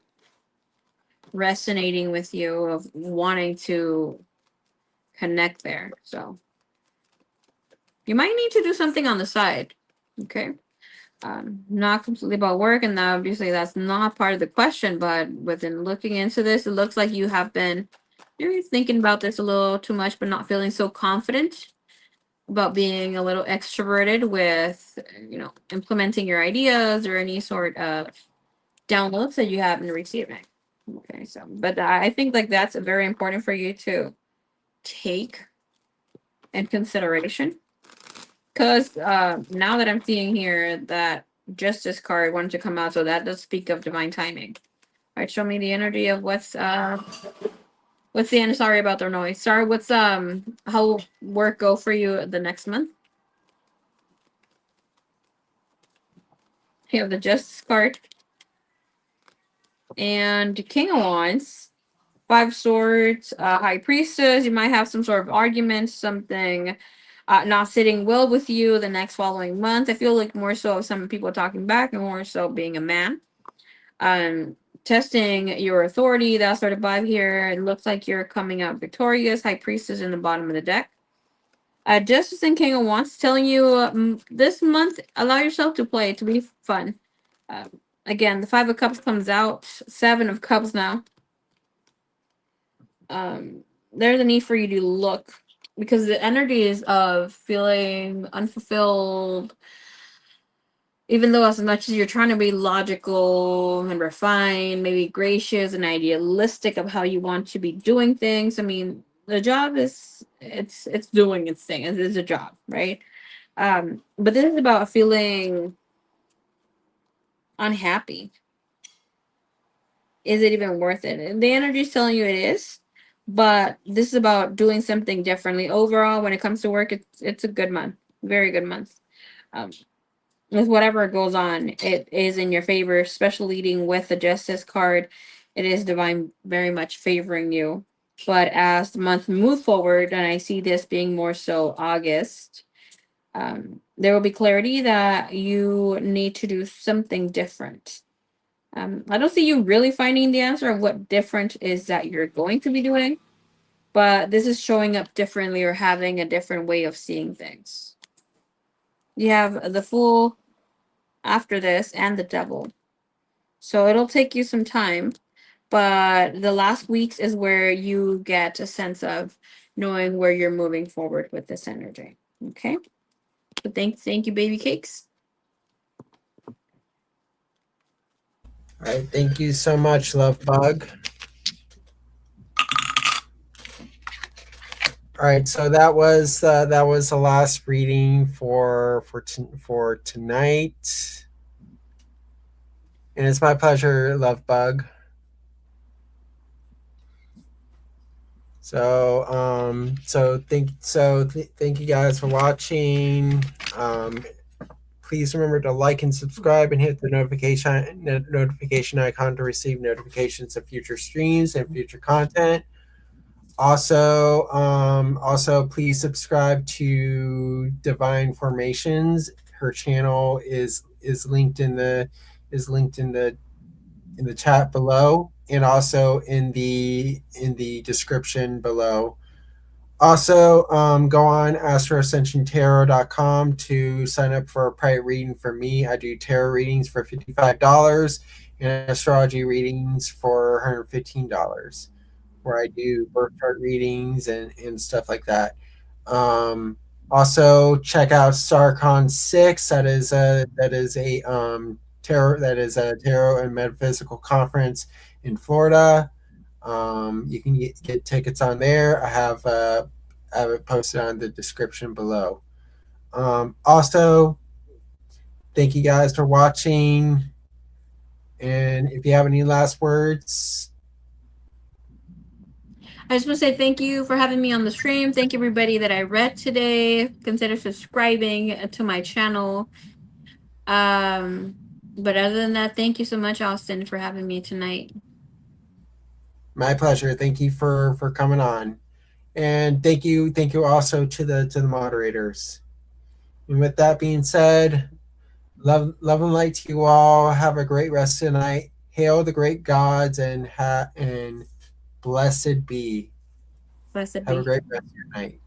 resonating with you, of wanting to connect there. So you might need to do something on the side. Okay. Not completely about work, and obviously that's not part of the question, but within looking into this, it looks like you have been maybe thinking about this a little too much, but not feeling so confident about being a little extroverted with, implementing your ideas or any sort of downloads that you haven't received. Okay, so but I think like that's very important for you to take in consideration, because now that I'm seeing here that Justice card wanted to come out, so that does speak of divine timing. All right, show me the energy of what's the end. Sorry about the noise. Sorry, what's how work go for you the next month? You have the Justice card and King of Wands, Five Swords, High Priestess. You might have some sort of argument, something not sitting well with you the next following month. I feel like more so some people talking back and more so being a man. Um, Testing your authority, that sort of vibe here. It looks like you're coming out victorious. High Priestess in the bottom of the deck. Justice and King of Wands telling you this month, allow yourself to play, to be fun. Um, Again, the Five of Cups comes out, Seven of Cups now. There's a need for you to look, because the energy is of feeling unfulfilled, even though as much as you're trying to be logical and refined, maybe gracious and idealistic of how you want to be doing things. I mean, the job is it's doing its thing. It's a job, right? But this is about feeling unhappy. Is it even worth it? And the energy is telling you it is, but this is about doing something differently. Overall, when it comes to work, it's a good month, very good month. Um, with whatever goes on, it is in your favor, especially leading with the Justice card. It is divine very much favoring you. But as the month move forward, and I see this being more so August, there will be clarity that you need to do something different. I don't see you really finding the answer of what different is that you're going to be doing, but this is showing up differently or having a different way of seeing things. You have the Fool after this and the Devil. So it'll take you some time, but the last weeks is where you get a sense of knowing where you're moving forward with this energy. Okay? So thank you, baby cakes. All right, thank you so much, Love Bug. All right, so that was the last reading for tonight, and it's my pleasure, Love Bug. Thank you guys for watching. Please remember to like and subscribe and hit the notification icon to receive notifications of future streams and future content. Also, please subscribe to Divine Formations. Her channel is linked in the chat below, and also in the description below. Also, go on Astro-Ascension-Tarot.com to sign up for a private reading for me. I do tarot readings for $55 and astrology readings for $115, where I do birth chart readings and stuff like that. Also, check out StarCon 6. That is a tarot and metaphysical conference in Florida. You can get tickets on there. I have it posted on the description below. Also, thank you guys for watching. And if you have any last words, I just want to say thank you for having me on the stream. Thank you, everybody that I read today. Consider subscribing to my channel. But other than that, thank you so much, Austin, for having me tonight. my pleasure. Thank you for coming on, and thank you also to the moderators. And with that being said, love and light to you all. Have a great rest of the night. Hail the great gods and blessed be. Blessed Have be. a great rest of your night.